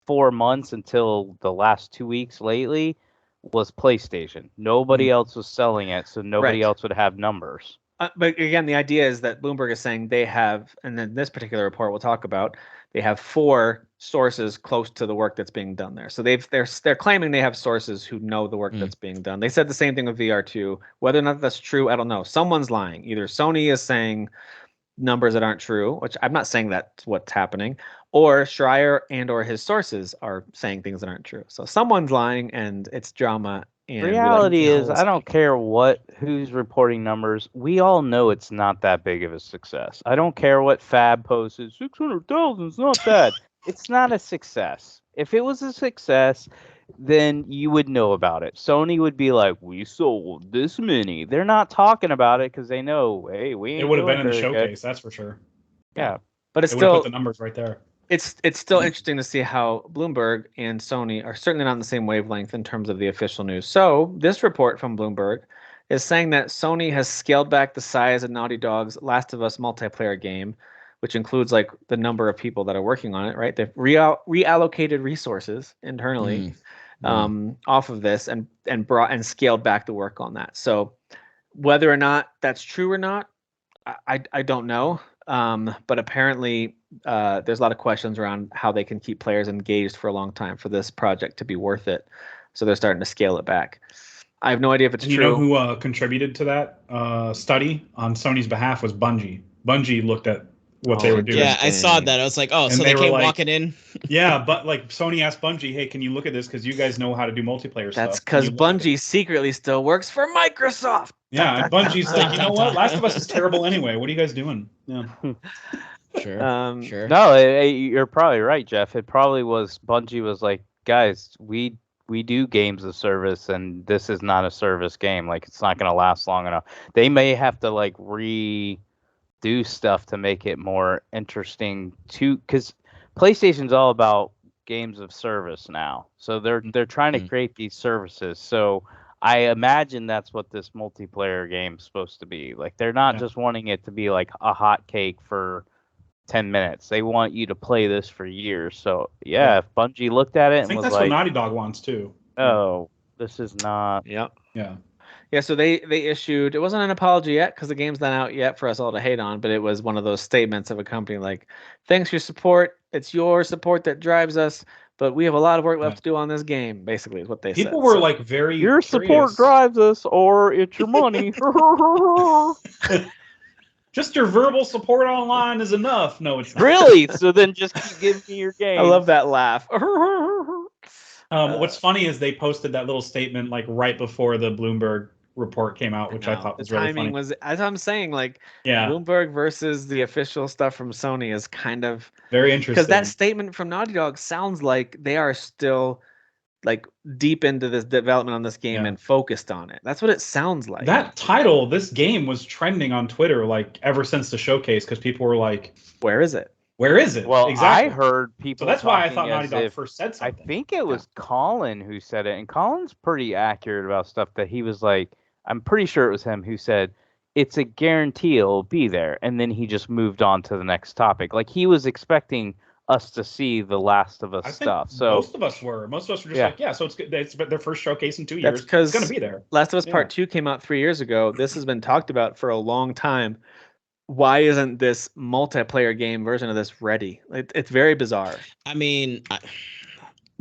4 months until the last 2 weeks lately was PlayStation. Nobody else was selling it, so nobody else would have numbers. But again, the idea is that Bloomberg is saying they have, and then this particular report we'll talk about, they have 4 sources close to the work that's being done there. So they're claiming they have sources who know the work that's being done. They said the same thing with VR2. Whether or not that's true, I don't know. Someone's lying. Either Sony is saying numbers that aren't true, which I'm not saying that's what's happening, or Schreier and or his sources are saying things that aren't true. So someone's lying, and it's drama. And reality is, I don't care who's reporting numbers. We all know it's not that big of a success. I don't care what Fab posted. 600,000 is not bad. It's not a success. If it was a success, then you would know about it. Sony would be like, we sold this many. They're not talking about it because they know, hey, we ain't. It would have been in the good. showcase, that's for sure. Yeah, but it's they still put the numbers right there. It's still interesting to see how Bloomberg and Sony are certainly not on the same wavelength in terms of the official news. So this report from Bloomberg is saying that Sony has scaled back the size of Naughty Dog's Last of Us multiplayer game, which includes like the number of people that are working on it, right? They've reallocated resources internally off of this and scaled back the work on that. So whether or not that's true or not, I don't know. But apparently there's a lot of questions around how they can keep players engaged for a long time for this project to be worth it. So they're starting to scale it back. I have no idea if it's true. You know who contributed to that study on Sony's behalf was Bungie. Bungie looked at what they were doing. Yeah, I saw that. I was like, oh, and so they came walking in. Yeah, but like Sony asked Bungie, hey, can you look at this? Because you guys know how to do multiplayer stuff. That's because Bungie secretly still works for Microsoft. Yeah, and Bungie's like, you know what? Last of Us is terrible anyway. What are you guys doing? Yeah. Sure. Sure. No, you're probably right, Jeff. It probably was Bungie was like, guys, we do games of service, and this is not a service game. Like, it's not going to last long enough. They may have to like redo stuff to make it more interesting because PlayStation's all about games of service now. So they're trying to create these services. So I imagine that's what this multiplayer game's supposed to be. Like, they're not just wanting it to be like a hot cake for 10 minutes. They want you to play this for years. So if Bungie looked at it and was that's like, what Naughty Dog wants too. Oh, this is not. Yep. Yeah. So they issued, it wasn't an apology yet because the game's not out yet for us all to hate on, but it was one of those statements of a company like, thanks for your support. It's your support that drives us, but we have a lot of work left to do on this game, basically is what they said. People were like very Your support drives us, or it's your money. Just your verbal support online is enough. No, it's not. Really? So then just keep giving me your game. I love that laugh. What's funny is they posted that little statement like right before the Bloomberg report came out, which I thought was really funny. Was, as I'm saying, like Yeah. Bloomberg versus the official stuff from Sony is kind of Very interesting. because that statement from Naughty Dog sounds like they are still like deep into this development on this game and focused on it. That's what it sounds like. That title, this game was trending on Twitter like ever since the showcase because people were like, where is it? Where is it? Well, exactly. I heard people. So that's why I talking thought Naughty as Dog if- first said I something. think it was Colin who said it, and Colin's pretty accurate about stuff that he was like, I'm pretty sure it was him who said, it's a guarantee it'll be there. And then he just moved on to the next topic. Like, he was expecting us to see the Last of Us I think stuff. So most of us were just Yeah. like, yeah, so it's good. It's their first showcase in 2 That's years. It's 'cause going to be there. Last of Us Yeah. Part 2 came out 3 years ago. This has been talked about for a long time. Why isn't this multiplayer game version of this ready? It's very bizarre. I mean,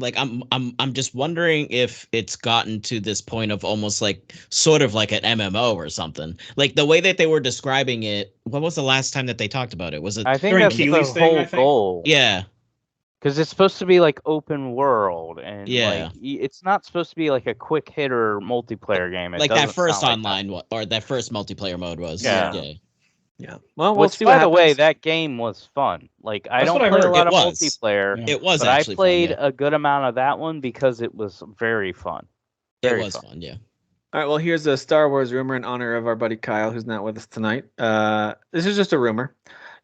I'm just wondering if it's gotten to this point of almost like sort of like an MMO or something. Like the way that they were describing it. When was the last time that they talked about it? Was it? I think During that's Keeley's the thing, I whole think. goal. Yeah. Because it's supposed to be like open world, and Yeah. like it's not supposed to be like a quick hitter multiplayer game. It Like that doesn't first sound like online or that first multiplayer mode was. Yeah. Yeah. Well, we'll Which, see what by the way, happens. that game was fun. Like, I That's don't what I play a heard. lot It of was. multiplayer, Yeah. It was but I actually played fun. Yeah. a good amount of that one because it was very fun. It Very was fun. fun. Yeah. All right, well, here's a Star Wars rumor in honor of our buddy Kyle, who's not with us tonight. This is just a rumor.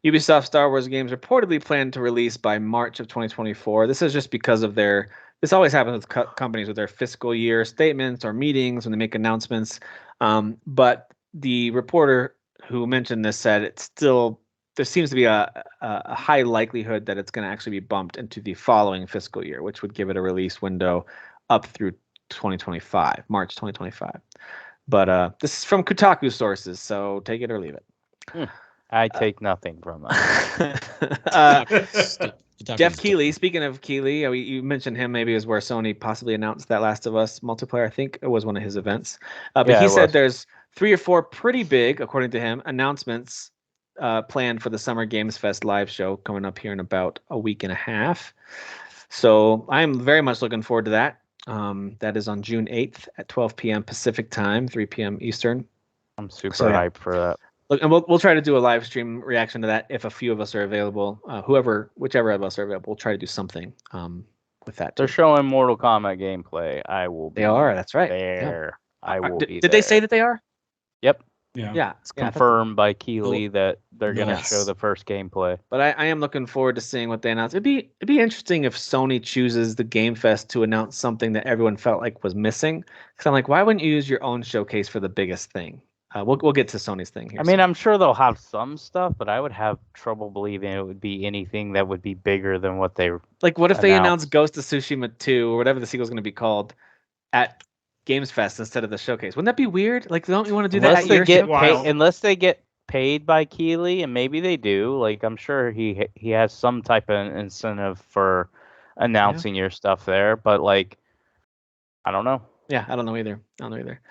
Ubisoft Star Wars games reportedly plan to release by March of 2024. This is just because of their. This always happens with companies with their fiscal year statements or meetings when they make announcements. But the reporter who mentioned this said it's still. There seems to be a high likelihood that it's going to actually be bumped into the following fiscal year, which would give it a release window up through 2025, March 2025. But this is from Kotaku sources, so take it or leave it. I take nothing from that. Jeff Keighley, speaking of Keighley, you mentioned him. Maybe is where Sony possibly announced that Last of Us multiplayer. I think it was one of his events. But Yeah, he it said was. there's 3 or 4 pretty big, according to him, announcements planned for the Summer Games Fest live show coming up here in about a week and a half. So I'm very much looking forward to that. That is on June 8th at 12 p.m. Pacific time, 3 p.m. Eastern. I'm super So, yeah. hyped for that. Look, and we'll try to do a live stream reaction to that if a few of us are available. Whichever of us are available, we'll try to do something with that. They're Too. showing Mortal Kombat gameplay. I will be They are. That's right. Yeah. there. I will be Did they say that they are? Yep. Yeah. Yeah. It's confirmed by Keeley that they're going to Nice. show the first gameplay. But I am looking forward to seeing what they announce. It'd be interesting if Sony chooses the Game Fest to announce something that everyone felt like was missing. Because I'm like, why wouldn't you use your own showcase for the biggest thing? We'll get to Sony's thing here. I mean, I'm sure they'll have some stuff, but I would have trouble believing it would be anything that would be bigger than what they like, what if they announce announced. Ghost of Tsushima 2 or whatever the sequel's going to be called at Games Fest instead of the showcase? Wouldn't that be weird? Like, don't you want to do that unless at they your get showcase? paid, unless they get paid by Keeley, and maybe they do. Like, I'm sure he has some type of incentive for announcing your stuff there, but like, I don't know. Yeah, I don't know either. Why?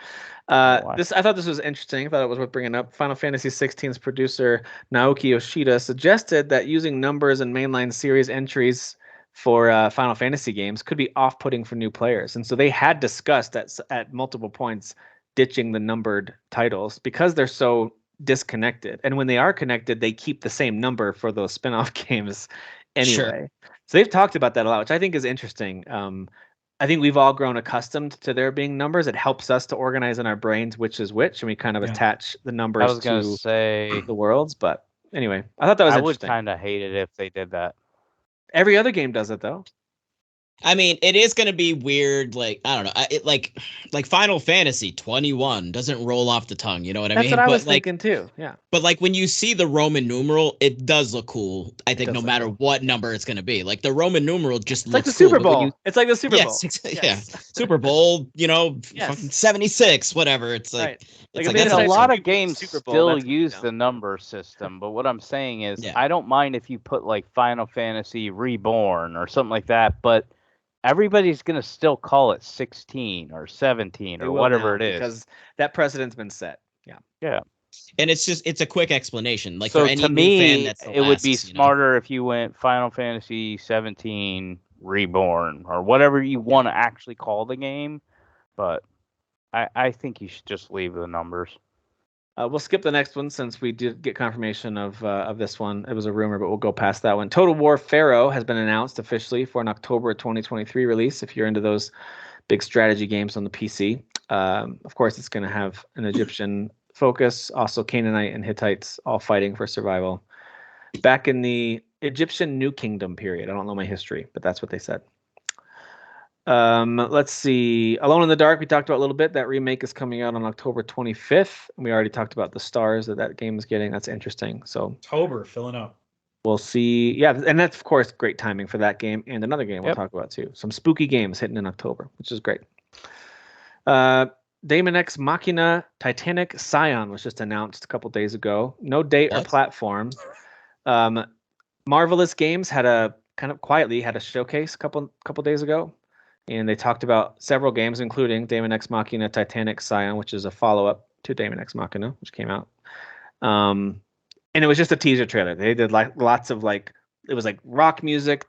I thought this was interesting. I thought it was worth bringing up. Final Fantasy XVI's producer Naoki Yoshida suggested that using numbers and mainline series entries for Final Fantasy games could be off-putting for new players, and so they had discussed at multiple points ditching the numbered titles because they're so disconnected. And when they are connected, they keep the same number for those spin-off games anyway. Sure. So they've talked about that a lot, which I think is interesting. I think we've all grown accustomed to there being numbers. It helps us to organize in our brains which is which, and we kind of attach the I numbers was going to to say, the worlds. But anyway, I thought that was I would interesting. kind of hate it if they did that. Every other game does it though. I mean, it is going to be weird. Like, I don't know. Like Final Fantasy 21 doesn't roll off the tongue. You know what I That's mean? what I But was like, thinking too. Yeah. but like when you see the Roman numeral, it does look cool. I think does no look matter cool. what number it's going to be. Like the Roman numeral just It's like looks the Super cool, but when Bowl. you- It's like the Super Bowl. Yes, yeah. Yes. Super Bowl, you know, Yes. fucking 76, whatever. It's like, Right. it's Like, like, I mean, that's And it's a like lot Super of games Bowl, still that's- use you know. the number system, but what I'm saying is, Yeah. I don't mind if you put like Final Fantasy Reborn or something like that, but everybody's gonna still call it 16 or 17 They or will whatever now, it is. because that precedent's been set. Yeah. and it's a quick explanation. Like So for any to new me, fan that still it would be asks, you know? smarter if you went Final Fantasy 17 Reborn or whatever you want to actually call the game, but I think you should just leave the numbers. We'll skip the next one since we did get confirmation of this one. It was a rumor, but we'll go past that one. Total War Pharaoh has been announced officially for an October 2023 release. If you're into those big strategy games on the PC, of course, it's going to have an Egyptian focus, also Canaanite and Hittites all fighting for survival. Back in the Egyptian New Kingdom period. I don't know my history, but that's what they said. Let's see. Alone in the Dark, we talked about a little bit. That remake is coming out on October 25th. We already talked about the stars that game is getting. That's interesting. So October filling up. We'll see. Yeah, and that's, of course, great timing for that game and another game we'll talk about, too. Some spooky games hitting in October, which is great. Daemon X Machina Titanic Scion was just announced a couple days ago. No date or platform. Marvelous Games had a showcase a couple days ago, and they talked about several games, including Daemon X Machina Titanic Scion, which is a follow-up to Daemon X Machina, which came out. And it was just a teaser trailer. They did like lots of it was like rock music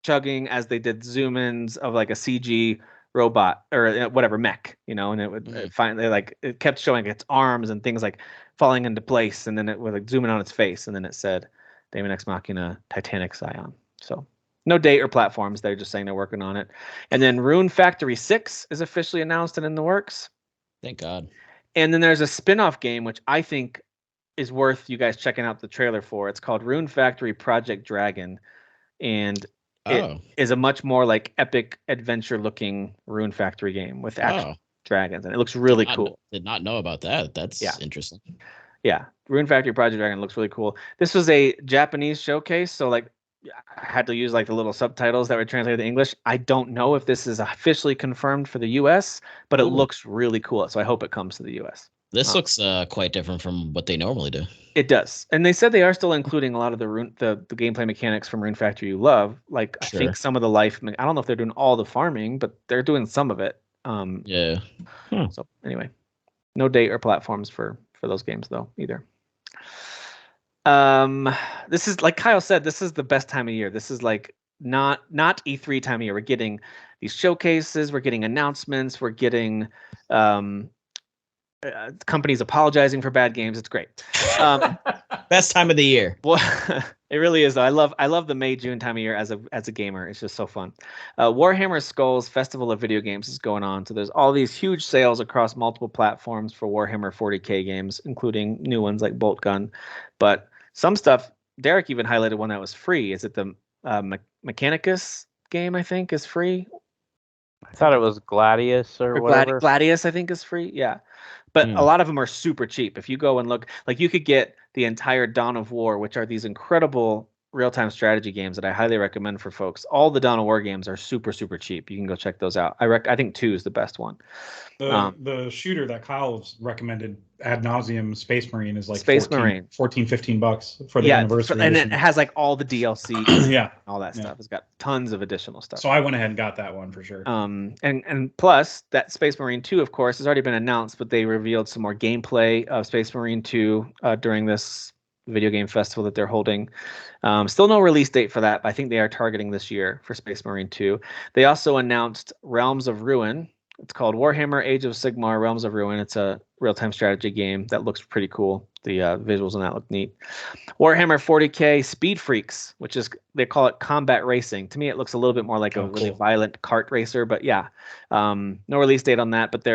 chugging as they did zoom-ins of like a CG robot or whatever mech, and it would finally it kept showing its arms and things like falling into place, and then it would like zoom in on its face, and then it said Daemon X Machina Titanic Scion. So no date or platforms. They're just saying they're working on it. And then Rune Factory 6 is officially announced and in the works. Thank God. And then there's a spin-off game which I think is worth you guys checking out the trailer for. It's called Rune Factory Project Dragon, and it is a much more like epic adventure looking Rune Factory game with actual dragons, and it looks really cool. Did not know about that. That's interesting. Yeah, Rune Factory Project Dragon looks really cool. This was a Japanese showcase, so I had to use the little subtitles that were translated to English. I don't know if this is officially confirmed for the US, but it looks really cool. So I hope it comes to the US. This looks quite different from what they normally do. It does, and they said they are still including a lot of the gameplay mechanics from Rune Factory you love. I think some of the life. I don't know if they're doing all the farming, but they're doing some of it. So anyway, no date or platforms for those games though either. This is like Kyle said. This is the best time of year. This is not E3 time of year. We're getting these showcases. We're getting announcements. We're getting companies apologizing for bad games. It's great. Best time of the year. Well, it really is though. I love the May-June time of year as a gamer. It's just so fun. Warhammer Skulls Festival of Video Games is going on. So there's all these huge sales across multiple platforms for Warhammer 40K games, including new ones like Boltgun. But some stuff, Derek even highlighted one that was free. Is it the Mechanicus game, I think, is free? I thought it was Gladius or whatever. Gladius, I think, is free. Yeah. But a lot of them are super cheap. If you go and look, you could get the entire Dawn of War, which are these incredible real-time strategy games that I highly recommend for folks. All the Dawn of War games are super, super cheap. You can go check those out. I think 2 is the best one. The shooter that Kyle's recommended ad nauseum, Space Marine, is Marine. $14-15 for the anniversary. And it has all the DLC, all that stuff. It's got tons of additional stuff. So I went ahead and got that one for sure. And plus that Space Marine 2, of course, has already been announced, but they revealed some more gameplay of Space Marine 2 during this video game festival that they're holding. Still no release date for that, but I think they are targeting this year for Space Marine 2. They also announced Realms of Ruin. It's called Warhammer Age of Sigmar Realms of Ruin. It's a real-time strategy game that looks pretty cool. The visuals on that look neat. Warhammer 40K Speed Freaks, which is, they call it combat racing. To me, it looks a little bit more like a really violent kart racer, but yeah. No release date on that, but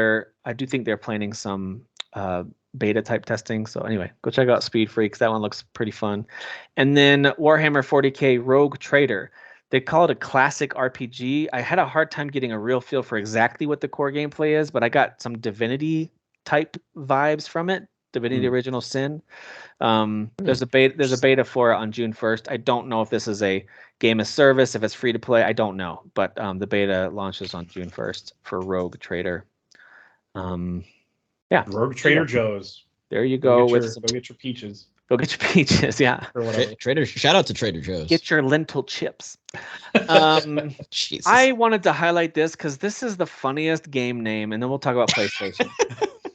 I do think they're planning some beta type testing. So anyway, go check out Speed Freaks. That one looks pretty fun. And then Warhammer 40K Rogue Trader. They call it a classic RPG. I had a hard time getting a real feel for exactly what the core gameplay is, but I got some Divinity type vibes from it. Divinity Original Sin. There's a beta for it on June 1st. I don't know if this is a game as service, if it's free to play. I don't know, but the beta launches on June 1st for Rogue Trader. Rogue Trader Joe's. There you go. Go get your peaches. Go get your peaches, yeah. Shout out to Trader Joe's. Get your lentil chips. I wanted to highlight this because this is the funniest game name, and then we'll talk about PlayStation.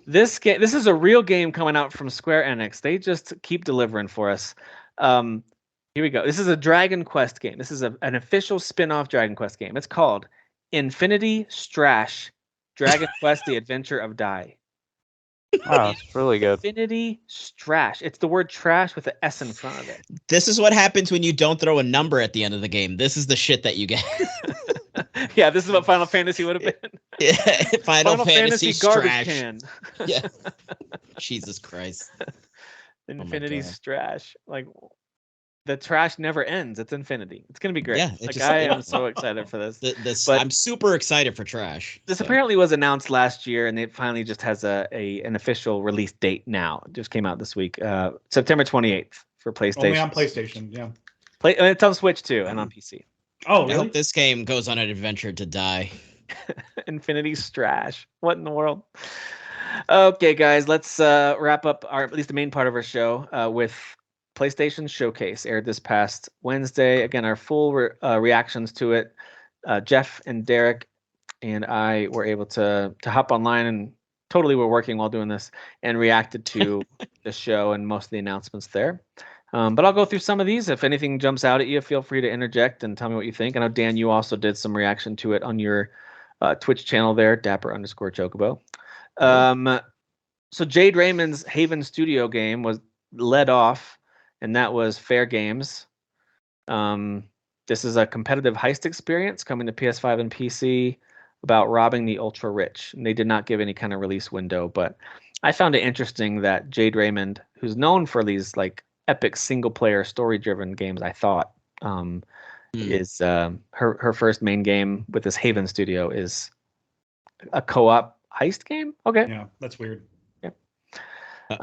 This is a real game coming out from Square Enix. They just keep delivering for us. Here we go. This is a Dragon Quest game. This is an official spin-off Dragon Quest game. It's called Infinity Strash Dragon Quest: The Adventure of Dai. Oh, it's really good. Infinity Strash. It's the word trash with an S in front of it. This is what happens when you don't throw a number at the end of the game. This is the shit that you get. Yeah, this is what Final Fantasy would have been. Yeah, Final Fantasy garbage Strash. can. Yeah. Jesus Christ. Infinity Strash. the trash never ends. It's infinity. It's gonna be great. Yeah, like I am so excited for this. I'm super excited for trash. This apparently was announced last year, and it finally just has an official release date now. It just came out this week, September 28th for PlayStation. Only on PlayStation, yeah. And it's on Switch too, and on PC. Oh, I really? hope this game goes on an adventure to die. Infinity's trash. What in the world? Okay, guys, let's wrap up at least the main part of our show with PlayStation Showcase. Aired this past Wednesday. Again, our full reactions to it. Jeff and Derek and I were able to hop online and totally were working while doing this and reacted to the show and most of the announcements there. But I'll go through some of these. If anything jumps out at you, feel free to interject and tell me what you think. I know, Dan, you also did some reaction to it on your Twitch channel there, Dapper_Chocobo. So Jade Raymond's Haven Studio game was led off, and that was Fair Games. This is a competitive heist experience coming to PS5 and PC about robbing the ultra rich. And they did not give any kind of release window, but I found it interesting that Jade Raymond, who's known for these like epic single player story driven games, I thought, is her first main game with this Haven Studio is a co-op heist game. Okay. Yeah, that's weird. Yeah.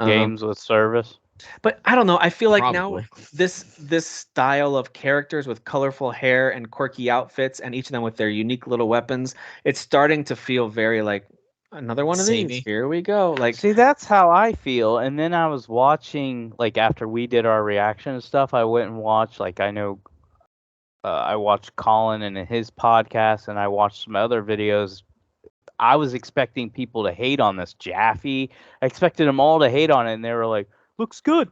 Games with service. But I don't know. I feel like Probably. now this style of characters with colorful hair and quirky outfits, and each of them with their unique little weapons, it's starting to feel very like another one of Samey. these. Here we go. Like, See, that's how I feel. And then I was watching, like, after we did our reaction and stuff, I went and watched, like, I know I watched Colin and his podcast, and I watched some other videos. I was expecting people to hate on this. Jaffe, I expected them all to hate on it, and they were like, looks good.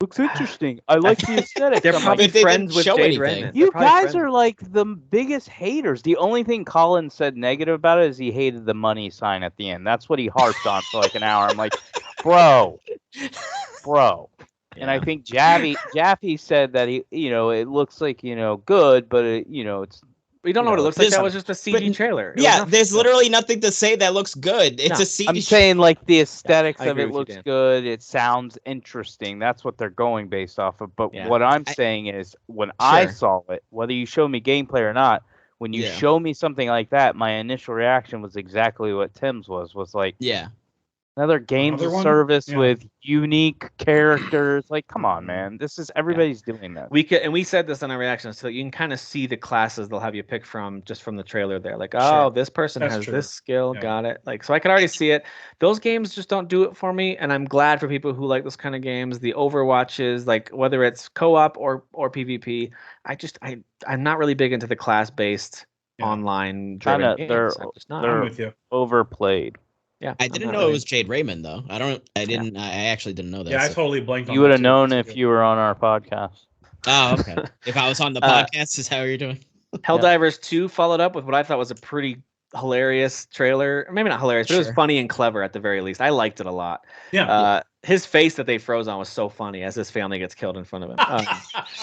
Looks interesting. I like the aesthetic. they're I'm probably like, they friends didn't with show Jade anything. Raymond. you They're probably guys friends. are like the biggest haters. The only thing Colin said negative about it is he hated the money sign at the end. That's what he harped on for like an hour. I'm like, bro. And I think Jaffe said that it looks like, good, but it's. We don't know what it looks like. This- That was just a CG trailer. It was Yeah, nothing. there's literally nothing to say that looks good. It's No, a CG. I'm saying like the aesthetics I of agree it with you, looks Dan. good. It sounds interesting. That's what they're going based off of. But Yeah. what I'm saying is when I Sure. saw it, whether you show me gameplay or not, when you Yeah. show me something like that, my initial reaction was exactly what Tim's was like, Yeah. another games Another of one? service Yeah. with unique characters. Like, come on, man. Everybody's doing that. We said this on our reactions, so you can kind of see the classes they'll have you pick from just from the trailer there. Like, Sure. this person That's has true. this skill, Yeah. got it. Like, so I could already see it. Those games just don't do it for me, and I'm glad for people who like those kind of games. The Overwatches, like whether it's co-op or PvP, I'm not really big into the class-based Yeah. online driven Kinda, games. they're- I'm just not. they're- I'm with you. Overplayed. Yeah, I I'm didn't not know really- it was Jade Raymond though. I actually didn't know that. Yeah, I so- totally blanked on You that would have too. known That's if good. you were on our podcast. Oh, okay. If I was on the Uh, podcast, is how you're doing. Helldivers 2 followed up with what I thought was a pretty hilarious trailer. Or maybe not hilarious, but it was Sure. funny and clever at the very least. I liked it a lot. Yeah. His face that they froze on was so funny as his family gets killed in front of him.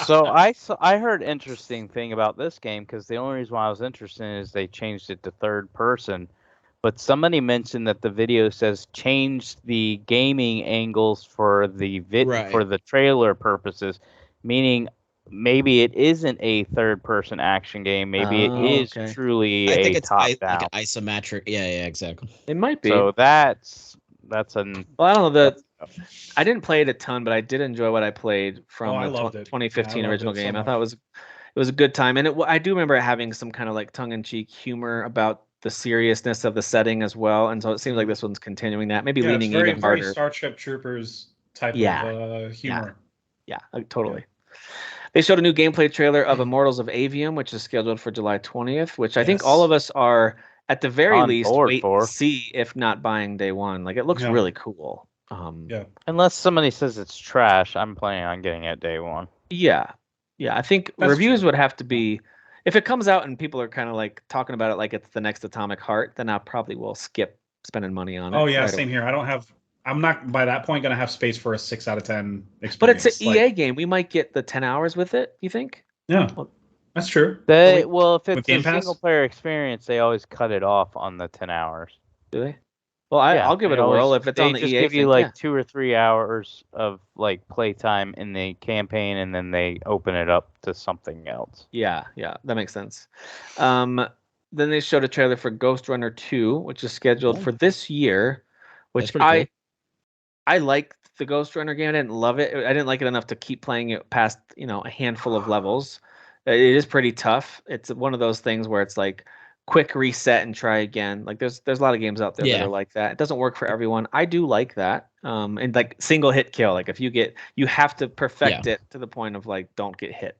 So I heard interesting thing about this game because the only reason why I was interested is they changed it to third person. But somebody mentioned that the video says change the gaming angles for the Right. for the trailer purposes, meaning maybe it isn't a third person action game. Maybe Oh, it is okay. truly I a think it's top like down. an isometric. Yeah, exactly. It might be. So that's an Well, I don't know. I didn't play it a ton, but I did enjoy what I played from I the loved it. 2015 Yeah, I loved original it so game. I much. thought it was a good time, and I do remember it having some kind of like tongue-in-cheek humor about the seriousness of the setting as well. And so it seems like this one's continuing that, maybe Yeah, it's leaning very, even very harder. Starship Troopers type Yeah. of humor. Yeah, totally. They showed a new gameplay trailer of Immortals of Avium, which is scheduled for July 20th, which I think Yes. all of us are at the very On least board wait for. to see, if not buying day one. Like it looks Yeah. really cool. Yeah. unless somebody says it's trash, I'm planning on getting it day one. Yeah. I think That's reviews true. would have to be, if it comes out and people are kind of like talking about it like it's the next Atomic Heart, then I probably will skip spending money on it. Oh yeah, right same here. I'm not by that point gonna have space for a 6 out of 10 experience. But it's an Like, EA game. We might get the 10 hours with it, you think? Yeah, that's true. If With it's a Game Pass? single player experience, they always cut it off on the 10 hours. Do they? Well, I'll give it a whirl if it's on the They just EA give you thing, like yeah. 2 or 3 hours of like playtime in the campaign, and then they open it up to something else. Yeah, that makes sense. Then they showed a trailer for Ghost Runner 2, which is scheduled for this year, which pretty I liked the Ghost Runner game. I didn't love it. I didn't like it enough to keep playing it past, a handful of levels. It is pretty tough. It's one of those things where it's like quick reset and try again. Like there's a lot of games out there that are like that. It doesn't work for everyone. I do like that. And like single hit kill. Like if you have to perfect it to the point of like don't get hit.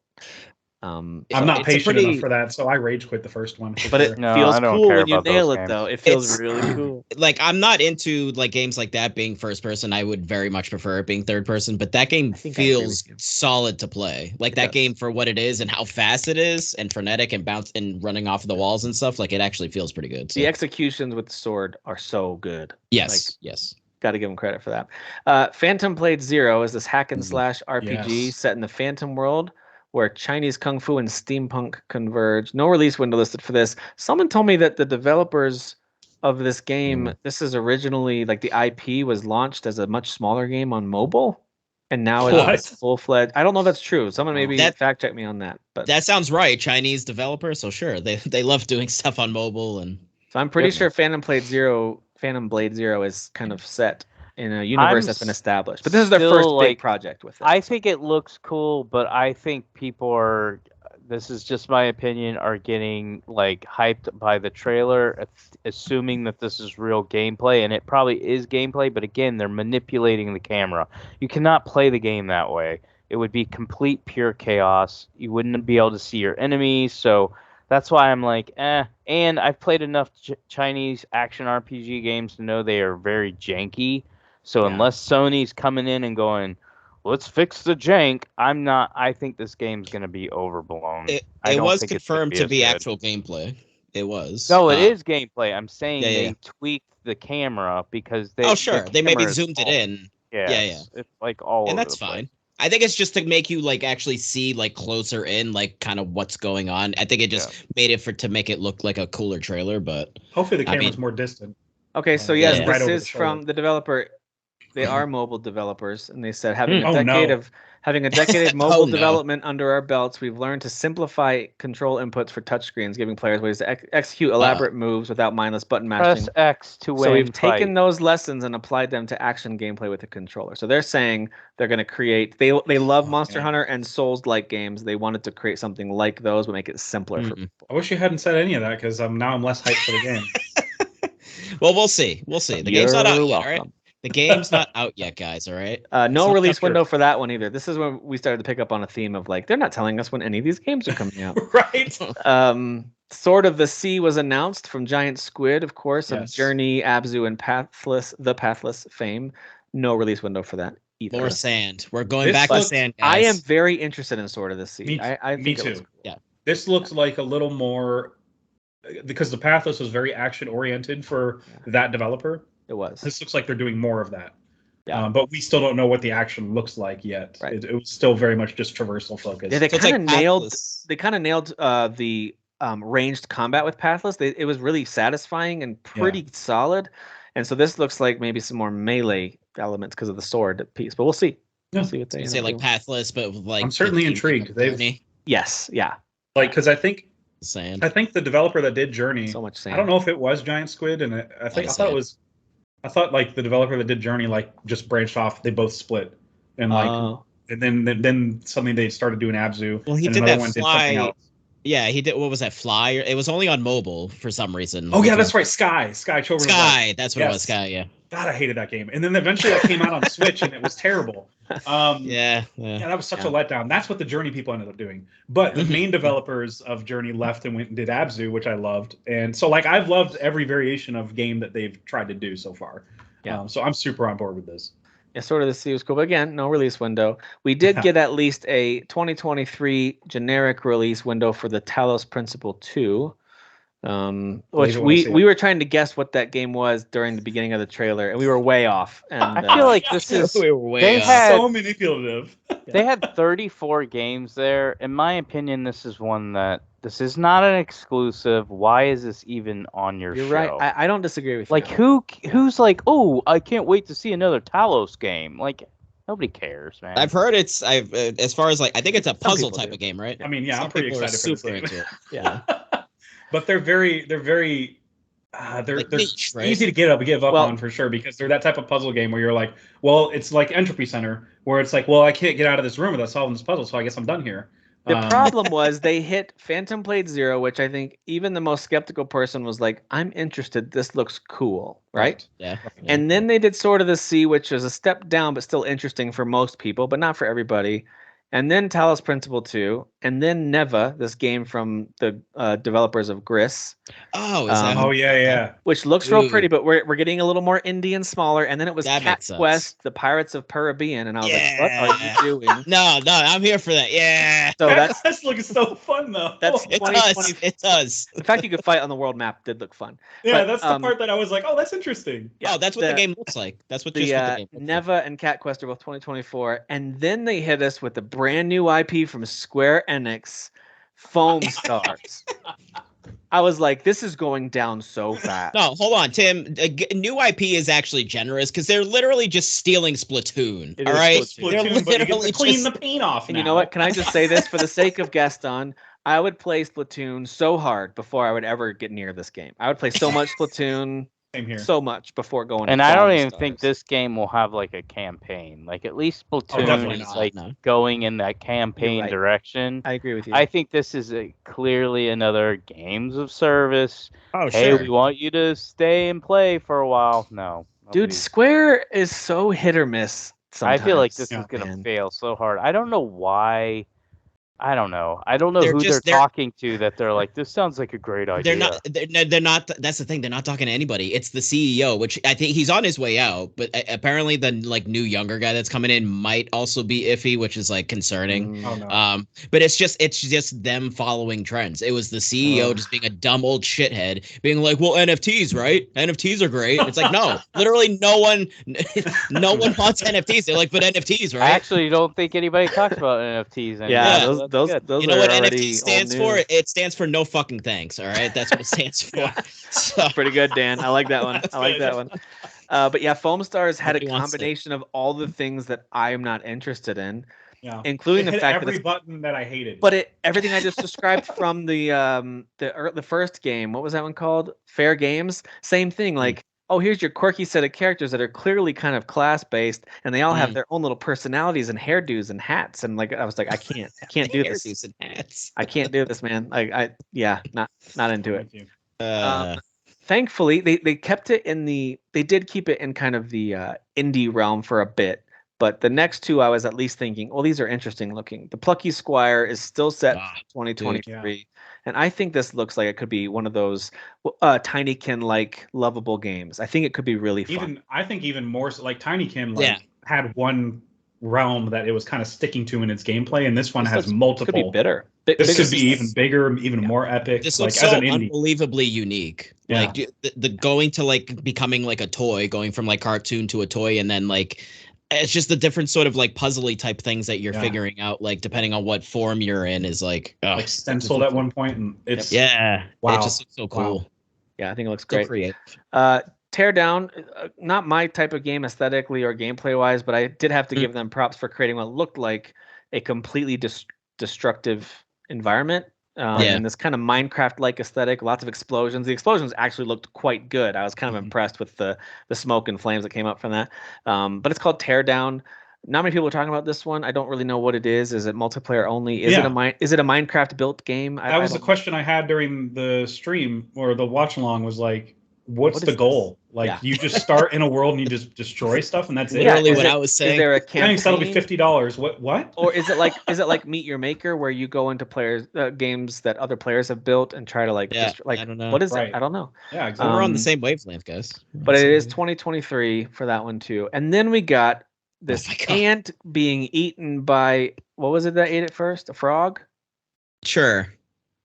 I'm not patient enough for that, so I rage quit the first one. But it feels cool when you nail it, though. It feels really cool. Like I'm not into like games like that being first person. I would very much prefer it being third person. But that game feels solid to play. Like that game for what it is and how fast it is, and frenetic and bounce and running off the walls and stuff. Like it actually feels pretty good. So. The executions with the sword are so good. Yes, yes. Got to give them credit for that. Phantom Blade Zero is this hack and slash RPG set in the Phantom world, where Chinese Kung Fu and steampunk converge. No release window listed for this. Someone told me that the developers of this game, this is originally, like the IP was launched as a much smaller game on mobile, and now it's full-fledged. I don't know if that's true. Someone maybe fact check me on that. But that sounds right. Chinese developer, so sure. They love doing stuff on mobile. And so I'm pretty sure Phantom Blade Zero is kind of set in a universe that's been established. But this is their first big project with it. I think it looks cool, but I think people are, this is just my opinion, are getting like hyped by the trailer, assuming that this is real gameplay, and it probably is gameplay, but again, they're manipulating the camera. You cannot play the game that way. It would be complete pure chaos. You wouldn't be able to see your enemies, so that's why I'm like, And I've played enough Chinese action RPG games to know they are very janky. So unless Sony's coming in and going, let's fix the jank, I think this game's going to be overblown. It was confirmed to be actual gameplay. It was. No, it is gameplay. I'm saying they tweaked the camera because they. Oh, sure. They maybe zoomed it in. Yeah. It's like all and over that's the place. fine. I think it's just to make you like actually see like closer in like kind of what's going on. I think it just made it to make it look like a cooler trailer, but hopefully the camera's more distant. Okay, so yes, this is from the developer. They are mobile developers, and they said having a decade of mobile development under our belts, we've learned to simplify control inputs for touchscreens, giving players ways to execute elaborate moves without mindless button mashing. Press X to win. So we've taken those lessons and applied them to action gameplay with the controller. So they're saying they're going to create. They love Monster Hunter and Souls-like games. They wanted to create something like those, but make it simpler for people. I wish you hadn't said any of that because now I'm less hyped for the game. Well, we'll see. The game's not out yet, all right? The game's not out yet, guys, all right? No release window for that one either. This is when we started to pick up on a theme of like, they're not telling us when any of these games are coming out. Right. Sword of the Sea was announced from Giant Squid, of course, of Journey, Abzu, and Pathless fame. No release window for that either. More sand. We're going back to sand, guys. I am very interested in Sword of the Sea. Me too. Cool. Yeah. This looks like a little more, because the Pathless was very action-oriented for that developer. It was. This looks like they're doing more of that. Yeah. But we still don't know what the action looks like yet. Right. It was still very much just traversal focused. Yeah, they kind of nailed. They kind of nailed the ranged combat with Pathless. It was really satisfying and pretty solid. And so this looks like maybe some more melee elements because of the sword piece. But we'll see. We'll see what they say. Like Pathless, but with like. I'm certainly intrigued. Yes. Yeah. Like because I think sand. I think the developer that did Journey. So much sand. I don't know if it was Giant Squid, and I thought it was. I thought like the developer that did Journey like just branched off. They both split, and like and then suddenly they started doing Abzu. Well, he and did another that one Fly. Did something else. Yeah, he did. What was that? Fly? It was only on mobile for some reason. Oh yeah, that's right. Sky. Children Sky. That's what it was. Sky. Yeah. God, I hated that game. And then eventually that came out on Switch, and it was terrible. Yeah, that was such a letdown. That's what the Journey people ended up doing. But the main developers of Journey left and went and did Abzu, which I loved. And so, like, I've loved every variation of game that they've tried to do so far. Yeah. So I'm super on board with this. Yeah, Sword of the Sea was cool, but again, no release window. We did get at least a 2023 generic release window for the Talos Principle 2. Which we were trying to guess what that game was during the beginning of the trailer, and we were way off. And I feel like this is so manipulative. They had 34 games there. In my opinion, this is not an exclusive. Why is this even on your You're show? right. I don't disagree with you. Like, who's like, oh, I can't wait to see another Talos game. Like, nobody cares, man. I've heard as far as like, I think it's a puzzle people type do. of game, right? I mean, yeah, Some I'm pretty people are excited for this super game. into it. Yeah. But they're very they're niche, right? easy to give up on for sure, because they're that type of puzzle game where you're like, well, it's like Entropy Center, where it's like, well, I can't get out of this room without solving this puzzle, so I guess I'm done here. The problem was they hit Phantom Blade 0, which I think even the most skeptical person was like, I'm interested. This looks cool, right? Yeah. And then they did Sword of the Sea, which is a step down, but still interesting for most people, but not for everybody. And then Talos Principle 2, and then Neva, this game from the developers of Gris. Oh, is that? Oh yeah. Which looks real pretty, but we're getting a little more indie and smaller. And then it was That Cat makes sense. Quest, the Pirates of Caribbean, and I was like, what are you doing? No, I'm here for that. Yeah. So That's looking so fun though. That's It 2020. does. It does. The fact you could fight on the world map did look fun. Yeah, But, that's the part that I was like, oh, that's interesting. Oh, that's what the game looks like. That's what The just what the game looks like. Neva and Cat Quest are both 2024, and then they hit us with a brand new IP from Square Enix, Foam Stars. I was like, this is going down so fast. No, hold on, Tim. New IP is actually generous because they're literally just stealing Splatoon. It all is right, Splatoon. they're Splatoon, but you get literally to clean just- the paint off. And now. you know what? Can I just say this for the sake of Gaston? I would play Splatoon so hard before I would ever get near this game. I would play so much Splatoon, Same here. so much before going. And to I don't Foam even Stars. think this game will have like a campaign. Like, at least definitely Splatoon is not, like no. going in that campaign right. direction. I agree with you. I think this is clearly another games of service. Oh, Hey, we want you to stay and play for a while. No, Dude, nobody's- Square is so hit or miss. I feel like sometimes. this is gonna man. fail so hard. I don't know why. I don't know. I don't know They're who just- they're they're- talking to that they're like, this sounds like a great idea. They're not. That's the thing. They're not talking to anybody. It's the CEO, which I think he's on his way out. But apparently, the like new younger guy that's coming in might also be iffy, which is like concerning. Mm. Oh no. But it's just them following trends. It was the CEO just being a dumb old shithead, being like, "Well, NFTs, right? NFTs are great." It's like, no, literally, no one wants NFTs. They're like, but NFTs, I right? actually don't think anybody talks about NFTs anymore. Yeah, Yeah, so those that's good. those You know are what already NFT old stands for? news. It stands for no fucking thanks. All right, that's what it stands for. So, Pretty good, Dan. I like that one. I like that one. But yeah, Foam Stars had Nobody a wants it. combination of all the things that I am not interested in, Yeah. including It the hit fact that every it's, button that I hated. but everything I just described from the first game. What was that one called? Fair Games. Same thing. Like, oh, here's your quirky set of characters that are clearly kind of class based, and they all have their own little personalities and hairdos and hats. And like, I was like, I can't do this. hairdos and hats. I can't do this, man. Not into it. With you. Thankfully, they kept it in they did keep it in kind of the indie realm for a bit. But the next two, I was at least thinking, well, these are interesting looking. The Plucky Squire is still set for 2023. And I think this looks like it could be one of those Tinykin-like lovable games. I think it could be really fun. I think even more so, like Tinykin Yeah. had one realm that it was kind of sticking to in its gameplay, and this one This has looks- multiple. Could be bitter. This could be even bigger, even more epic. This like looks as so an indie. unbelievably unique. Yeah. Like the going to like becoming like a toy, going from like cartoon to a toy, and then like it's just the different sort of like puzzly type things that you're Yeah. figuring out, like depending on what form you're in, is like Like stenciled at one point, and it's yeah, Wow. it just looks so cool. Wow. Yeah, I think it looks So great. creative. Teardown, not my type of game aesthetically or gameplay wise, but I did have to give them props for creating what looked like a completely destructive environment. Yeah. And this kind of Minecraft-like aesthetic, lots of explosions. The explosions actually looked quite good. I was kind of impressed with the smoke and flames that came up from that. But it's called Teardown. Not many people are talking about this one. I don't really know what it is. Is it multiplayer only? Is it a Minecraft built game? that was the question I had during the stream or the watch along. Was like, what's What the is goal? Like, Yeah. you just start in a world and you just destroy stuff, and that's it. Yeah, Literally is what it- I was saying. Is there a campaign? Thanks, that'll be $50. What? Or is it like Meet Your Maker, where you go into players games that other players have built and try to like Yeah, like I don't know. what is Right. it? I don't know. Yeah, So exactly. we're on um, the same wavelength, guys. But it is 2023 for that one too. And then we got this my God. ant being eaten by, what was it that ate it first? A frog? Sure.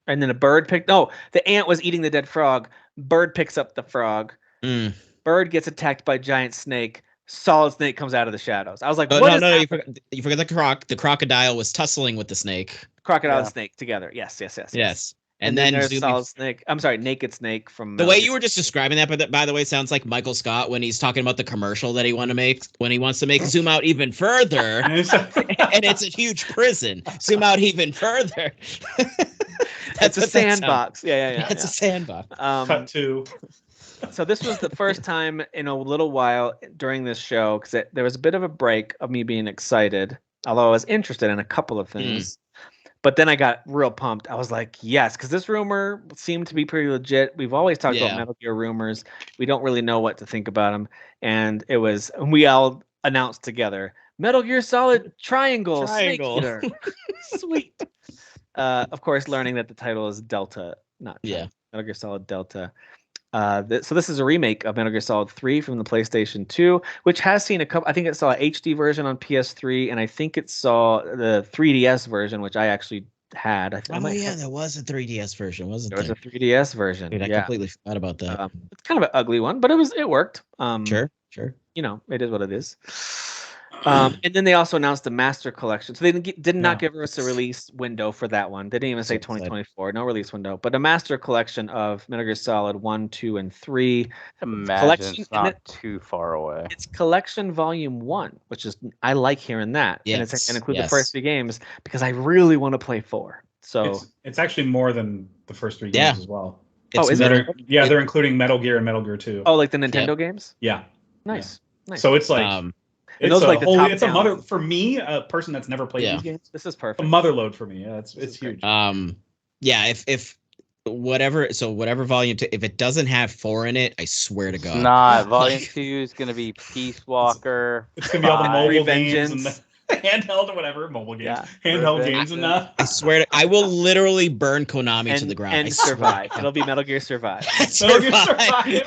And then a bird picked. No, the ant was eating the dead frog. Bird picks up the frog. Mm. Bird gets attacked by giant snake. Solid Snake comes out of the shadows. I was like, Oh, what no, is you forgot the crocodile was tussling with the snake. Crocodile and Snake together? Yes. And then there's Solid Snake. I'm sorry, Naked Snake from the way you were just describing that. But by the way, sounds like Michael Scott when he's talking about the commercial that he wants to make zoom out even further, and it's a huge prison. Zoom out even further. That's a sandbox. Yeah. It's a sandbox. Cut to. So this was the first time in a little while during this show, because there was a bit of a break of me being excited, although I was interested in a couple of things. But then I got real pumped. I was like, yes, because this rumor seemed to be pretty legit. We've always talked about Metal Gear rumors. We don't really know what to think about them. And we all announced together, Metal Gear Solid Triangle. Snake Eater. Sweet. Of course, learning that the title is Delta, not Metal Gear Solid Delta. So this is a remake of Metal Gear Solid 3 from the PlayStation 2, which has seen a couple. I think it saw an HD version on PS3, and I think it saw the 3DS version, which I actually had. There was a 3DS version, wasn't there? There was a 3DS version. Dude, I completely forgot about that. It's kind of an ugly one, but it worked. Sure. You know, it is what it is. And then they also announced the Master Collection. So they did not give us a release window for that one. They didn't even say 2024, no release window. But a Master Collection of Metal Gear Solid 1, 2, and 3. Imagine it's not too far away. It's Collection Volume 1, which is, I like hearing that. Yes, and it's going to include the first 3 games because I really want to play 4. So it's actually more than the first 3 games as well. Is it? Yeah, they're including Metal Gear and Metal Gear 2. Oh, like the Nintendo games? Yeah. Nice. So it's like... It's like it's a mother for me, a person that's never played these games. This is perfect. A mother load for me. Yeah, it's huge. If whatever volume 2, if it doesn't have 4 in it, I swear to God. Nah, volume 2 is gonna be Peace Walker. It's gonna be all the mobile Revengeance. games and the handheld or whatever mobile games, handheld games and I swear I will literally burn Konami to the ground. And survive. It'll be Metal Gear Survive. Metal Gear Survive.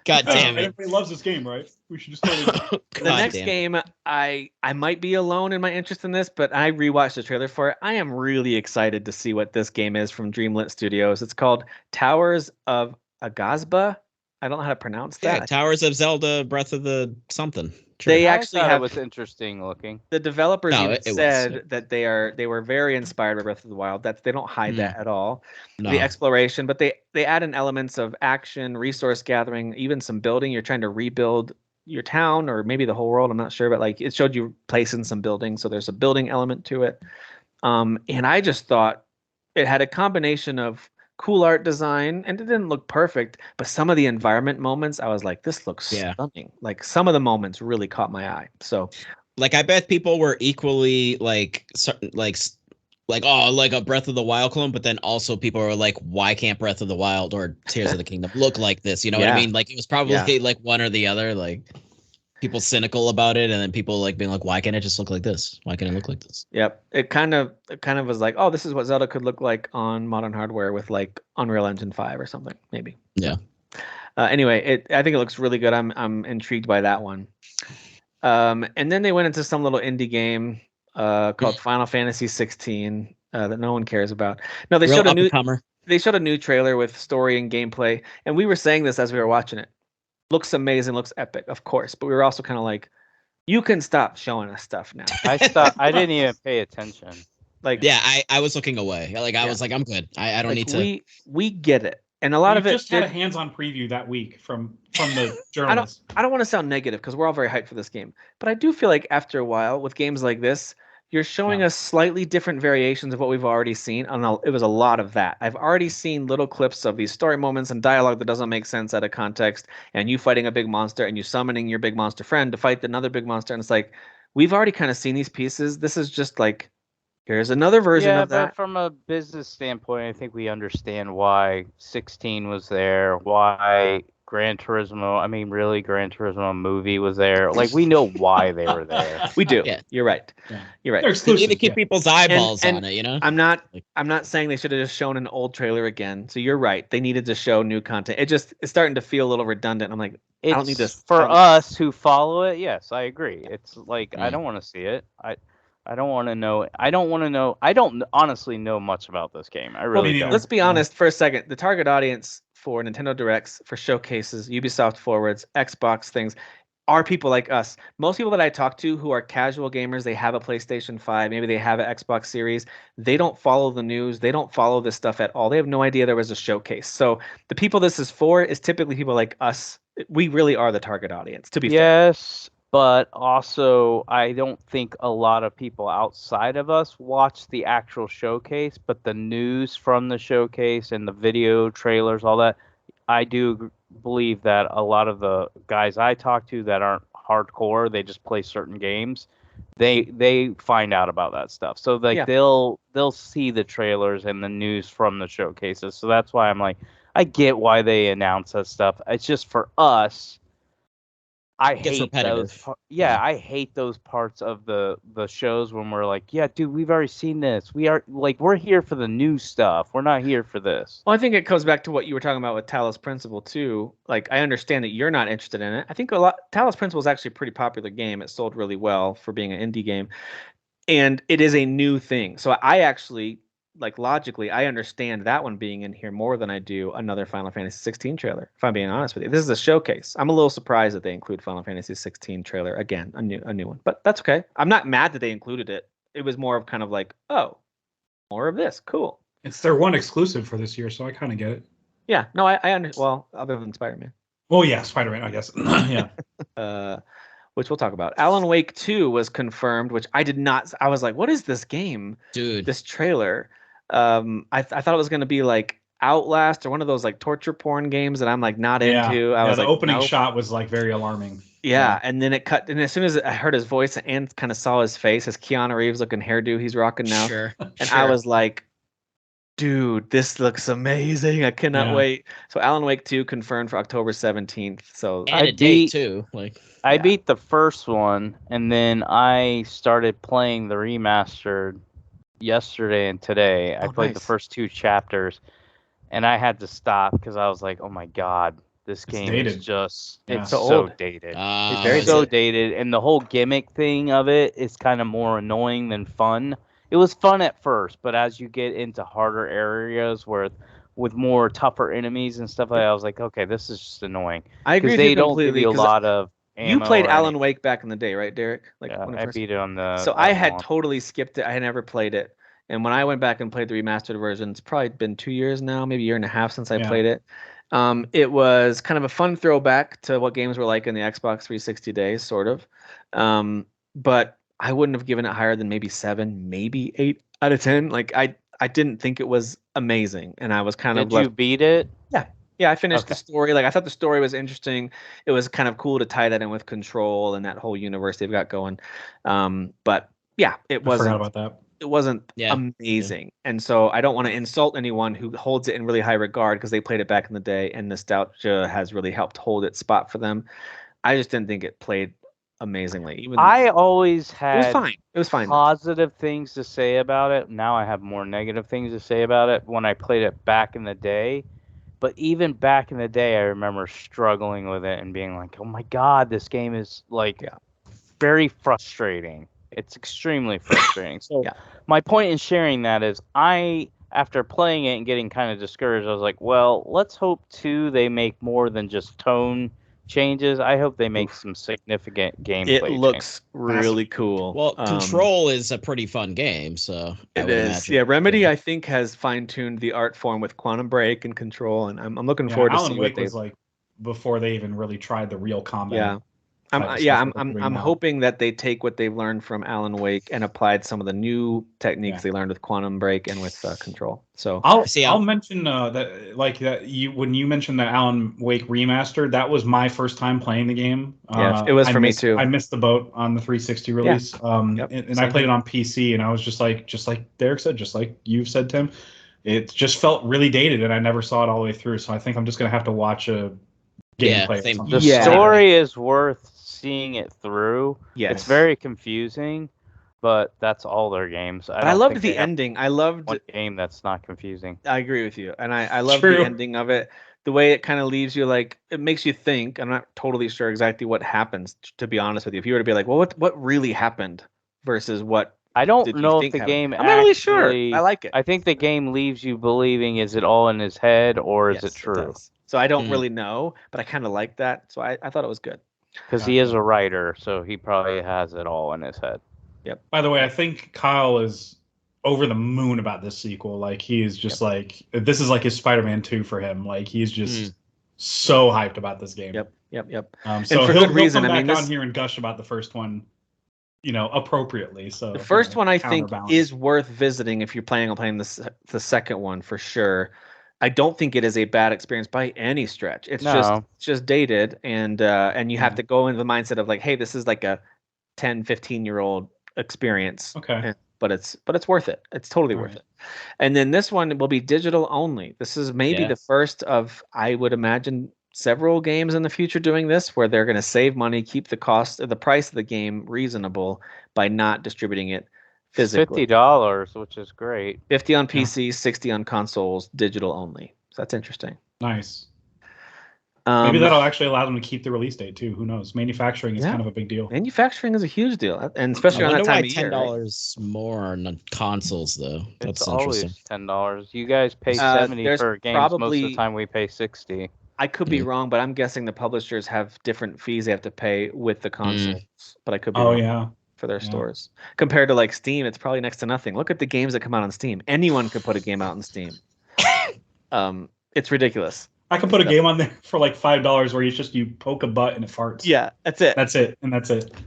God damn it! Everybody loves this game, right? We should just totally... The next game, I might be alone in my interest in this, but I rewatched the trailer for it. I am really excited to see what this game is from Dreamlit Studios. It's called Towers of Agazba. I don't know how to pronounce that. Yeah, Towers of Zelda, Breath of the something. Sure. They actually it was interesting looking. The developers said that they were very inspired by Breath of the Wild. They don't hide that at all. No. The exploration, but they add in elements of action, resource gathering, even some building. You're trying to rebuild your town or maybe the whole world. I'm not sure, but like it showed you placing some buildings, so there's a building element to it. And I just thought it had a combination of cool art design, and it didn't look perfect, but some of the environment moments, I was like, this looks stunning. Like some of the moments really caught my eye. So, like, I bet people were equally like a Breath of the Wild clone, but then also people were like, why can't Breath of the Wild or Tears of the Kingdom look like this? You know what I mean? Like it was probably like one or the other. Like people cynical about it, and then people like being like, why can't it just look like this? Why can't it look like this? Yep. It kind of was like, oh, this is what Zelda could look like on modern hardware with like Unreal Engine 5 or something, maybe. Yeah. Anyway, I think it looks really good. I'm intrigued by that one. And then they went into some little indie game called Final Fantasy 16 that no one cares about. No, they showed a new trailer with story and gameplay, and we were saying this as we were watching it. Looks amazing, looks epic, of course. But we were also kind of like, you can stop showing us stuff now. I didn't even pay attention. Like, yeah, I was looking away. Like I was like, I'm good. I don't need to. We get it, and a lot of it just had a hands-on preview that week from the journalists. I don't want to sound negative because we're all very hyped for this game, but I do feel like after a while with games like this, you're showing us slightly different variations of what we've already seen. And it was a lot of that. I've already seen little clips of these story moments and dialogue that doesn't make sense out of context, and you fighting a big monster and you summoning your big monster friend to fight another big monster. And it's like, we've already kind of seen these pieces. This is just like, here's another version of that. Yeah, but from a business standpoint, I think we understand why 16 was there, why Gran Turismo movie was there. Like, we know why they were there. We do. Yeah. You're right. Yeah. You're right. They need to keep people's eyeballs on it, you know? I'm not saying they should have just shown an old trailer again. So you're right. They needed to show new content. It's starting to feel a little redundant. I'm like, I don't need this. For us who follow it, yes, I agree. It's like, I don't want to see it. I don't want to know. I don't honestly know much about this game. I really don't. Let's be honest for a second. The target audience for Nintendo Directs, for showcases, Ubisoft forwards, Xbox things, are people like us. Most people that I talk to who are casual gamers, they have a PlayStation 5, maybe they have an Xbox Series, they don't follow the news, they don't follow this stuff at all. They have no idea there was a showcase. So the people this is for is typically people like us. We really are the target audience, to be fair. Yes, but also I don't think a lot of people outside of us watch the actual showcase, but the news from the showcase and the video trailers, all that, I do believe that a lot of the guys I talk to that aren't hardcore, they just play certain games, they find out about that stuff. So like they'll see the trailers and the news from the showcases. So that's why I'm like, I get why they announce that stuff. It's just for us, I hate those. I hate those parts of the shows when we're like, yeah, dude, we've already seen this. We're here for the new stuff. We're not here for this. Well, I think it goes back to what you were talking about with Talos Principle too. Like, I understand that you're not interested in it. I think Talos Principle is actually a pretty popular game. It sold really well for being an indie game, and it is a new thing. So I actually, like, logically, I understand that one being in here more than I do another Final Fantasy 16 trailer, if I'm being honest with you. This is a showcase. I'm a little surprised that they include Final Fantasy 16 trailer again, a new one. But that's okay. I'm not mad that they included it. It was more of kind of like, oh, more of this. Cool. It's their one exclusive for this year, so I kind of get it. Yeah. No, I understand. Well, other than Spider-Man. Oh, yeah, Spider-Man, I guess. Yeah. Which we'll talk about. Alan Wake 2 was confirmed, which I did not. I was like, what is this game? Dude. This trailer. I thought it was going to be like Outlast or one of those like torture porn games that I'm like not into. I was the like, opening shot was like very alarming. Yeah, and then it cut, and as soon as I heard his voice and kind of saw his face, his Keanu Reeves looking hairdo he's rocking now, Sure. and I was like, dude, this looks amazing. I cannot wait. So Alan Wake 2 confirmed for October 17th. So And a date too. Like I beat the first one, and then I started playing the remastered yesterday and today. I played the first 2 chapters, and I had to stop because I was like, oh my god, this game is just it's so dated. It's very dated, and the whole gimmick thing of it is kind of more annoying than fun. It was fun at first, but as you get into harder areas with more tougher enemies and stuff like that, I was like, okay, this is just annoying. I agree with they you don't completely, give you a lot of ammo. You played Alan Wake back in the day, right, Derek? Like, yeah, I beat it on the. So I had totally skipped it. I had never played it, and when I went back and played the remastered version, it's probably been 2 years now, maybe a year and a half since I played it. It was kind of a fun throwback to what games were like in the Xbox 360 days, sort of. But I wouldn't have given it higher than maybe 7, maybe 8 out of 10. Like I didn't think it was amazing, and I was kind of. Did you beat it? Yeah, I finished the story. Like, I thought the story was interesting. It was kind of cool to tie that in with Control and that whole universe they've got going. But yeah, it wasn't. I forgot about that. It wasn't amazing, and so I don't want to insult anyone who holds it in really high regard because they played it back in the day, and nostalgia has really helped hold its spot for them. I just didn't think it played amazingly. I always had it was fine. Positive things to say about it. Now I have more negative things to say about it when I played it back in the day. But even back in the day, I remember struggling with it and being like, oh my god, this game is like very frustrating. It's extremely frustrating. So my point in sharing that is after playing it and getting kind of discouraged, I was like, well, let's hope they make more than just tone changes. I hope they make some significant gameplay. It looks really cool. Well, Control is a pretty fun game, so it is. Imagine. Yeah, Remedy I think has fine-tuned the art form with Quantum Break and Control, and I'm looking forward to seeing what they. Was like before they even really tried the real combat. Yeah. I'm hoping that they take what they've learned from Alan Wake and applied some of the new techniques they learned with Quantum Break and with Control. So I'll mention when you mentioned the Alan Wake remastered, that was my first time playing the game. Yeah, it was for me too. I missed the boat on the 360 release. And I played it on PC, and I was just like Derek said, just like you've said, Tim, it just felt really dated, and I never saw it all the way through. So I think I'm just gonna have to watch a gameplay. The story is worth seeing it through. Yes. It's very confusing, but that's all their games. I loved the ending. I loved one game that's not confusing. I agree with you, and I love the ending of it. The way it kind of leaves you, like, it makes you think. I'm not totally sure exactly what happens, to be honest with you. If you were to be like, well, what really happened versus what I don't did you know if think the having game it? I'm not really sure. actually- I like it. I think the game leaves you believing, is it all in his head or is Yes, it true? does. So I don't Mm. really know, but I kind of like that. So I thought it was good. Because he is Gotcha. a writer, so he probably has it all in his head. By the way, I think Kyle is over the moon about this sequel. Like he is just like this is like his Spider-Man 2 for him. Like he's just so hyped about this game. Yep. So for he'll good reason. come I back mean, on here and gush about the first one, appropriately. So the first one I think counterbalance. is worth visiting if you're planning on playing the second one for sure. I don't think it is a bad experience by any stretch. It's just dated, and you have to go into the mindset of like, hey, this is like a 10, 15-year-old experience. Okay. But it's worth it. It's totally worth it. And then this one will be digital only. This is maybe the first of, I would imagine, several games in the future doing this, where they're going to save money, keep the price of the game reasonable by not distributing it physically. $50, which is great. 50 on PC, 60 on consoles, digital only. So that's interesting. Nice. Maybe that'll actually allow them to keep the release date too. Who knows? Manufacturing is kind of a big deal. Manufacturing is a huge deal, and especially on that time of year. $10 more on consoles though. That's It's interesting. always $10. You guys pay 70 for games. Most of the time we pay 60. I could be wrong, but I'm guessing the publishers have different fees they have to pay with the consoles. But I could be wrong for their stores. Compared to like Steam, it's probably next to nothing. Look at the games that come out on Steam. Anyone could put a game out on Steam. It's ridiculous. I can put a game on there for like $5 where you poke a butt and it farts. Yeah, that's it. That's it.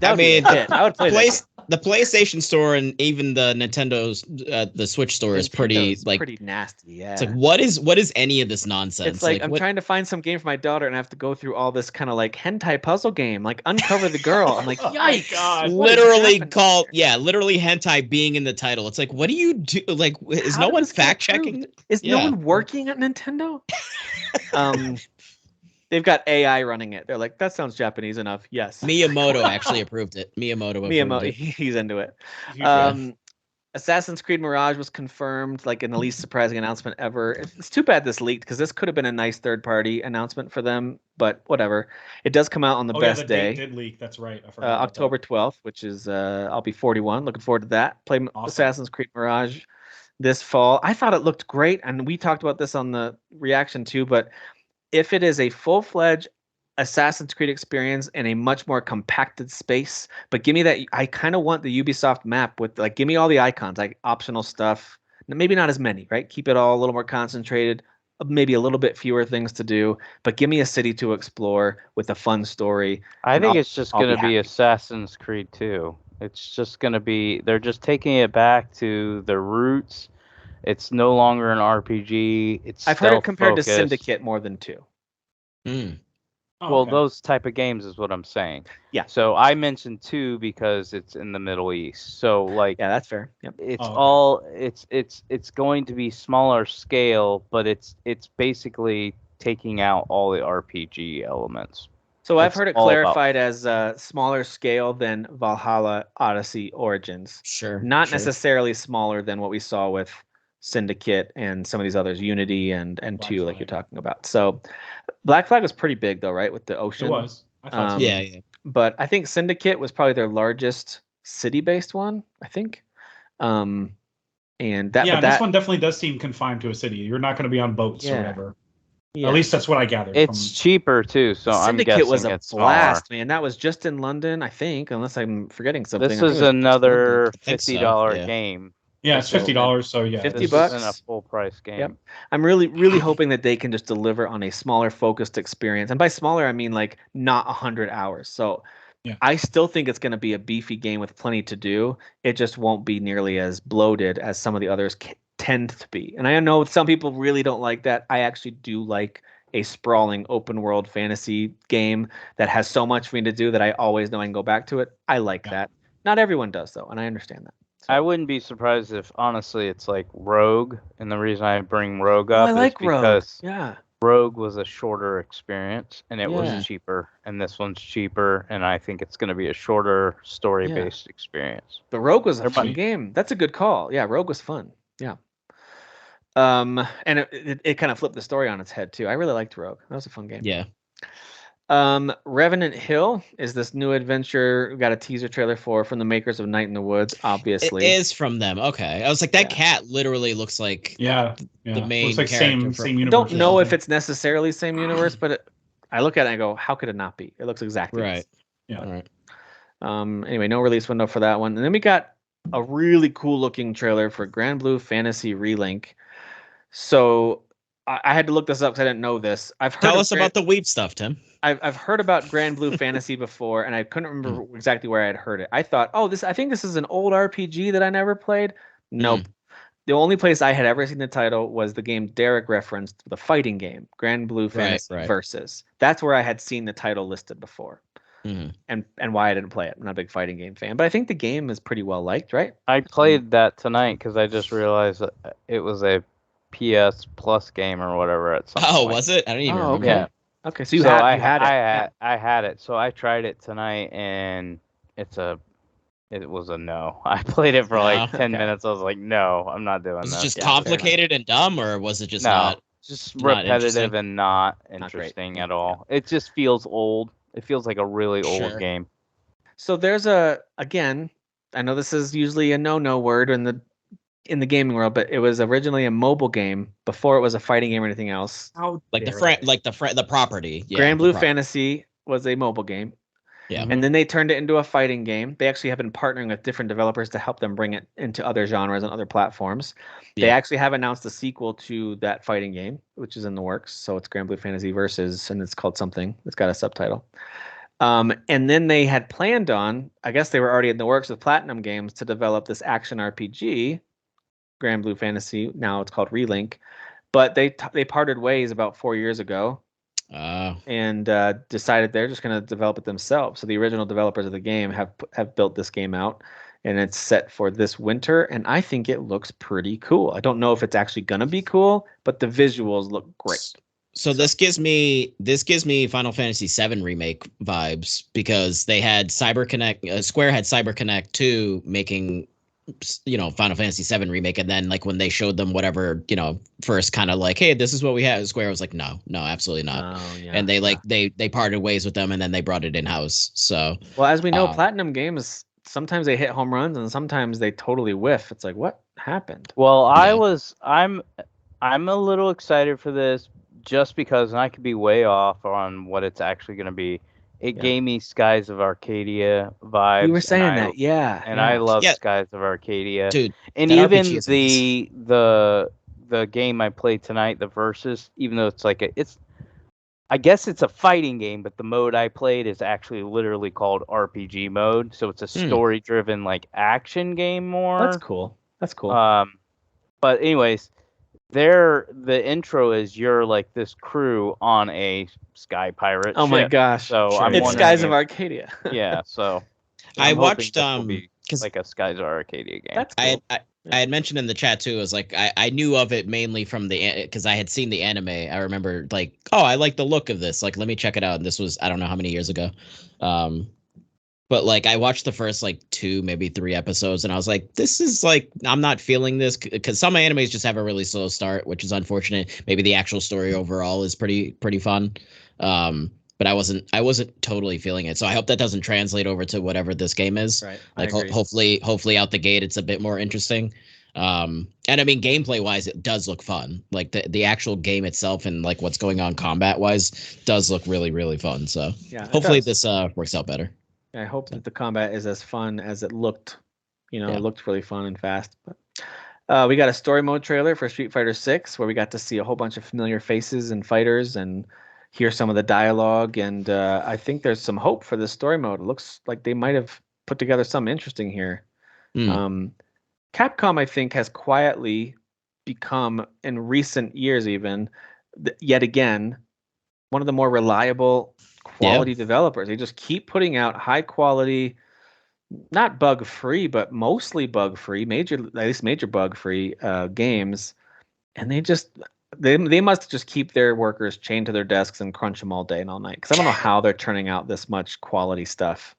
I mean, I would play the PlayStation Store and even the Nintendo's the Switch Store is pretty nasty. Yeah, it's like what is any of this nonsense? It's like I'm trying to find some game for my daughter and I have to go through all this kind of like hentai puzzle game, like Uncover the Girl. I'm like, yikes! God. Literally hentai being in the title. It's like, what do you do? Like, is no one fact checking? Is no one working at Nintendo? They've got AI running it. They're like, that sounds Japanese enough. Yes. Miyamoto actually approved it. Miyamoto, he's into it. Assassin's Creed Mirage was confirmed, like in the least surprising announcement ever. It's too bad this leaked because this could have been a nice third-party announcement for them, but whatever. It does come out on the best day. Date did leak. That's right. I forgot October 12th, which is I'll be 41. Looking forward to that. Play Assassin's Creed Mirage this fall. I thought it looked great, and we talked about this on the reaction too, but if it is a full-fledged Assassin's Creed experience in a much more compacted space, but give me that, I kind of want the Ubisoft map with like, give me all the icons, like optional stuff, maybe not as many, right? Keep it all a little more concentrated, maybe a little bit fewer things to do, but give me a city to explore with a fun story. I think it's just going to be Assassin's Creed 2. It's just going to be, they're just taking it back to the roots. It's no longer an RPG. I've heard it compared to Syndicate more than 2. Well, those type of games is what I'm saying. Yeah. So I mentioned 2 because it's in the Middle East. So like, yeah, that's fair. Yep. It's going to be smaller scale, but it's basically taking out all the RPG elements. So I've heard it clarified as smaller scale than Valhalla, Odyssey, Origins. Not necessarily smaller than what we saw with Syndicate and some of these others, Unity and 2, like you're talking about. So Black Flag was pretty big though, right? With the ocean. It was. I thought so. Yeah. But I think Syndicate was probably their largest city-based one, I think. And this one definitely does seem confined to a city. You're not going to be on boats or whatever. Yeah. At least that's what I gathered. It's cheaper too, so Syndicate I'm guessing was a it's blast, smaller. man. That was just in London, I think, unless I'm forgetting something. This is another $50 game. Yeah, it's $50, so yeah. $50. This isn't a full price game. Yep. I'm really hoping that they can just deliver on a smaller focused experience. And by smaller, I mean like not 100 hours. So I still think it's going to be a beefy game with plenty to do. It just won't be nearly as bloated as some of the others tend to be. And I know some people really don't like that. I actually do like a sprawling open world fantasy game that has so much for me to do that I always know I can go back to it. I like that. Not everyone does though, and I understand that. I wouldn't be surprised if, honestly, it's like Rogue, and the reason I bring Rogue up is because Rogue was a shorter experience, and it was cheaper, and this one's cheaper, and I think it's going to be a shorter story-based experience. The Rogue was a fun game. That's a good call. Yeah, Rogue was fun. Yeah. And it kind of flipped the story on its head, too. I really liked Rogue. That was a fun game. Yeah. Revenant Hill is this new adventure. We got a teaser trailer from the makers of Night in the Woods, obviously. It is from them. Okay. I was like, that cat literally looks like the main looks like character same I universe. don't know if it's necessarily same universe, but I look at it and I go, how could it not be? It looks exactly right. the same. All right. Anyway, no release window for that one. And then we got a really cool looking trailer for Grand Blue Fantasy Relink. So I had to look this up because I didn't know this. Tell us about the weeb stuff, Tim. I've heard about Grand Blue Fantasy before, and I couldn't remember exactly where I had heard it. I thought, I think this is an old RPG that I never played. Nope. The only place I had ever seen the title was the game Derek referenced, the fighting game, Grand Blue Fantasy Versus. That's where I had seen the title listed before. And why I didn't play it. I'm not a big fighting game fan, but I think the game is pretty well liked, right? I played that tonight because I just realized that it was a PS Plus game or whatever at some point. Oh, was it? I don't even remember. Yeah. Okay, so I had it. So I tried it tonight, and it was a no. I played it for like 10 minutes. I was like, no, I'm not doing that. Was it just complicated and dumb, or was it just just repetitive and not interesting at all? It just feels old. It feels like a really old game. So there's again, I know this is usually a no word in the gaming world, but it was originally a mobile game before it was a fighting game or anything else. The property. Yeah, Grand Blue Fantasy was a mobile game. Yeah. And then they turned it into a fighting game. They actually have been partnering with different developers to help them bring it into other genres and other platforms. They actually have announced a sequel to that fighting game, which is in the works. So it's Grand Blue Fantasy Versus, and it's called something. It's got a subtitle. And then they had planned on, I guess they were already in the works with Platinum Games to develop this action RPG, Grand Blue Fantasy. Now it's called Relink. But they parted ways about 4 years ago. And decided they're just going to develop it themselves. So the original developers of the game have built this game out, and it's set for this winter. And I think it looks pretty cool. I don't know if it's actually going to be cool, but the visuals look great. So this gives me Final Fantasy VII remake vibes, because they had CyberConnect. Square had CyberConnect 2 making, Final Fantasy VII remake, and then like when they showed them whatever, first kind of like, hey, this is what we have, Square was like, no, absolutely not. And they parted ways with them, and then they brought it in house. So as we know, Platinum Games, sometimes they hit home runs and sometimes they totally whiff. It's like, what happened? Well, I'm a little excited for this just because, and I could be way off on what it's actually going to be. It gave me Skies of Arcadia vibes. You were saying that, and I love Skies of Arcadia, dude. And even the game I played tonight, the Versus, even though it's like I guess it's a fighting game, but the mode I played is actually literally called RPG mode, so it's a story-driven like action game more. That's cool. But anyways, the intro is you're like this crew on a sky pirate ship. My gosh. So it's Skies of Arcadia. Yeah, so I watched because like a Skies of Arcadia game. That's cool. I had mentioned in the chat too, was like I knew of it mainly from because I had seen the anime. I remember like, I like the look of this, like let me check it out. And this was, I don't know how many years ago. But like I watched the first like 2, maybe 3 episodes, and I was like, this is like, I'm not feeling this, because some animes just have a really slow start, which is unfortunate. Maybe the actual story overall is pretty fun. But I wasn't totally feeling it. So I hope that doesn't translate over to whatever this game is. Right. Like hopefully out the gate it's a bit more interesting. And I mean, gameplay wise, it does look fun. Like the actual game itself and like what's going on combat wise does look really, really fun. So hopefully this works out better. I hope that the combat is as fun as it looked. It looked really fun and fast. But we got a story mode trailer for Street Fighter 6 where we got to see a whole bunch of familiar faces and fighters and hear some of the dialogue. And I think there's some hope for this story mode. It looks like they might have put together something interesting here. Capcom, I think, has quietly become, in recent years even, yet again, one of the more reliable quality developers. They just keep putting out high quality, not bug free, but mostly bug free, at least major bug free games. And they must just keep their workers chained to their desks and crunch them all day and all night, because I don't know how they're turning out this much quality stuff.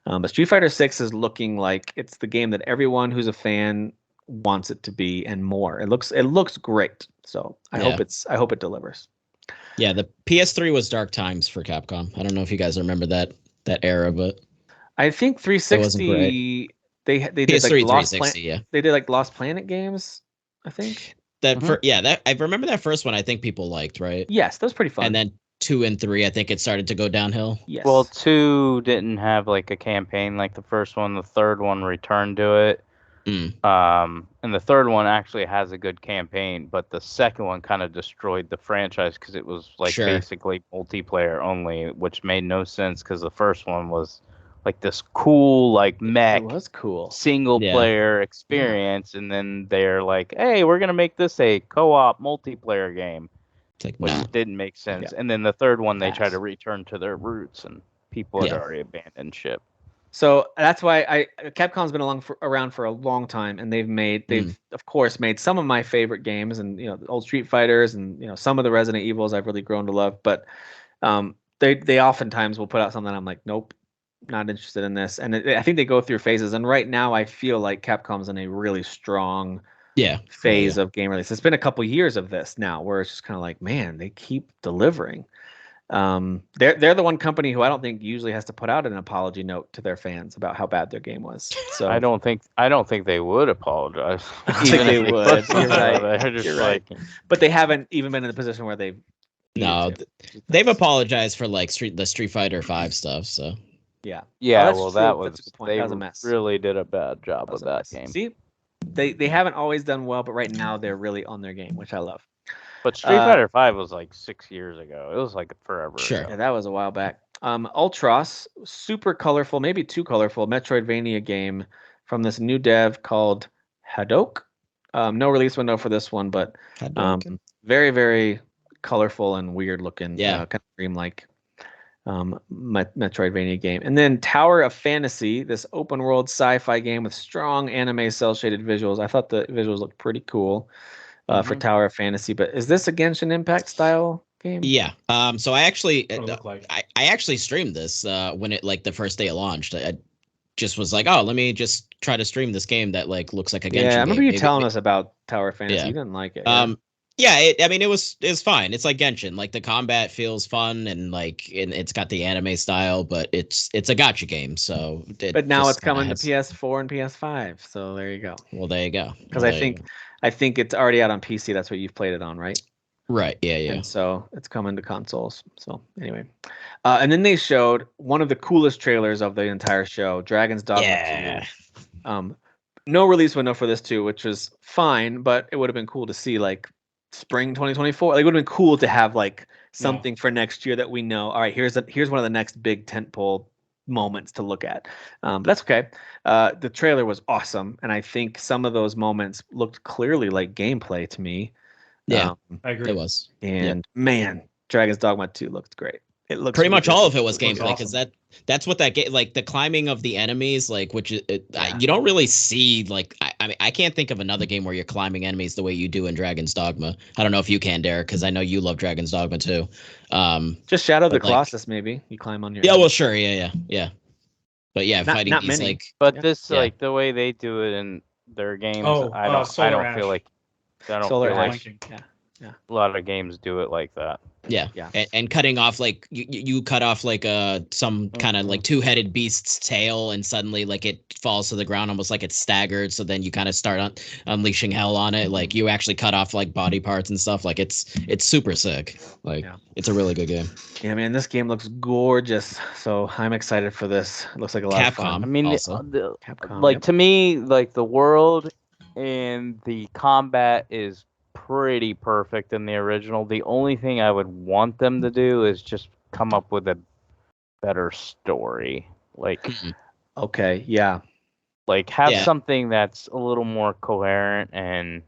But Street Fighter 6 is looking like it's the game that everyone who's a fan wants it to be and more. It looks great. So I hope it delivers. Yeah, the PS3 was dark times for Capcom. I don't know if you guys remember that era, but I think 360 they did PS3 like Lost 360, yeah. They did like Lost Planet games, I think. That I remember that first one. I think people liked, right? Yes, that was pretty fun. And then 2 and 3, I think it started to go downhill. Yes. Well, 2 didn't have like a campaign like the first one. The third one returned to it. And the third one actually has a good campaign, but the second one kind of destroyed the franchise because it was like basically multiplayer only, which made no sense because the first one was like this cool like mech, it was cool single player experience, and then they're like, hey, we're gonna make this a co-op multiplayer game, which didn't make sense. And then the third one they tried to return to their roots, and people had already abandoned ship. So that's why Capcom's been around for a long time, and they've of course made some of my favorite games, and the old Street Fighters, and some of the Resident Evils I've really grown to love. But they oftentimes will put out something I'm like, nope, not interested in this. And I think they go through phases. And right now I feel like Capcom's in a really strong phase of game release. It's been a couple years of this now, where it's just kind of like, man, they keep delivering. They're the one company who I don't think usually has to put out an apology note to their fans about how bad their game was. So I don't think they would apologize. I don't think they would. You're right. They're just right. But they haven't even been in a position where they've they've apologized for like the Street Fighter 5 stuff. So yeah. Well, that was that was a mess. Really did a bad job of that game. See, they haven't always done well, but right now they're really on their game, which I love. But Street Fighter 5 was like 6 years ago. It was like forever ago. Yeah, that was a while back. Ultros, super colorful, maybe too colorful, Metroidvania game from this new dev called Hadok. No release window for this one, but very, very colorful and weird looking. Kind of dreamlike Metroidvania game. And then Tower of Fantasy, this open world sci-fi game with strong anime cel shaded visuals. I thought the visuals looked pretty cool. For Tower of Fantasy, but is this a Genshin Impact style game? Yeah. So I actually, I actually streamed this when it like the first day it launched. I just was like, oh, let me just try to stream this game that like looks like a Genshin game. Yeah, I remember you telling us about Tower of Fantasy. Yeah. You didn't like it. It's fine. It's like Genshin. Like the combat feels fun and it's got the anime style, but it's a gacha game. So, but now it's coming to PS4 and PS5. So there you go. Well, there you go. Because I think it's already out on PC. That's what you've played it on, right? Right. Yeah. And so it's coming to consoles. So anyway, and then they showed one of the coolest trailers of the entire show, Dragon's Dogma 2. No release window for this too, which was fine, but it would have been cool to see like spring 2024. Like it would have been cool to have like something for next year that we know. All right, here's one of the next big tentpole moments to look at. But that's okay. The trailer was awesome, and I think some of those moments looked clearly like gameplay to me. Yeah, I agree. It was. And man, Dragon's Dogma 2 looked great. It looks pretty much all of it was gameplay because that's what that game, like the climbing of the enemies, like you don't really see like I mean I can't think of another game where you're climbing enemies the way you do in Dragon's Dogma. I don't know if you can, Derek, because I know you love Dragon's Dogma too. Just Shadow of the Colossus, maybe you climb on your. Yeah, well, sure, yeah. But yeah, fighting not these many. like. But this like the way they do it in their games, I don't feel like. Solar Ash. Yeah. A lot of games do it like that. Yeah. And cutting off like you cut off like some kind of like two-headed beast's tail, and suddenly like it falls to the ground almost like it's staggered. So then you kind of start unleashing hell on it. Like you actually cut off like body parts and stuff. Like it's super sick. Like it's a really good game. Yeah, man, this game looks gorgeous. So I'm excited for this. It looks like a lot of fun. I mean, Capcom, like to me, like the world and the combat is pretty perfect in the original. The only thing I would want them to do is just come up with a better story. Like okay, yeah. Like have something that's a little more coherent and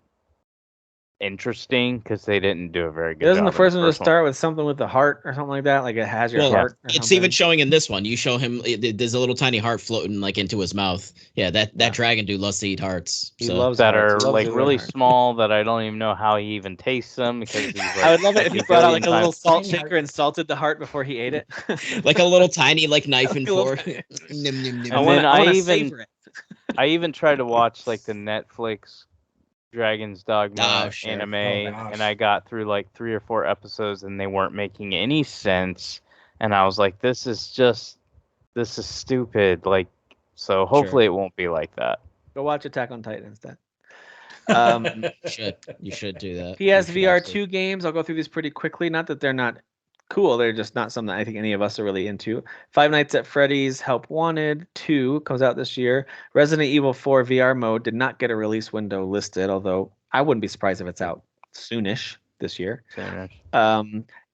interesting, because they didn't do a very good job. Doesn't the first one just start with something with the heart or something like that? Like it has your heart. It's even showing in this one. You show him there's a little tiny heart floating like into his mouth. Yeah, that dragon dude loves to eat hearts. He loves that hearts. Are like really small that I don't even know how he even tastes them, because he's like, I would love it if he brought out like a little salt shaker and salted the heart before he ate it. Like a little tiny like knife and fork. I even tried to watch like the Netflix Dragon's Dogma Oh, sure. anime, Oh, gosh. and I got through like 3 or 4 episodes, and they weren't making any sense. And I was like, this is stupid. Like, so hopefully it won't be like that. Go watch Attack on Titan instead. You should do that. PSVR 2 games. I'll go through these pretty quickly. Not that they're not cool. They're just not something I think any of us are really into. Five Nights at Freddy's Help Wanted 2 comes out this year. Resident Evil 4 VR mode did not get a release window listed, although I wouldn't be surprised if it's out soonish this year.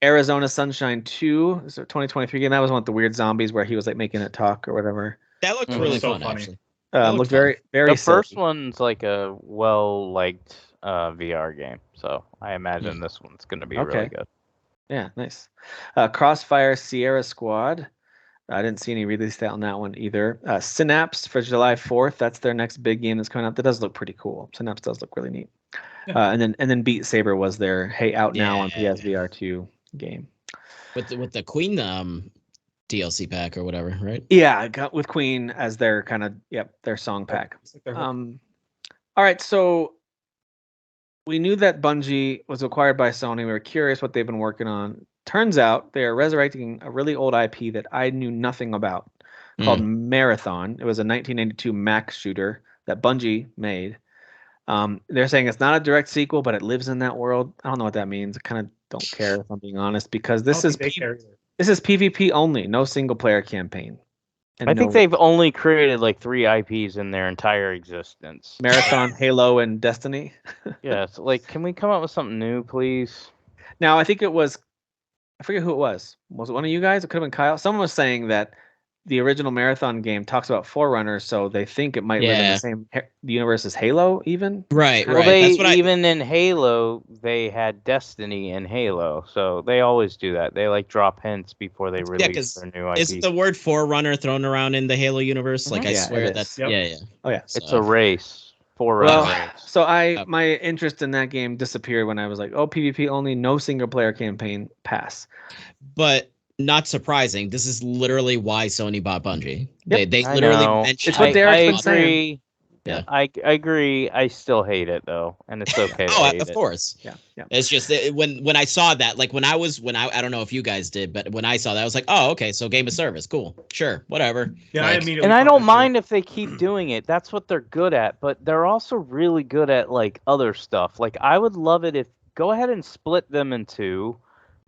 Arizona Sunshine 2 is a 2023 game. That was one with the weird zombies where he was like making it talk or whatever. That looked really so fun, funny. actually. Looked very, very The first silly. one's like a well-liked VR game, so I imagine this one's going to be really good. Yeah, nice. Crossfire Sierra Squad. I didn't see any release date on that one either. Synapse for July 4th. That's their next big game that's coming out. That does look pretty cool. Synapse does look really neat. And then Beat Saber was their out now on PSVR 2 game. With the Queen DLC pack or whatever, right? Yeah, with Queen as their kind of their song pack. All right, so we knew that Bungie was acquired by Sony. We were curious what they've been working on. Turns out they are resurrecting a really old IP that I knew nothing about called Marathon. It was a 1992 Mac shooter that Bungie made. They're saying it's not a direct sequel, but it lives in that world. I don't know what that means. I kind of don't care, if I'm being honest, because this is PvP only, no single player campaign. I think they've only created like 3 IPs in their entire existence. Marathon, Halo, and Destiny. Yes, like, can we come up with something new, please? Now, I think it was, I forget who it was. Was it one of you guys? It could have been Kyle. Someone was saying that the original Marathon game talks about Forerunners, so they think it might live in the same universe as Halo, even. Right. Well, in Halo, they had Destiny in Halo, so they always do that. They like drop hints before they release their new IP. Isn't the word Forerunner thrown around in the Halo universe? Like, I swear that's Oh yeah. It's a race. Forerunner race. So my interest in that game disappeared when I was like, oh, PvP only, no single player campaign, pass. But not surprising. This is literally why Sony bought Bungie. Yep. They literally mentioned. It's what Derek's been saying. Yeah, I agree. I still hate it though, and it's okay. Of course. Yeah. It's just when I saw that, like I don't know if you guys did, but when I saw that, I was like, oh, okay, so game of service, cool, sure, whatever. Yeah, like, and I don't mind if they keep doing it. That's what they're good at. But they're also really good at like other stuff. Like I would love it if go ahead and split them in 2.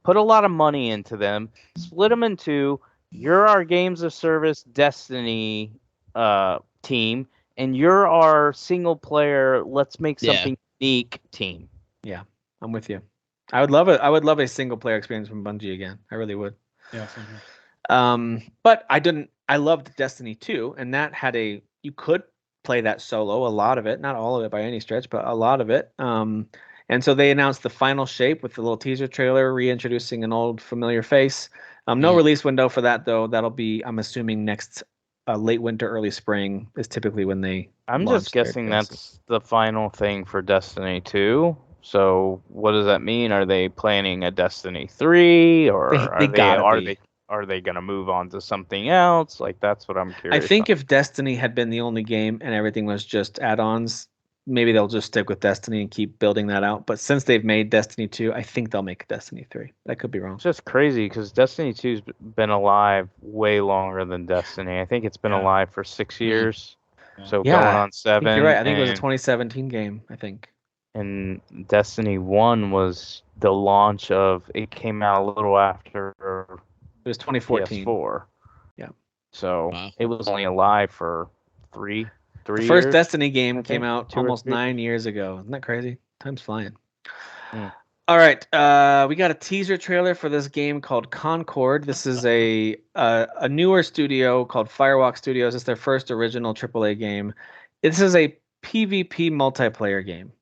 Put a lot of money into them. Split them in 2. You're our games of service Destiny team, and you're our single player. Let's make something unique team. Yeah, I'm with you. I would love it. I would love a single player experience from Bungie again. I really would. Yeah. Same here. But I didn't. I loved Destiny 2, and that had you could play that solo. A lot of it, not all of it by any stretch, but a lot of it. And so they announced the final shape with the little teaser trailer, reintroducing an old familiar face. No release window for that, though. That'll be, I'm assuming, next late winter, early spring is typically when they. I'm just guessing that's the final thing for Destiny 2. So what does that mean? Are they planning a Destiny 3, or are they going to move on to something else? Like that's what I'm curious. I think if Destiny had been the only game and everything was just add-ons, maybe they'll just stick with Destiny and keep building that out. But since they've made Destiny 2, I think they'll make Destiny 3. I could be wrong. It's just crazy because Destiny 2's been alive way longer than Destiny. I think it's been alive for 6 years. So going on 7. You're right. I think it was a 2017 game, I think. And Destiny 1 was the launch of, it came out a little after it was 2014. PS4. Yeah. So it was only alive for 3 The first Destiny game came out almost 9 years ago. Isn't that crazy? Time's flying. All right. We got a teaser trailer for this game called Concord. This is a newer studio called Firewalk Studios. It's their first original AAA game. This is a PvP multiplayer game.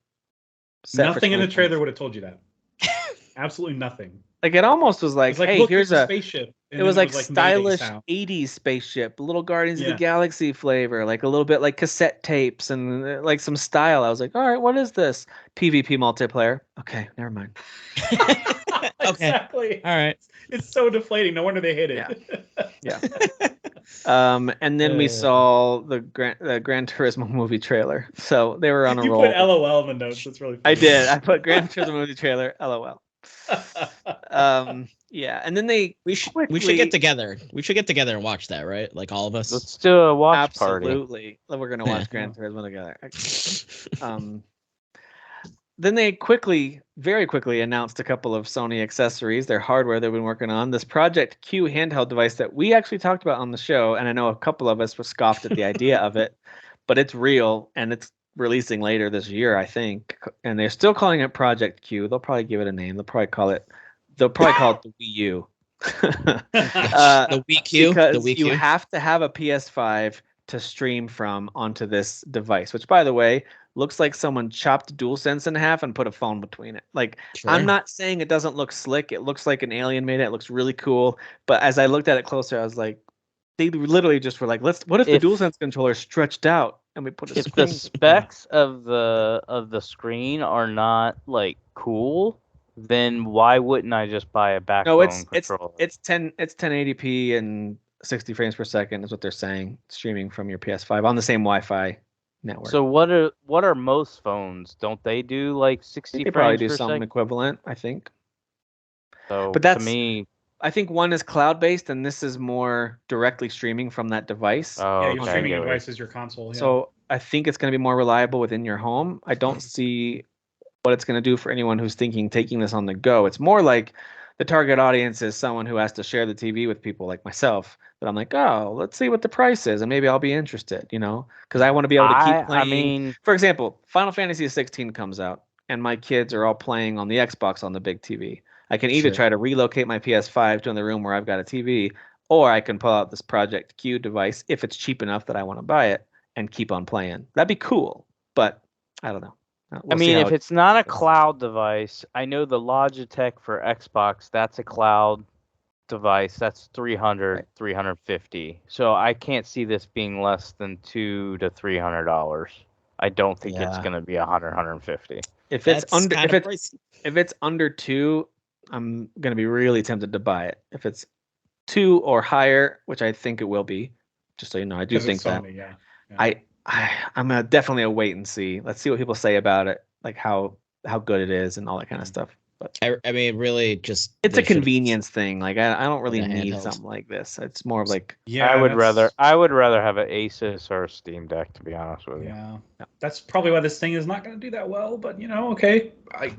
Nothing in the trailer would have told you that. Absolutely nothing. Like it almost was like, hey, look, here's a spaceship. It was like stylish 80s spaceship, a little Guardians of the Galaxy flavor, like a little bit like cassette tapes and like some style. I was like, all right, what is this? PvP multiplayer. Okay, never mind. Exactly. All right. It's so deflating. No wonder they hate it. Yeah. And then we saw the Gran Turismo movie trailer. So they were on a You roll. put LOL in the notes. That's really funny. I did. I put Gran Turismo movie trailer. LOL. Yeah, and then we should get together. We should get together and watch that, right? Like all of us. Let's do a watch party. Absolutely. We're gonna watch Gran Turismo together. Then they very quickly announced a couple of Sony accessories, their hardware they've been working on. This Project Q handheld device that we actually talked about on the show, and I know a couple of us were scoffed at the idea of it, but it's real and it's releasing later this year, I think. And they're still calling it Project Q. They'll probably give it a name. They'll probably call it the Wii U. The Wii Q. Because the Wii Q. you have to have a PS5 to stream from onto this device, which, by the way, looks like someone chopped DualSense in half and put a phone between it. Like, Sure. I'm not saying it doesn't look slick. It looks like an alien made it. It looks really cool. But as I looked at it closer, I was like, they literally just were like, what if the DualSense controller stretched out and we put a If screen? the specs of the screen are not like cool, then why wouldn't I just buy a backbone controller? It's 1080p and 60 frames per second is what they're saying, streaming from your PS5 on the same Wi-Fi network. So what are most phones? Don't they do like 60 they frames probably do per something second? equivalent, I think. So But that's to me, I think one is cloud-based and this is more directly streaming from that device. oh, Yeah, okay, your I streaming get what device is your console. Yeah. So I think it's going to be more reliable within your home. I don't see what it's going to do for anyone who's thinking taking this on the go. It's more like the target audience is someone who has to share the TV with people like myself. But I'm like, oh, let's see what the price is, and maybe I'll be interested, because I want to be able to keep playing. I mean, for example, Final Fantasy 16 comes out, and my kids are all playing on the Xbox on the big TV. I can either Sure. try to relocate my PS5 to the room where I've got a TV, or I can pull out this Project Q device if it's cheap enough that I want to buy it and keep on playing. That'd be cool, but I don't know. I mean, if it's not a cloud device, I know the Logitech for Xbox, that's a cloud device. That's 300, 350. So I can't see this being less than $200 to $300. I don't think it's going to be 100, 150. If it's under 2, I'm going to be really tempted to buy it. If it's 2 or higher, which I think it will be, just so you know, I do think that. Sony, yeah. I'm definitely a wait and see. Let's see what people say about it, like how good it is and all that kind of stuff. But I mean, really, just it's a convenience thing. Like I don't really a need handheld. something like this. It's more of like I would rather have an Asus or a Steam Deck, to be honest with you. Yeah, that's probably why this thing is not going to do that well. But okay,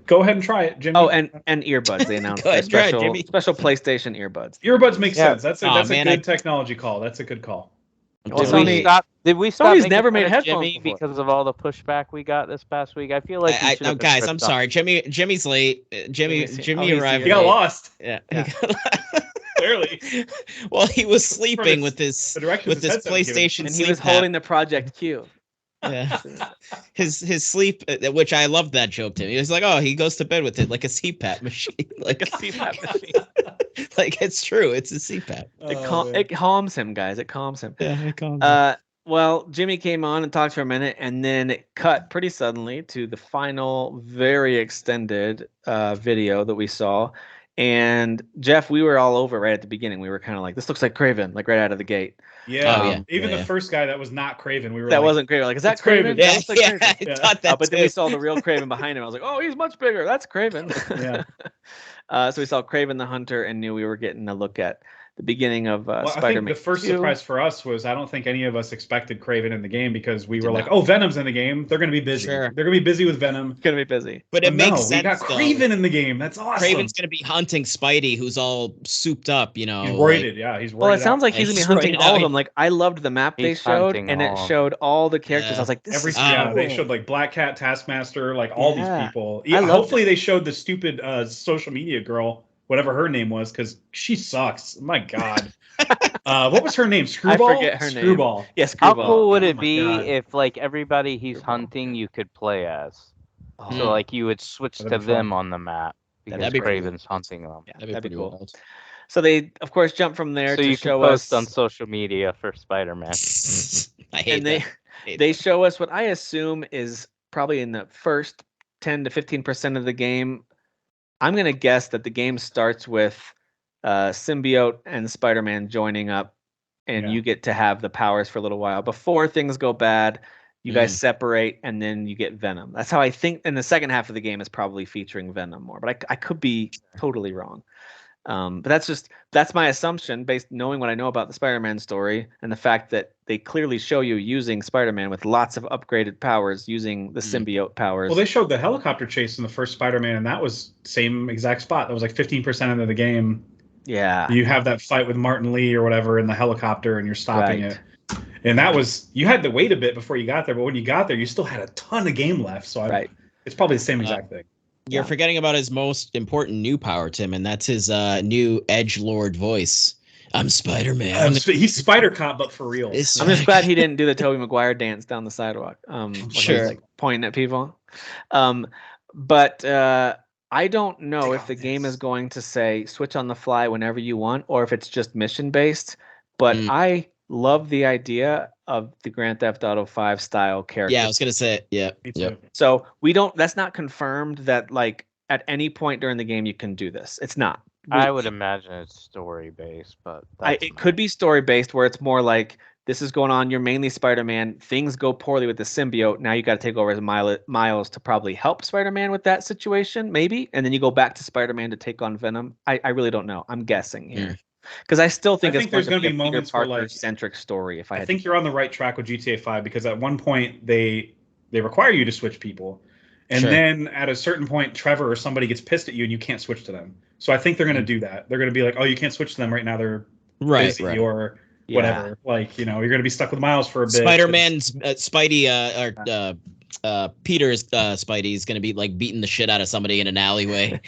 go ahead and try it, Jimmy. Oh, and earbuds. They announced their special PlayStation earbuds. Earbuds make sense. That's a man, good technology call. That's a good call. Well, Did we stop Sony's making never fun made of headphones Jimmy before. because of all the pushback we got this past week? I feel like we should have been guys, ripped I'm off. sorry. Jimmy's late. Jimmy arrived. He got late. lost. Yeah. Clearly. Well, he was sleeping with his PlayStation, and he sleep was holding the Project Q. Yeah. his sleep, which I loved that joke to him. He was like, oh, he goes to bed with it like a CPAP machine. Like a CPAP machine. Like, it's true. It's a CPAP. It calms him, guys. It calms him. Yeah, it calms him. Well, Jimmy came on and talked for a minute, and then it cut pretty suddenly to the final, very extended video that we saw. And Jeff, we were all over right at the beginning. We were kind of like, this looks like Craven, like right out of the gate. Yeah. Even the first guy that was not Craven, we were that wasn't Craven. Like, is that Craven? Yeah, That looks like Craven. I thought that but then we saw the real Craven behind him. I was like, oh, he's much bigger. That's Craven. Yeah. So we saw Craven the Hunter and knew we were getting a look at the beginning of Spider-Man. I think the first surprise for us was I don't think any of us expected Craven in the game because we were like, oh, Venom's in the game. They're going to be busy. Sure. They're going to be busy with Venom. Going to be busy. But it makes sense. We got Craven in the game. That's awesome. Craven's going to be hunting Spidey, who's all souped up, He's roided, He's roided. Well, it sounds like he's going to be hunting all of out. them. Like, I loved the map they showed, and it showed all the characters. Yeah. I was like, this is cool. They showed like Black Cat, Taskmaster, like all these people. Hopefully they showed the stupid social media girl, whatever her name was, because she sucks. My God. What was her name? Screwball? I forget her name. Screwball. Yeah, Screwball. How cool would it be God. if like everybody he's hunting you could play as? So like you would switch to them on the map because That'd be Craven's hunting them. Yeah, That'd be pretty cool. wild. So they, of course, jump from there So to you show can post us on social media for Spider-Man. I hate and that. they show us what I assume is probably in the first 10 to 15% of the game. I'm going to guess that the game starts with Symbiote and Spider-Man joining up and you get to have the powers for a little while before things go bad. You guys separate, and then you get Venom. That's how I think. In the second half of the game is probably featuring Venom more, but I could be totally wrong. But that's my assumption based knowing what I know about the Spider-Man story and the fact that they clearly show you using Spider-Man with lots of upgraded powers, using the symbiote powers. Well, they showed the helicopter chase in the first Spider-Man, and that was same exact spot. That was like 15% into the game. Yeah. You have that fight with Martin Lee or whatever in the helicopter, and you're stopping it. And that was, you had to wait a bit before you got there, but when you got there, you still had a ton of game left. So it's probably the same exact thing. You're forgetting about his most important new power, Tim, and that's his new edgelord voice. I'm Spider-Man. He's Spider-Cop, but for real. I'm just glad he didn't do the Tobey Maguire dance down the sidewalk. Sure. Like pointing at people. But I don't know if the game is going to say switch on the fly whenever you want, or if it's just mission-based. But I love the idea of the Grand Theft Auto 5 style character. Yeah, I was gonna say, yeah. So that's not confirmed that like at any point during the game you can do this. It's not. I would imagine it's story based, but it could be story based where it's more like this is going on. You're mainly Spider-Man. Things go poorly with the symbiote. Now you got to take over as Miles to probably help Spider-Man with that situation, maybe, and then you go back to Spider-Man to take on Venom. I really don't know. I'm guessing here. Because I still think it's there's going to be a moments where like centric story. I think you're on the right track with GTA 5 because at one point they require you to switch people, and then at a certain point Trevor or somebody gets pissed at you and you can't switch to them. So I think they're going to do that. They're going to be like, oh, you can't switch to them right now. They're busy or whatever. Like, you know, you're going to be stuck with Miles for a bit. Spider-Man's Peter's Spidey is gonna be like beating the shit out of somebody in an alleyway.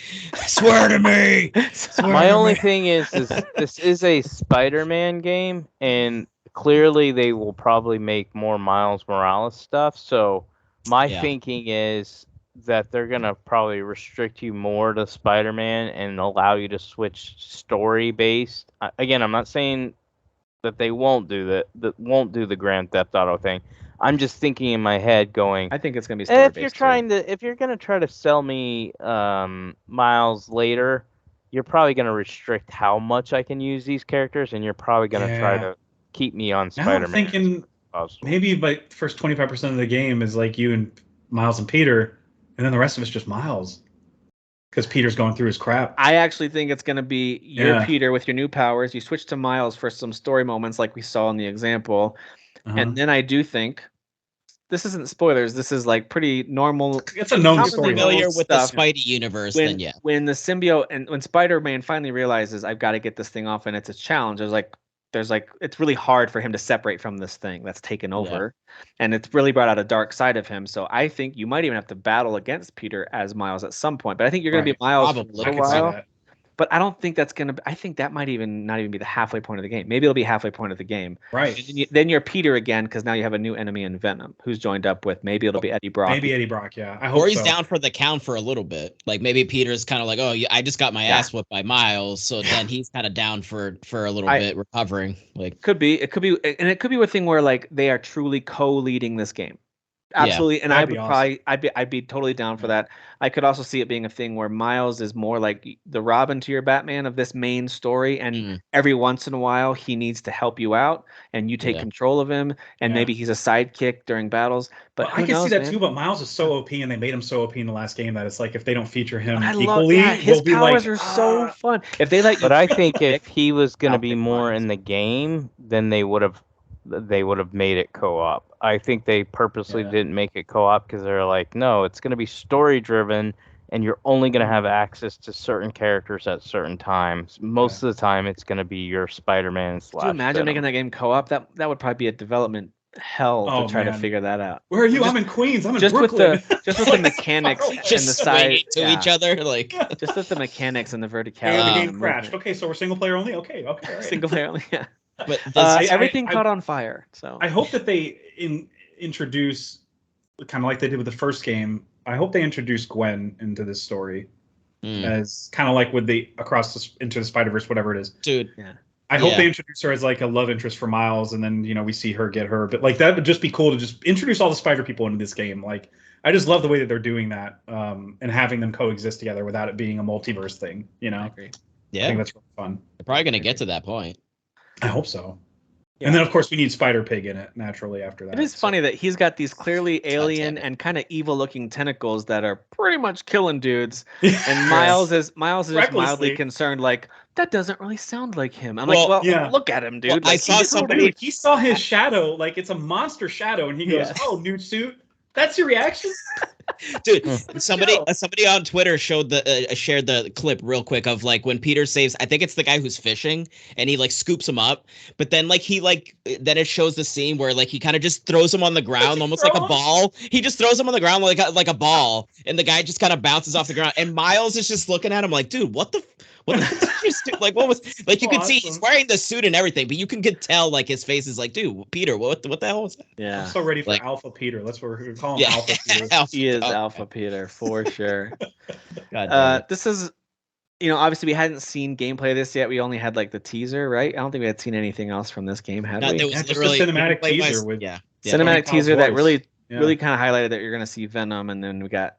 Swear to me. My only thing is this is a Spider-Man game, and clearly they will probably make more Miles Morales stuff. So my thinking is that they're gonna probably restrict you more to Spider-Man and allow you to switch story-based. Again, I'm not saying that they won't do that won't do the Grand Theft Auto thing. I'm just thinking in my head, going, I think it's gonna be story-based. If you're gonna try to sell me Miles later, you're probably gonna restrict how much I can use these characters, and you're probably gonna try to keep me on Spider-Man. I'm thinking maybe like first 25% of the game is like you and Miles and Peter, and then the rest of it's just Miles. Because Peter's going through his crap. I actually think it's going to be your Peter with your new powers. You switch to Miles for some story moments like we saw in the example. And then I do think, this isn't spoilers, this is like pretty normal. It's a known story. Familiar with the Spidey universe, when the symbiote and when Spider-Man finally realizes I've got to get this thing off and it's a challenge, there's like it's really hard for him to separate from this thing that's taken over, and it's really brought out a dark side of him. So I think you might even have to battle against Peter as Miles at some point, but I think you're going to be Miles for a little while. But I don't think that's going to. I think that might even not even be the halfway point of the game. Maybe it'll be halfway point of the game. Right. Then you're Peter again because now you have a new enemy in Venom who's joined up with. Maybe it'll be Eddie Brock. Maybe Eddie Brock. Yeah. I hope. Or he's down for the count for a little bit. Like maybe Peter's kind of like, oh, I just got my ass whipped by Miles, so then he's kind of down for a little bit, recovering. Like it could be, and it could be a thing where like they are truly co-leading this game. Absolutely, and I'd be totally down for that. I could also see it being a thing where Miles is more like the Robin to your Batman of this main story, and every once in a while he needs to help you out, and you take control of him, and maybe he's a sidekick during battles. But I can see that too. But Miles is so OP, and they made him so OP in the last game that it's like if they don't feature him equally, his powers are so fun. If they but I think if he was going to be more in the game, then they would have made it co-op. I think they purposely didn't make it co-op because they're like, no, it's going to be story driven, and you're only going to have access to certain characters at certain times. Most of the time, it's going to be your Spider-Man / Could you imagine making that game co-op? That would probably be a development hell to try to figure that out. Where are you? I'm in Queens. I'm in Brooklyn. Just with the mechanics and the side to each other, like just with the mechanics and the verticality. And the game crashed. Okay, so we're single player only. Okay, all right. Single player only. Yeah. But everything caught on fire. So I hope that they introduce, kind of like they did with the first game. I hope they introduce Gwen into this story as kind of like with the Into the Spider-Verse, whatever it is. Dude, I hope they introduce her as like a love interest for Miles, and then we see her get her. But like that would just be cool to just introduce all the Spider people into this game. Like I just love the way that they're doing that, and having them coexist together without it being a multiverse thing. I agree. Yeah, I think that's really fun. They're probably gonna get to that point. I hope so. And then, of course, we need Spider Pig in it naturally after that. It is funny that he's got these clearly alien and kind of evil-looking tentacles that are pretty much killing dudes, and Miles is just mildly concerned, like that doesn't really sound like him. I'm look at him, dude. Well, like, I saw somebody. He saw his shadow, like it's a monster shadow, and he goes, "Oh, new suit." That's your reaction, dude. Somebody on Twitter shared the clip real quick of like when Peter saves. I think it's the guy who's fishing, and he like scoops him up. But then then it shows the scene where like he kind of just throws him on the ground, almost like a ball. He just throws him on the ground like a ball, and the guy just kind of bounces off the ground. And Miles is just looking at him like, dude, what the like what was like? You could see he's wearing the suit and everything, but you can tell like his face is like, dude, Peter, what the hell was that? Yeah, I'm so ready for Alpha Peter. That's what we're gonna call him. Alpha Peter. He is Alpha Peter for sure. This is, obviously we hadn't seen gameplay of this yet. We only had like the teaser, right? I don't think we had seen anything else from this game, had we? It was just a cinematic teaser with cinematic teaser that really kind of highlighted that you're gonna see Venom, and then we got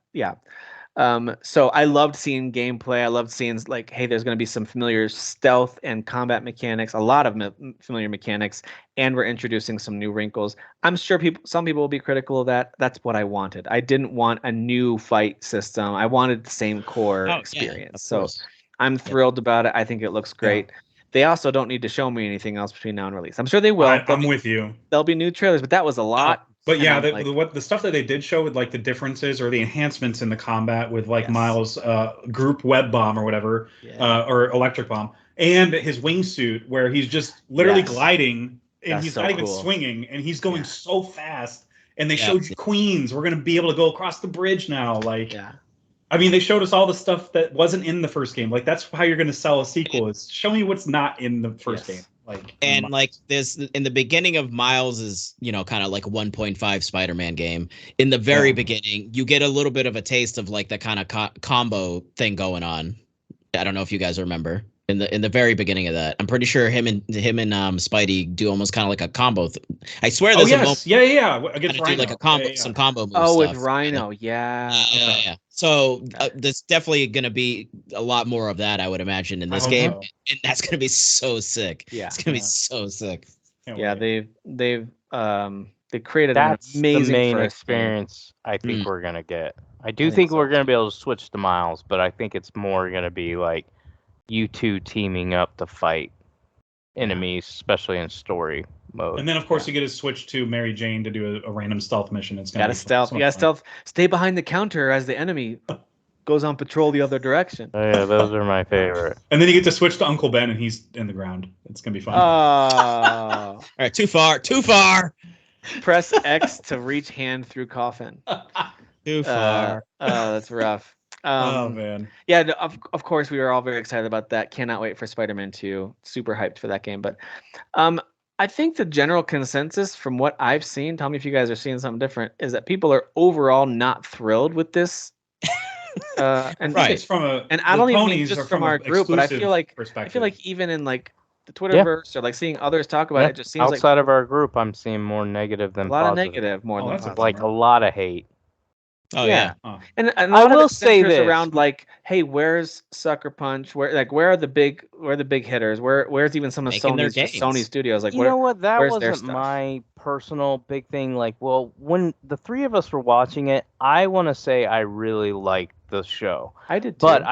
so I loved seeing gameplay. I loved seeing like, hey, there's going to be some familiar stealth and combat mechanics, a lot of familiar mechanics, and we're introducing some new wrinkles. I'm sure some people will be critical of that. That's what I wanted. I didn't want a new fight system. I wanted the same core experience. So I'm thrilled about it. I think it looks great. Yeah. They also don't need to show me anything else between now and release. I'm sure they will. I'm with you. There'll be new trailers, but that was a lot. But yeah, the stuff that they did show with like the differences or the enhancements in the combat with like Miles' group web bomb or whatever, or electric bomb, and his wingsuit where he's just literally gliding and he's not even swinging and he's going so fast. And they showed you Queens. We're gonna be able to go across the bridge now. Like, I mean, they showed us all the stuff that wasn't in the first game. Like, that's how you're gonna sell a sequel. Is show me what's not in the first game. Like this in the beginning of Miles's, kind of like 1.5 Spider-Man game. In the very beginning, you get a little bit of a taste of like the kind of combo thing going on. I don't know if you guys remember in the very beginning of that. I'm pretty sure him and Spidey do almost kind of like a combo. I swear. There's against Rhino. Like a combo, some combo moves. Oh, with Rhino, yeah. So there's definitely going to be a lot more of that, I would imagine, in this game, and that's going to be so sick. Yeah, it's going to be so sick. Yeah, they've created that's an amazing the main experience. I think we're going to get. I do think we're going to be able to switch to Miles, but I think it's more going to be like you two teaming up to fight enemies, especially in story mode. And then, of course, you get to switch to Mary Jane to do a random stealth mission. It's got to stealth. You got to stealth. Stay behind the counter as the enemy goes on patrol the other direction. Oh, yeah, those are my favorite. And then you get to switch to Uncle Ben, and he's in the ground. It's gonna be fun. All right, too far. Press X to reach hand through coffin. Too far. That's rough. Oh man. Yeah, of course we were all very excited about that. Cannot wait for Spider-Man 2. Super hyped for that game. But I think the general consensus from what I've seen, tell me if you guys are seeing something different, is that people are overall not thrilled with this. And it's from I don't even mean just from our group, but I feel like even in like the Twitterverse or like seeing others talk about it, just seems outside of our group, I'm seeing more negative than positive. A lot of negative more than positive. Like a lot of hate. Oh yeah. And I will say this around like, hey, where's Sucker Punch? Where are the big hitters? Where's even some of Sony Studios? Like, you know what? That wasn't my personal big thing. Like, well, when the three of us were watching it, I want to say I really liked the show. I did too. But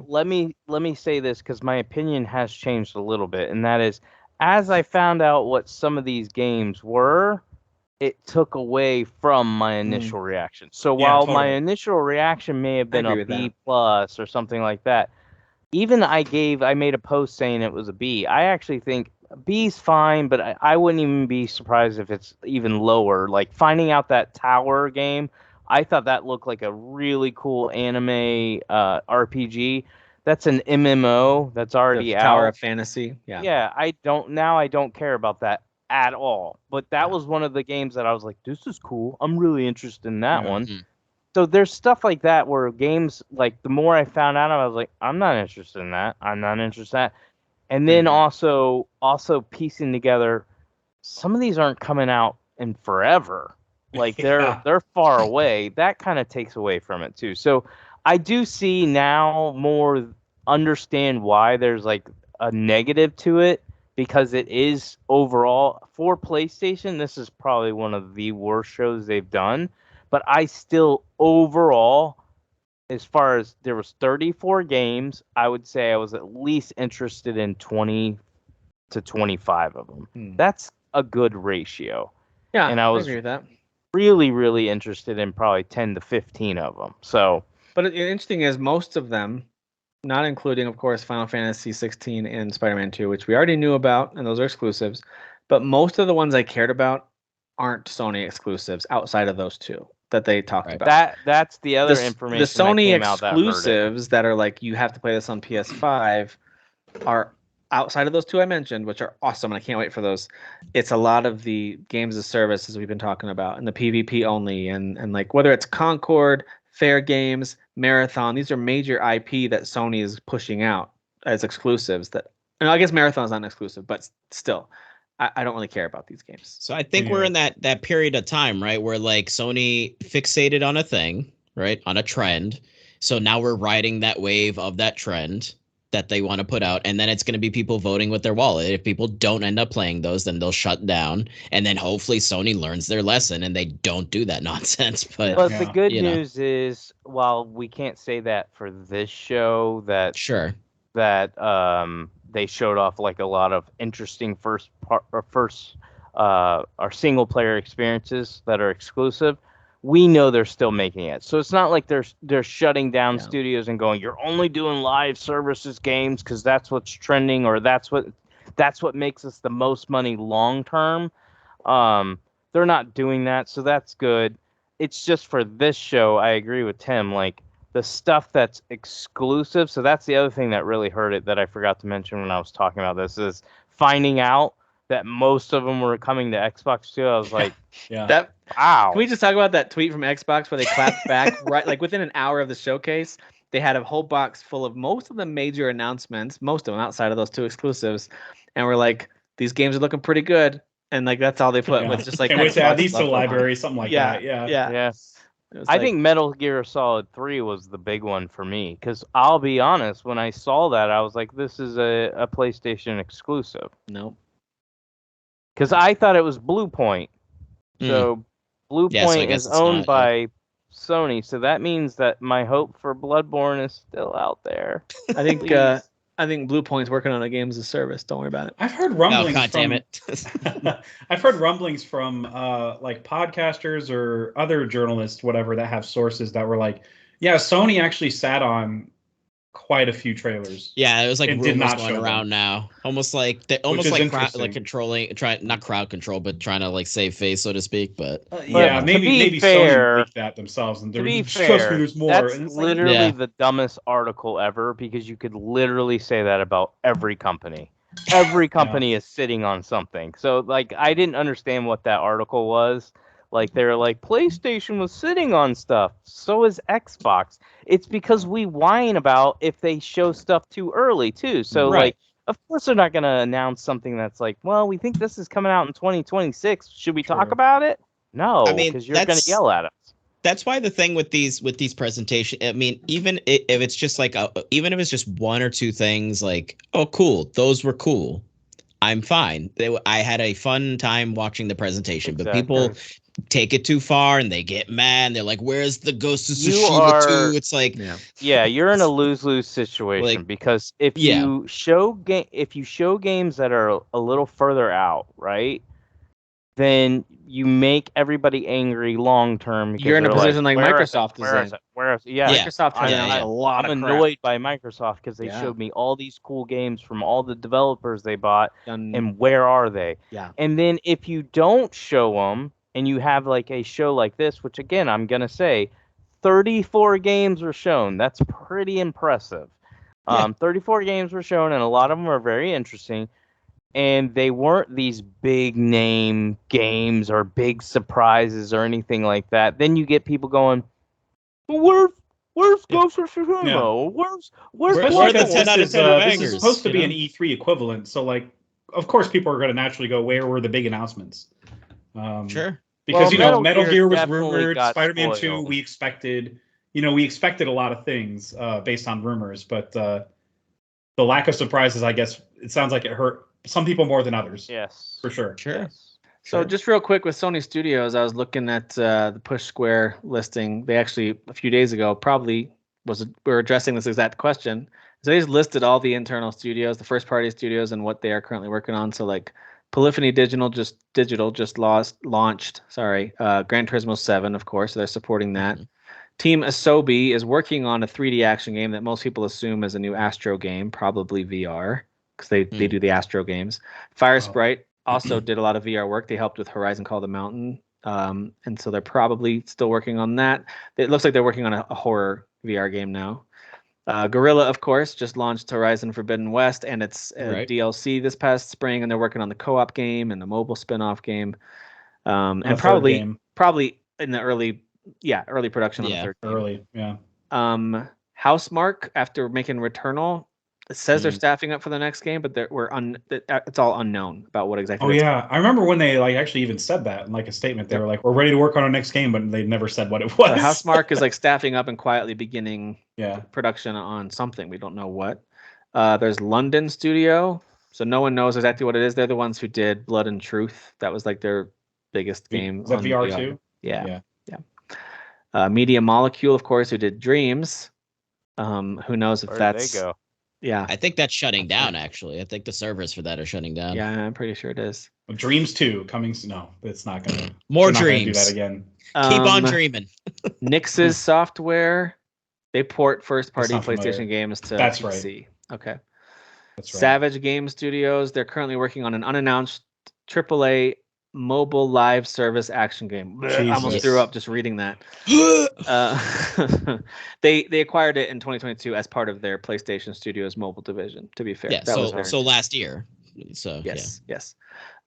let me say this because my opinion has changed a little bit, and that is, as I found out what some of these games were, it took away from my initial reaction. So while my initial reaction may have been a B+ or something like that, even I made a post saying it was a B. I actually think B's fine, but I wouldn't even be surprised if it's even lower. Like finding out that tower game, I thought that looked like a really cool anime RPG. That's an MMO that's already out. Tower of Fantasy. Yeah. Yeah, I don't care about that at all. But that was one of the games that I was like, this is cool. I'm really interested in that one. Mm-hmm. So there's stuff like that where games, like the more I found out, I was like, I'm not interested in that. I'm not interested in that. And then also piecing together, some of these aren't coming out in forever. Like they're far away. That kind of takes away from it too. So I do see now more understand why there's like a negative to it. because it is overall for PlayStation. This is probably one of the worst shows they've done, but I still overall, as far as there was 34 games, I would say I was at least interested in 20 to 25 of them. That's a good ratio. Yeah, and I was agree with that. really, really interested in probably 10 to 15 of them. So, but the interesting is most of them, not including, of course, Final Fantasy 16 and Spider-Man 2, which we already knew about, and those are exclusives. But most of the ones I cared about aren't Sony exclusives outside of those two that they talked about. That's the other information. The Sony that exclusives that are like you have to play this on PS5 are outside of those two I mentioned, which are awesome, and I can't wait for those. It's a lot of the games as services we've been talking about, and the PvP only, and like whether it's Concord, Fair Games, Marathon. These are major IP that Sony is pushing out as exclusives. That, and I guess Marathon's not an exclusive, but still, I don't really care about these games. So I think we're in that period of time, right, where like Sony fixated on a thing, right, on a trend. So now we're riding that wave of that trend that they want to put out, and then it's going to be people voting with their wallet. If people don't end up playing those, then they'll shut down, and then hopefully Sony learns their lesson and they don't do that nonsense. But the good news is, while we can't say that for this show, that they showed off like a lot of interesting or single player experiences that are exclusive. We know they're still making it, so it's not like they're shutting down studios and going, "You're only doing live services games because that's what's trending, or that's what makes us the most money long term." They're not doing that, so that's good. It's just for this show. I agree with Tim. Like the stuff that's exclusive. So that's the other thing that really hurt it that I forgot to mention when I was talking about this is finding out that most of them were coming to Xbox too. I was like, wow. Can we just talk about that tweet from Xbox where they clapped back right like within an hour of the showcase? They had a whole box full of most of the major announcements, most of them outside of those two exclusives, and we're like, these games are looking pretty good, and like that's all they put with just like. Can't wait to add these to the library, something like that. Yeah. I think Metal Gear Solid 3 was the big one for me because I'll be honest, when I saw that, I was like, this is a PlayStation exclusive. Nope. Because I thought it was Blue Point. So Blue Point is owned by Sony, so that means that my hope for Bloodborne is still out there. I think Blue Point's working on a game as a service. Don't worry about it. I've heard rumblings. God damn it! I've heard rumblings from like podcasters or other journalists, whatever, that have sources that were like, "Yeah, Sony actually sat on quite a few trailers." Yeah, it was like rumors going around now, almost like controlling, not crowd control, but trying to like save face, so to speak. But maybe Sony leaked that themselves, and they're trust me, there's more. That's literally the dumbest article ever because you could literally say that about every company. Every company is sitting on something. So like, I didn't understand what that article was. Like they were like, PlayStation was sitting on stuff. So is Xbox. It's because we whine about if they show stuff too early too. So like, of course they're not going to announce something that's like, well, we think this is coming out in 2026. Should we talk about it? No, because you're going to yell at us. That's why the thing with these presentations, I mean, even if it's just like, even if it's just one or two things like, oh, cool, those were cool, I'm fine. I had a fun time watching the presentation, but people take it too far and they get mad. And they're like, "Where's the Ghost of Tsushima 2?" It's like, you're in a lose-lose situation because if you show games that are a little further out, right, then you make everybody angry long term. You're in a position like Microsoft is in. Microsoft has a lot of I'm annoyed by Microsoft because they showed me all these cool games from all the developers they bought, and where are they? Yeah. And then if you don't show them, and you have like a show like this, which again, I'm going to say 34 games were shown. That's pretty impressive. 34 games were shown, and a lot of them are very interesting. And they weren't these big name games or big surprises or anything like that. Then you get people going, well, where's Ghost of Tsushima? Where's this is supposed to be an E3 equivalent. So like, of course, people are going to naturally go, where were the big announcements? Because Metal Gear was rumored, Spider-Man 2 we expected a lot of things based on rumors, but the lack of surprises, I guess it sounds like it hurt some people more than others. Yes. For sure. Sure. Yes. So just real quick with Sony Studios, I was looking at the Push Square listing. They actually a few days ago we were addressing this exact question. So they just listed all the internal studios, the first party studios, and what they are currently working on. So like Polyphony Digital just launched. Gran Turismo 7, of course. So they're supporting that. Mhm. Team Asobi is working on a 3D action game that most people assume is a new Astro game, probably VR, because they do the Astro games. Fire Sprite also did a lot of VR work. They helped with Horizon Call the Mountain, and so they're probably still working on that. It looks like they're working on a horror VR game now. Guerrilla, of course, just launched Horizon Forbidden West and its DLC this past spring, and they're working on the co-op game and the mobile spin-off game, and probably in the early production on the third game. Early, yeah. Housemarque, after making Returnal, it says they're staffing up for the next game, but it's all unknown about what exactly. Oh yeah, I remember when they like actually even said that in like a statement. They were like, "We're ready to work on our next game," but they never said what it was. So Housemarque is like staffing up and quietly beginning Yeah. production on something. We don't know what. There's London Studio, so no one knows exactly what it is. They're the ones who did Blood and Truth. That was like their biggest game. Is that on VR too? Yeah. Media Molecule, of course, who did Dreams. Who knows if Where did they go? Yeah. I think that's shutting down. Actually, I think the servers for that are shutting down. Yeah, I'm pretty sure it is. Dreams 2 coming. No, it's not gonna. More we're not gonna dreams. do that again. Keep on dreaming. Nix's software. They port first-party That's not PlayStation familiar. games to That's PC. Okay. That's right. Savage Game Studios. They're currently working on an unannounced AAA mobile live service action game. I almost Jesus. threw up just reading that. They acquired it in 2022 as part of their PlayStation Studios mobile division. To be fair, Yeah. So last year. So yes.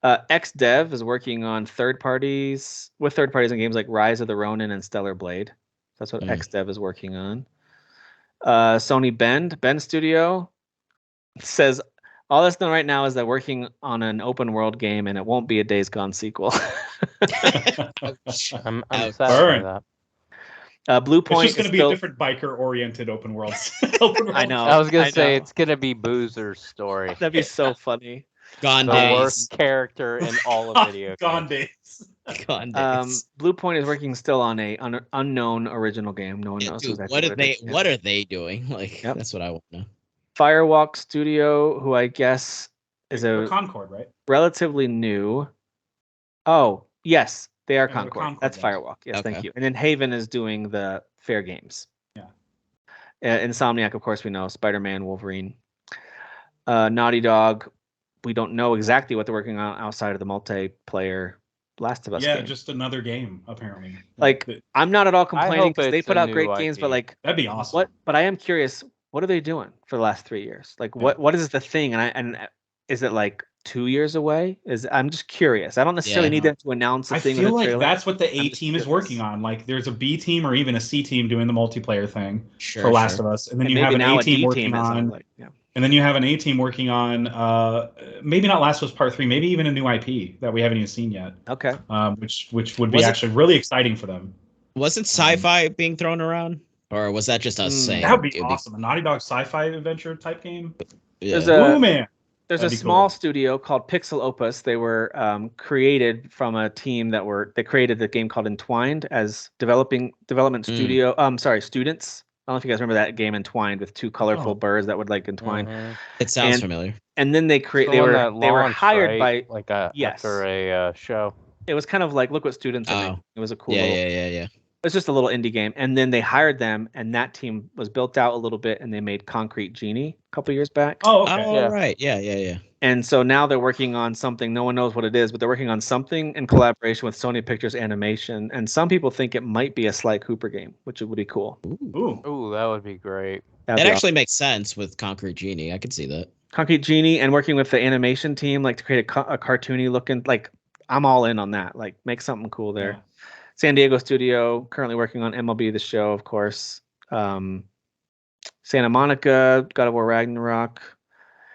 XDev is working on third parties in games like Rise of the Ronin and Stellar Blade. That's what XDev is working on. Sony Bend Studio says all that's done right now is they're working on an open world game, and it won't be a Days Gone sequel. I'm sad Burn. by that. Blue Point It's just going to be a different biker-oriented open world. I know. I was gonna say it's gonna be Boozer's story. That'd be so funny. Gone The days. worst character in all of video games. Gone days. Gone days. Blue Point is working still on a unknown original game. No one knows Dude, exactly what are it they? is. Yeah. What are they doing? Like Yep. that's what I want to know. Firewalk Studio, who I guess is They're a Concord, right? relatively new. Oh, yes, they are Yeah, they're Concord. Concord That's guys. Firewalk. Yes, Okay. thank you. And then Haven is doing the Fair Games. Yeah. Insomniac, of course, we know. Spider-Man, Wolverine. Naughty Dog, we don't know exactly what they're working on outside of the multiplayer Last of Us Yeah, game. just another game, apparently. Like, I'm not at all complaining hope because they it's put a out great new games, IP. but like, That'd be awesome. what? But I am curious, what are they doing for the last 3 years? Like, what is the thing? And is it like 2 years away? I'm just curious. I don't necessarily need them to announce a I thing. feel in a like trailer. that's what the I'm A just team is curious. working on. Like, there's a B team or even a C team doing the multiplayer thing Sure, for Last of Us, and then And you have maybe an now A team D working team is on, like, yeah. and then you have an A team working on, maybe not Last of Us Part 3, maybe even a new IP that we haven't even seen yet. Okay. Which would be Was it- actually really exciting for them. Wasn't sci-fi being thrown around, or was that just us saying? That would be it'd awesome. A Naughty Dog sci-fi adventure type game. Yeah. There's a Oh man. There's That'd a be small cool. studio called Pixel Opus. They were created from a team they created the game called Entwined as development studio. Students. I don't know if you guys remember that game Entwined with two colorful Oh. birds that would like entwine. Mhm. It sounds and- familiar. And then they It's the they one were that they were launched, hired right? by. like Yes. after a show. It was kind of like look what students are making. It was a cool. Yeah, little, yeah. It's just a little indie game, and then they hired them, and that team was built out a little bit, and they made Concrete Genie a couple years back. Oh, okay. Oh, Yeah. right. Yeah. And so now they're working on something. No one knows what it is, but they're working on something in collaboration with Sony Pictures Animation. And some people think it might be a Sly Cooper game, which would be cool. Ooh. Ooh, that would be great. That'd That be actually makes sense with Concrete Genie. I could see that. awesome. Concrete Genie and working with the animation team, like to create a cartoony looking. Like I'm all in on that. Like make something cool there. Yeah. San Diego studio currently working on MLB The Show, of course. Santa Monica, God of War Ragnarok.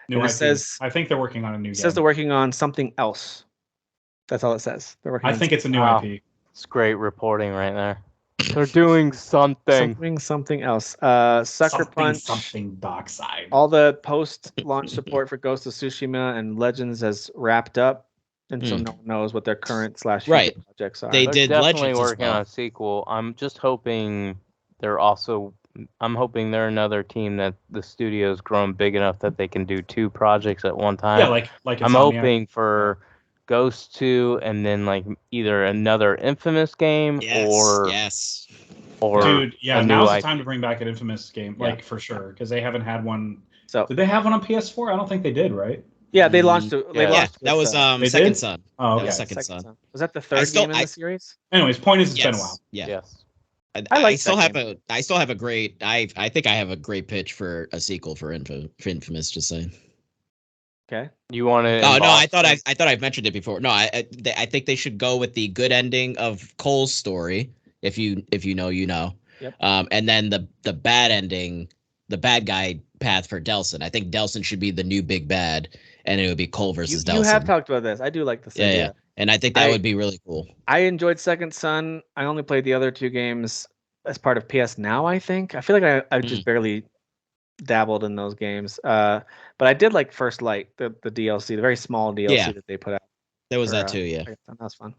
New And it IP. says- I think they're working on a new It game. says they're working on something else. That's all it says. They're working. I on think it's a new Wow. IP. It's great reporting right there. They're doing something. Something else. Sucker Punch. Something Dockside. All the post-launch support for Ghost of Tsushima and Legends has wrapped up, and so no one knows what their current / future projects are. They They're did definitely Legends as working well. on a sequel. I'm just hoping I'm hoping they're another team that the studio's grown big enough that they can do 2 projects at one time. Yeah, like I'm hoping for Ghost 2 and then like either another Infamous game or dude, yeah, a now's new the time to bring back an Infamous game, like for sure, because they haven't had one. So did they have one on PS4? I don't think they did, right? Yeah, they launched it. They launched that was They Second did? Son. Oh, That okay. was Second Son. Was that the third game in the series? Anyways, point is, it's been a while. Yeah. Yes. I still have a great. I think I have a great pitch for a sequel for Infamous. Just saying. Okay. You want to? Oh no, I thought I've mentioned it before. No, I think they should go with the good ending of Cole's story. If you know, you know. Yep. And then the bad ending, the bad guy path for Delson. I think Delson should be the new big bad, and it would be Cole versus Delson. You have talked about this. I do like this idea. Yeah. And I think that would be really cool. I enjoyed Second Son. I only played the other 2 games as part of PS Now, I think. I feel like I just barely dabbled in those games. But I did like First Light, the DLC, the very small DLC that they put out. There was that too, yeah. That was fun.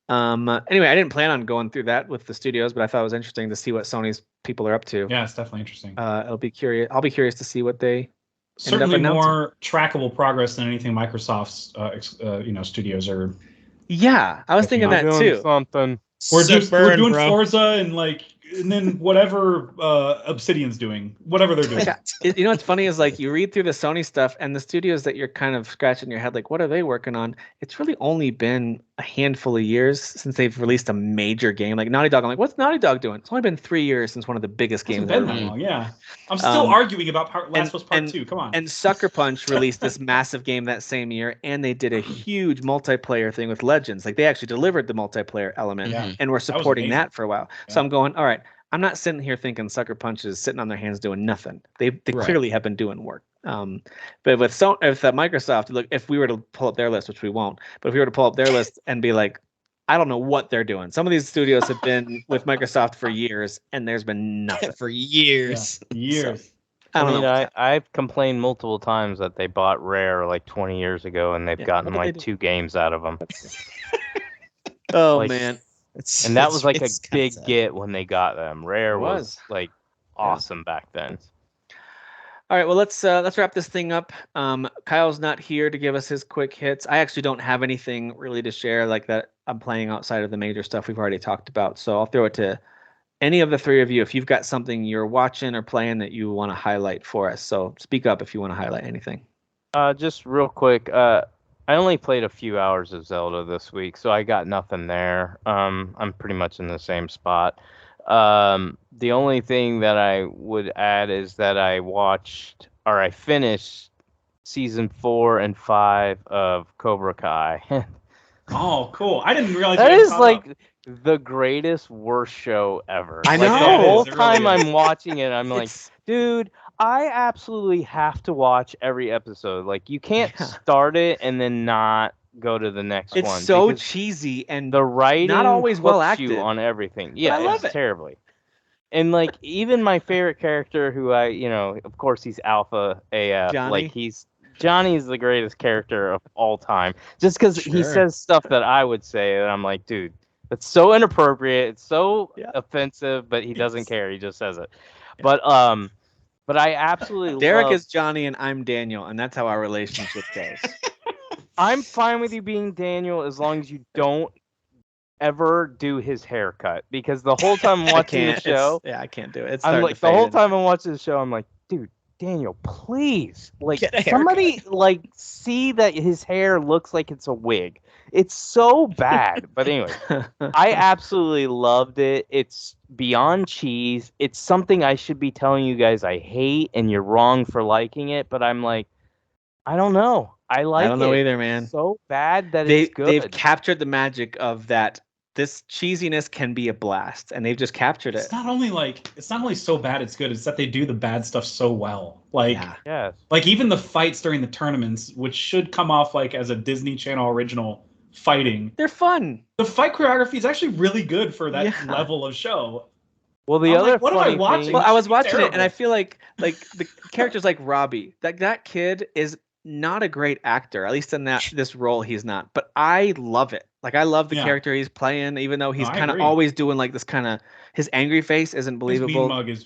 Anyway, I didn't plan on going through that with the studios, but I thought it was interesting to see what Sony's people are up to. Yeah, it's definitely interesting. I'll be curious to see what they certainly more trackable progress than anything Microsoft's studios are. Yeah, I was thinking that too. Something. We're doing Forza and then whatever Obsidian's doing, whatever they're doing. Yeah. You know what's funny is like you read through the Sony stuff and the studios that you're kind of scratching your head like, what are they working on? It's really only been a handful of years since they've released a major game. Like Naughty Dog, I'm like, what's Naughty Dog doing? It's only been 3 years since one of the biggest games ever been that long. Yeah, I'm still arguing about Last of Us Part 2. Come on. And Sucker Punch released this massive game that same year, and they did a huge multiplayer thing with Legends. Like they actually delivered the multiplayer element, and we're supporting that for a while. Yeah. So I'm going, all right. I'm not sitting here thinking Sucker Punch is sitting on their hands doing nothing. They clearly have been doing work. But with Microsoft, look, if we were to pull up their list, which we won't, but if we were to pull up their list and be like, I don't know what they're doing. Some of these studios have been with Microsoft for years, and there's been nothing for years. Yeah, years. So, I don't know. I've complained multiple times that they bought Rare like 20 years ago, and they've gotten like 2 games out of them. Oh man. And that was like a big get when they got them. Rare was like awesome back then. All right, well let's wrap this thing up. Kyle's not here to give us his quick hits. I actually don't have anything really to share like that I'm playing outside of the major stuff we've already talked about. So I'll throw it to any of the 3 of you if you've got something you're watching or playing that you want to highlight for us. So speak up if you want to highlight anything. Just real quick. I only played a few hours of Zelda this week, so I got nothing there. I'm pretty much in the same spot. The only thing that I would add is that I finished season 4 and 5 of Cobra Kai. Oh, cool! I didn't realize that is like the greatest worst show ever. I know. Like, the whole time I'm watching it, I'm like, dude, I absolutely have to watch every episode. Like, you can't start it and then not go to the next one. It's so cheesy and the writing not always well acted you on everything. Yeah, I love it terribly. And like even my favorite character, who of course he's Alpha AF. Johnny? Like Johnny's the greatest character of all time. Just because he says stuff that I would say, and I'm like, dude, that's so inappropriate. It's so offensive, but he doesn't care. He just says it. Yeah. But I absolutely Derek is Johnny and I'm Daniel, and that's how our relationship goes. I'm fine with you being Daniel as long as you don't ever do his haircut, because the whole time I'm watching the show, I can't do it. I'm like the whole time I'm watching the show, I'm like, dude, Daniel, please, like somebody like see that his hair looks like it's a wig. It's so bad. But anyway, I absolutely loved it. It's beyond cheese. It's something I should be telling you guys I hate, and you're wrong for liking it. But I'm like, I don't know. I don't know either, man. It's so bad that it's good. They've captured the magic of that. This cheesiness can be a blast, and they've just captured it. It's not only so bad it's good. It's that they do the bad stuff so well. Like, yes. Like even the fights during the tournaments, which should come off like as a Disney Channel original, fighting. They're fun. The fight choreography is actually really good for that Yeah. level of show. Well, the I'm other like, what am I funny watching? thing, Well, I was Should be watching it, and I terrible. feel like the characters like Robbie. That kid is not a great actor. At least in this role, he's not. But I love it. Like I love the Yeah. character he's playing, even though he's I kind of agree. always doing like this kind of his angry face isn't His believable. mean mug is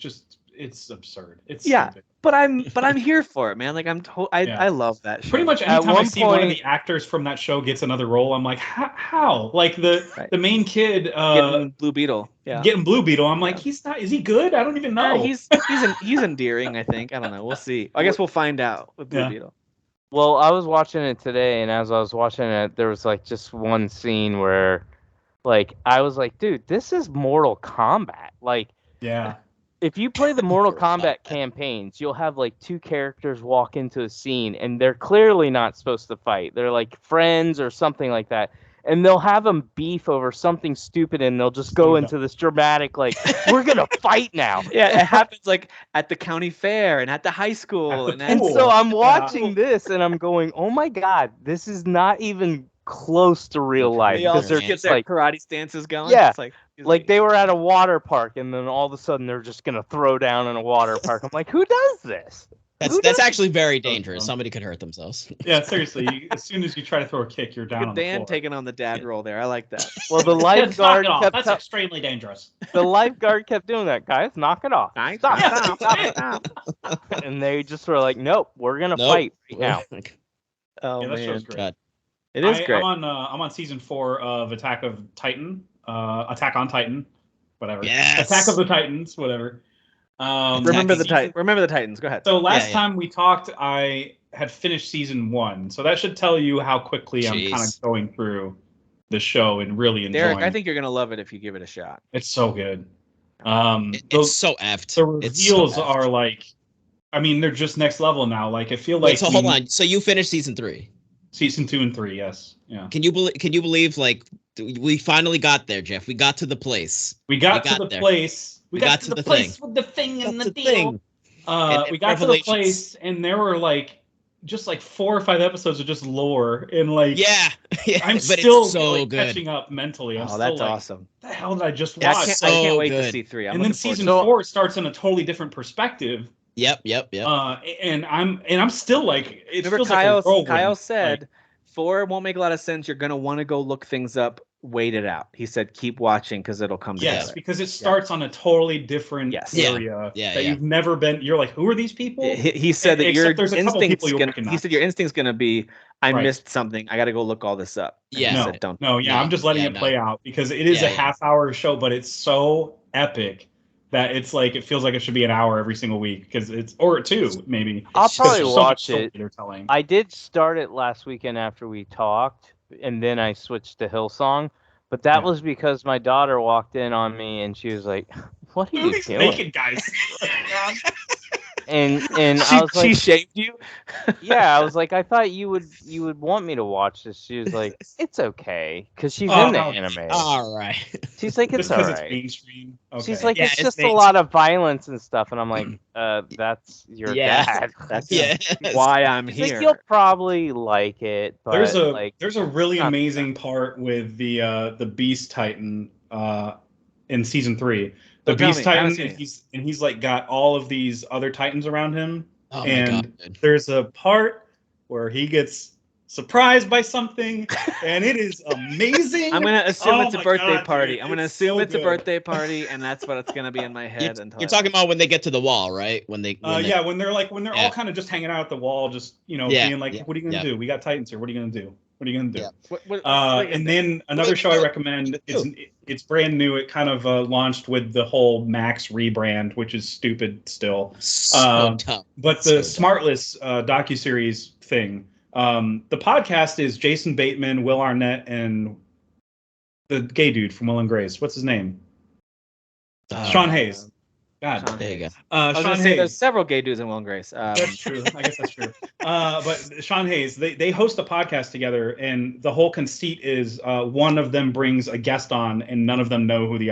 it's absurd. It's Yeah. stupid. But I'm here for it, man. Like I love that show. Pretty much At anytime I one see one of point- the actors from that show gets another role, I'm like, how? Like Right. the main kid Getting Blue Beetle. Yeah. getting Blue Beetle. I'm like, Yeah. he's not. Is he good? I don't even know. He's endearing, I think. I don't know. We'll see. I guess we'll find out with Blue Yeah. Beetle. well, I was watching it today, and as I was watching it, there was like just one scene where, like, I was like, dude, this is Mortal Kombat. Like, Yeah. if you play the Mortal Kombat campaigns, you'll have like two characters walk into a scene, and they're clearly not supposed to fight. They're like friends or something like that. And they'll have them beef over something stupid, and they'll just go into this dramatic, like, we're going to fight now. Yeah, it happens like at the county fair and at the high school. At the And pool. so I'm Yeah. watching this, and I'm going, oh my God, this is not even close to real life. They all Because they're get just their like, karate stances going. Yeah, It's like they were at a water park, and then all of a sudden they're just going to throw down in a water park. I'm like, who does this? That's actually very dangerous. Somebody could hurt themselves. Yeah. Seriously. As soon as you try to throw a kick, you're down on the Dan floor. taking on the dad role there. I like that. Well, the Kids, knock lifeguard it off. kept That's extremely dangerous. the lifeguard kept doing that. Guys, knock it off. Nice. Stop, Yeah, stop, that's stop, it. stop. And they just were like, nope, we're gonna fight right now. Oh Yeah, that man, show's great. God. it is great. I'm on season 4 of Attack on Titan, whatever. Yes. Attack of the Titans, whatever. Remember the season- Titans. Go ahead. So last Yeah. time we talked, I had finished season 1, so that should tell you how quickly I'm kind Jeez. of going through the show and really enjoying. Derek, I think you're gonna love it if you give it a shot. it's so good. It's so effed. The It's so reveals effed. are like, I mean, they're just next level now. Like I feel Wait, like so hold on. So you finished season 3. season 2 and 3, yes, yeah. Can you believe like we finally got there, Jeff? We got to the place. We got We to got the there. place. We got to the place thing. with the thing and That's the the deal. thing. And We got to the Revelations. place, and there were like just like 4 or 5 episodes of just lore, and like Yeah, yeah. I'm but still it's so like, good. catching up mentally. I'm Oh, still that's like, awesome. what the hell did I just Yeah, watch? I so can't wait to good. see 3. I'm And then looking forward season to it. 4 starts in a totally different perspective. Yep. And I'm still like, it Remember, feels like a whirlwind. Kyle said Like, 4 won't make a lot of sense. You're gonna want to go look things up. Wait it out. He said, keep watching because it'll come yes, together. because it starts on a totally different Yes. area Yeah, that yeah. you've never been. You're like, who are these people? He said that Except your there's a couple instinct's people you gonna. He recognize. said your instinct's gonna be, I Right. missed something. I got to go look all this up. And he Yeah. said, don't. No, yeah, No, I'm just letting yeah, it no. play out because it is Yeah, a yeah. half-hour show, but it's so epic that it's like it feels like it should be an hour every single week because it's or 2 maybe. I'll It's probably There's so much watch story it. They're telling. I did start it last weekend after we talked, and then I switched to Hillsong. But that Yeah. was because my daughter walked in on me, and she was like, "What are Who are you these doing?" naked guys? And I was She like, shamed you. "Yeah." I was like, "I thought you would want me to watch this." She was like, "It's okay," because she's Oh, into no. anime. All right. She's like, Just "It's because alright." it's mainstream. Okay. She's like, Yeah, "It's it's just a mainstream. lot of violence and stuff," and I'm like, "That's your Yeah. dad." That's Yeah. why I'm She's like, here. "You'll probably like it," but there's a really not- amazing part with the Beast Titan in season 3. The Don't tell Beast me, I haven't Titan, seen it. and he's like got all of these other Titans around him. Oh my And god. there's a part where he gets surprised by something, and it is amazing. I'm gonna assume Oh it's a my birthday God, party. dude, I'm gonna it's assume so it's a good. birthday party, and that's what it's gonna be in my You're, head. until you're I- talking about when they get to the wall, right? When they Yeah, when they're Yeah. all kind of just hanging out at the wall, just Yeah, being like, yeah, "What are you gonna yeah. do? We got Titans here. What are you gonna do? What are you gonna do?" Yeah. What And then another show I recommend. It's brand new. It kind of launched with the whole Max rebrand, which is stupid still. so tough. But So the Smartless docuseries thing. The podcast is Jason Bateman, Will Arnett, and the gay dude from Will and Grace. What's his name? Sean Hayes. God. Sean There you go. I was Sean gonna say there's Hayes. several gay dudes in Will and Grace. That's true. I guess that's true. But Sean Hayes, they host a podcast together, and the whole conceit is one of them brings a guest on, and none of them know who the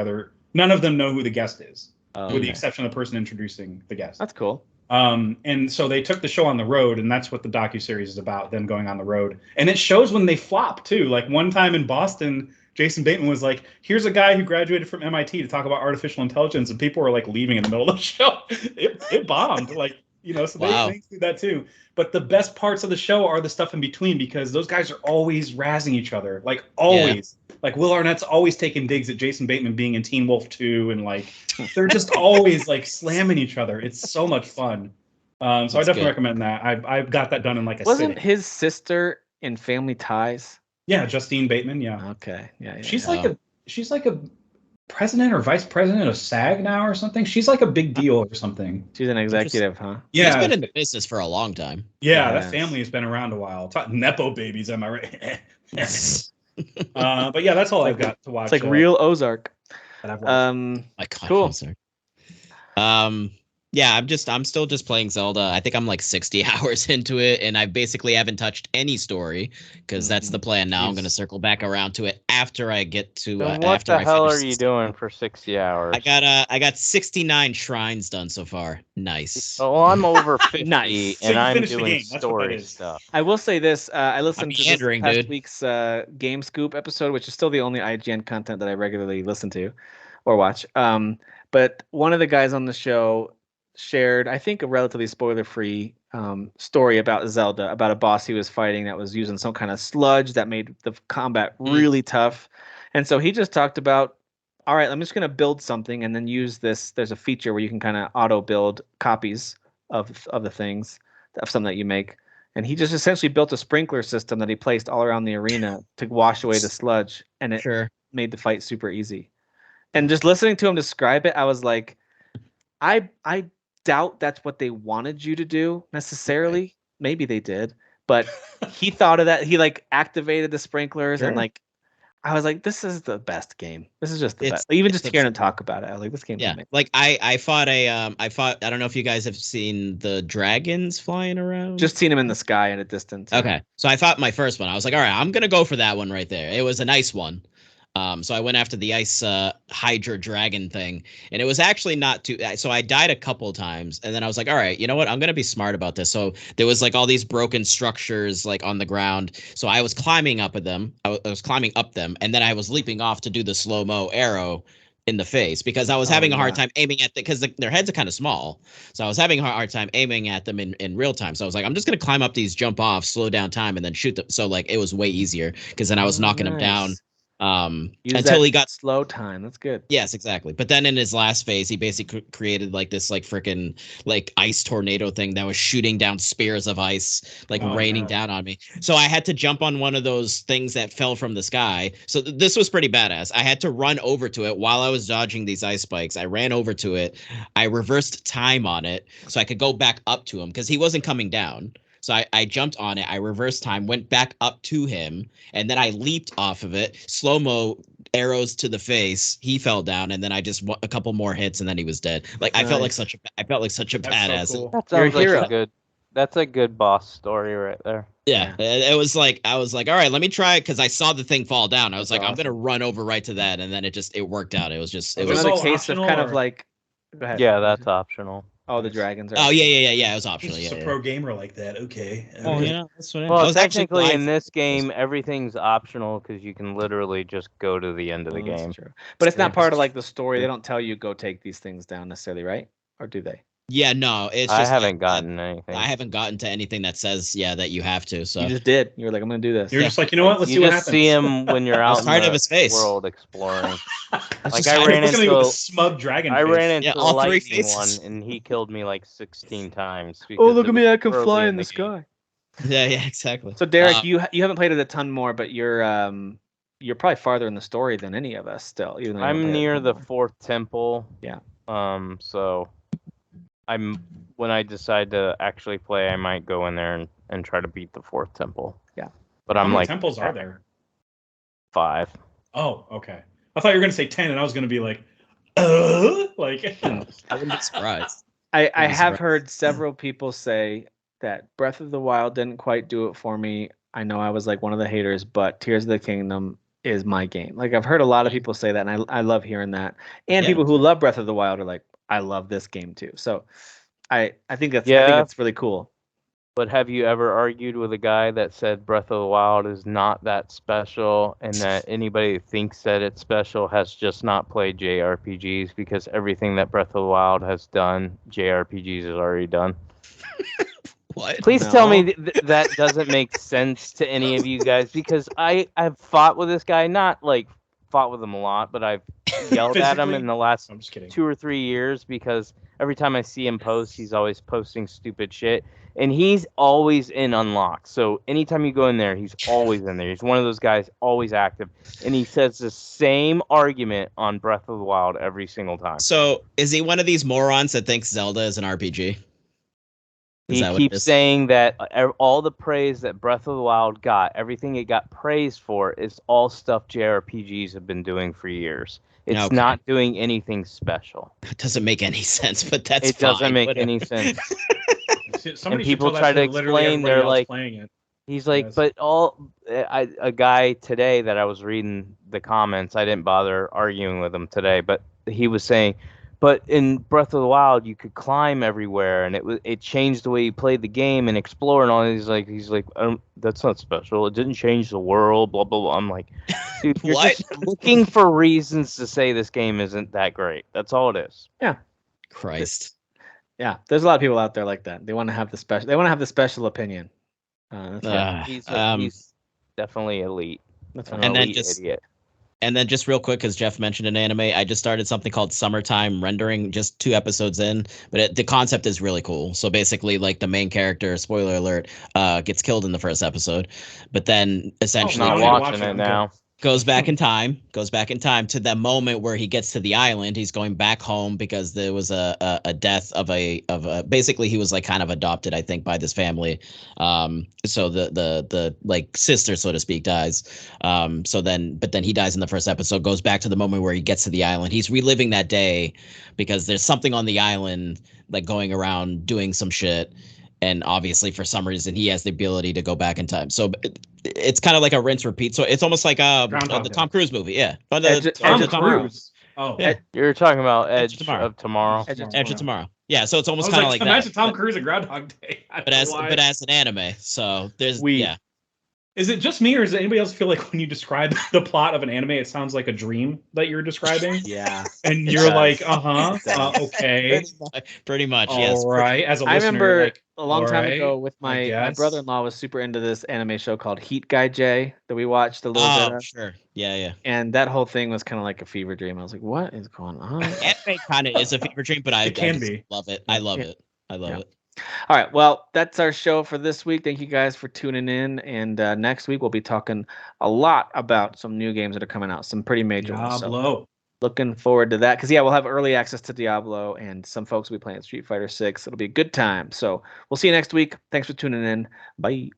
guest is, with the okay. exception of the person introducing the guest. That's cool. And so they took the show on the road, and that's what the docuseries is about, them going on the road. And it shows when they flop too. Like one time in Boston, Jason Bateman was like, here's a guy who graduated from MIT to talk about artificial intelligence, and people were like leaving in the middle of the show. It bombed. Like, you know, so they include that too. But the best parts of the show are the stuff in between, because those guys are always razzing each other. Like always. Yeah. Like Will Arnett's always taking digs at Jason Bateman being in Teen Wolf 2, and like they're just always like slamming each other. It's so much fun. So I definitely recommend that. I've got that done in like a Wasn't sitting. his sister in Family Ties? Yeah, Justine Bateman. Yeah. Okay. Yeah. She's like a president or vice president of SAG now or something. She's like a big deal or something. She's an executive, huh? Yeah, she's been in the business for a long time. Yeah, that family has been around a while. Nepo babies, am I right? But yeah, that's all I've got to watch. It's like real Ozark. Cool. Yeah, I'm still just playing Zelda. I think I'm like 60 hours into it, and I basically haven't touched any story, because that's the plan now. I'm going to circle back around to it after I get to. What the hell are you doing for 60 hours? I got 69 shrines done so far. Nice. Oh, I'm over 50, nice. And so I'm doing story stuff. I will say this: I listened to this past dude. week's Game Scoop episode, which is still the only IGN content that I regularly listen to or watch. But one of the guys on the show shared, I think, a relatively spoiler-free story about Zelda, about a boss he was fighting that was using some kind of sludge that made the combat really tough. And so he just talked about, all right, I'm just going to build something and then use this. There's a feature where you can kind of auto-build copies of the things, of something that you make. And he just essentially built a sprinkler system that he placed all around the arena to wash away the sludge, and it made the fight super easy. And just listening to him describe it, I was like, I doubt that's what they wanted you to do necessarily. Right. Maybe they did, but he thought of that. He like activated the sprinklers and like, I was like, this is the best game. This is just the best. Even just hearing him talk about it, I was like, this game. Yeah, like I fought. I don't know if you guys have seen the dragons flying around. Just seen them in the sky at a distance. Okay, so I fought my first one. I was like, all right, I'm gonna go for that one right there. It was a nice one. So I went after the ice Hydra dragon thing, and it was actually not too. So I died a couple times, and then I was like, all right, you know what? I'm gonna be smart about this. So there was like all these broken structures like on the ground. So I was climbing up at them. I was climbing up them, and then I was leaping off to do the slow-mo arrow in the face, because I was having a hard time aiming at because their heads are kind of small. So I was having a hard time aiming at them in real time. So I was like, I'm just gonna climb up these, jump off, slow down time, and then shoot them. So like it was way easier, because then I was knocking them down. Until he got slow time. That's good. Yes, exactly. But then in his last phase, he basically created like this like freaking like ice tornado thing that was shooting down spears of ice, like raining down on me. So I had to jump on one of those things that fell from the sky. So this was pretty badass. I had to run over to it while I was dodging these ice spikes. I ran over to it. I reversed time on it so I could go back up to him, because he wasn't coming down. So I jumped on it, I reversed time, went back up to him, and then I leaped off of it. Slow-mo arrows to the face. He fell down, and then I just a couple more hits, and then he was dead. Like I felt like such a badass. So cool. That sounds like a good. That's a good boss story right there. Yeah, it was like I was like, all right, let me try it, because I saw the thing fall down. I was like, I'm gonna run over right to that, and then it worked out. It was just it was a case of kind of like. Go ahead. Yeah, that's optional. Oh, the dragons are. Oh yeah. It was optional. He's just a pro gamer like that. Okay. Oh yeah, that's what. Well, technically in this game, everything's optional, because you can literally just go to the end of the game. True. But it's not part of like the story. They don't tell you go take these things down necessarily, right? Or do they? Yeah, no. It's just I haven't gotten anything. I haven't gotten to anything that says that you have to. So you just did. You were like, I'm gonna do this. You're just like, you know what? Let's see what happens. You just see him when you're out in the world exploring. Like I ran into a smug dragon. I ran into all a three lightning faces. one, and he killed me like 16 times. Oh, look at me! I can fly in the sky. Yeah, exactly. So Derek, you haven't played it a ton more, but you're probably farther in the story than any of us still. Even though I'm near the fourth temple. Yeah. So when I decide to actually play, I might go in there and try to beat the fourth temple. Yeah. But I'm like, how many temples are there? 5. Oh, okay. I thought you were gonna say 10, and I was gonna be like, like. I wouldn't be surprised. I have heard several people say that Breath of the Wild didn't quite do it for me. I know I was like one of the haters, but Tears of the Kingdom is my game. Like I've heard a lot of people say that, and I love hearing that. And people who love Breath of the Wild are like, I love this game too. So I think that's really cool. But have you ever argued with a guy that said Breath of the Wild is not that special, and that anybody who thinks that it's special has just not played JRPGs, because everything that Breath of the Wild has done, JRPGs has already done? What? Please tell me that doesn't make sense to any of you guys, because I've fought with this guy, not like fought with him a lot, but I've yelled at him in the last 2 or 3 years, because every time I see him post, he's always posting stupid shit. And he's always in unlock. So anytime you go in there, he's always in there. He's one of those guys, always active. And he says the same argument on Breath of the Wild every single time. So is he one of these morons that thinks Zelda is an RPG? He keeps saying that all the praise that Breath of the Wild got, everything it got praised for, is all stuff JRPGs have been doing for years. It's not doing anything special. It doesn't make any sense, but that's It doesn't make any sense. And people try to explain, they're like, he's like, but a guy today that I was reading the comments, I didn't bother arguing with him today, but he was saying, but in Breath of the Wild, you could climb everywhere, and it changed the way you played the game and explore and all. He's like, that's not special. It didn't change the world. Blah blah blah. I'm like, dude, you're just looking for reasons to say this game isn't that great. That's all it is. Yeah. Christ. Yeah, there's a lot of people out there like that. They want to have the special. They want to have the special opinion. He's definitely elite. That's an fine. elite idiot. And then just real quick, because Jeff mentioned an anime, I just started something called Summertime Rendering, just 2 episodes in, but the concept is really cool. So basically, like, the main character, spoiler alert, gets killed in the first episode, but then essentially I'm not watching it now. Goes back in time to that moment where he gets to the island. He's going back home because there was a death of a basically he was like kind of adopted, I think, by this family. So the like sister, so to speak, dies. But then he dies in the first episode, goes back to the moment where he gets to the island. He's reliving that day because there's something on the island like going around doing some shit. And obviously, for some reason, he has the ability to go back in time. So it's kind of like a rinse repeat. So it's almost like the Tom Cruise movie, yeah. Tom Cruise. Oh, yeah. You're talking about Edge of Tomorrow. Edge of Tomorrow. Yeah, so it's almost kind of like that. Imagine Tom Cruise and Groundhog Day. But as an anime, so there's yeah. Is it just me, or does anybody else feel like when you describe the plot of an anime, it sounds like a dream that you're describing? Yeah. And you're like, okay. Pretty much, yes. All right. As a listener, I remember like, a long time ago with my brother-in-law was super into this anime show called Heat Guy J that we watched a little bit of. Sure. Yeah. And that whole thing was kind of like a fever dream. I was like, what is going on? Anime kind of is a fever dream, but I love it. I love it. All right. Well, that's our show for this week. Thank you guys for tuning in. And next week, we'll be talking a lot about some new games that are coming out, some pretty major ones. So looking forward to that. Because, we'll have early access to Diablo, and some folks will be playing Street Fighter 6. It'll be a good time. So we'll see you next week. Thanks for tuning in. Bye.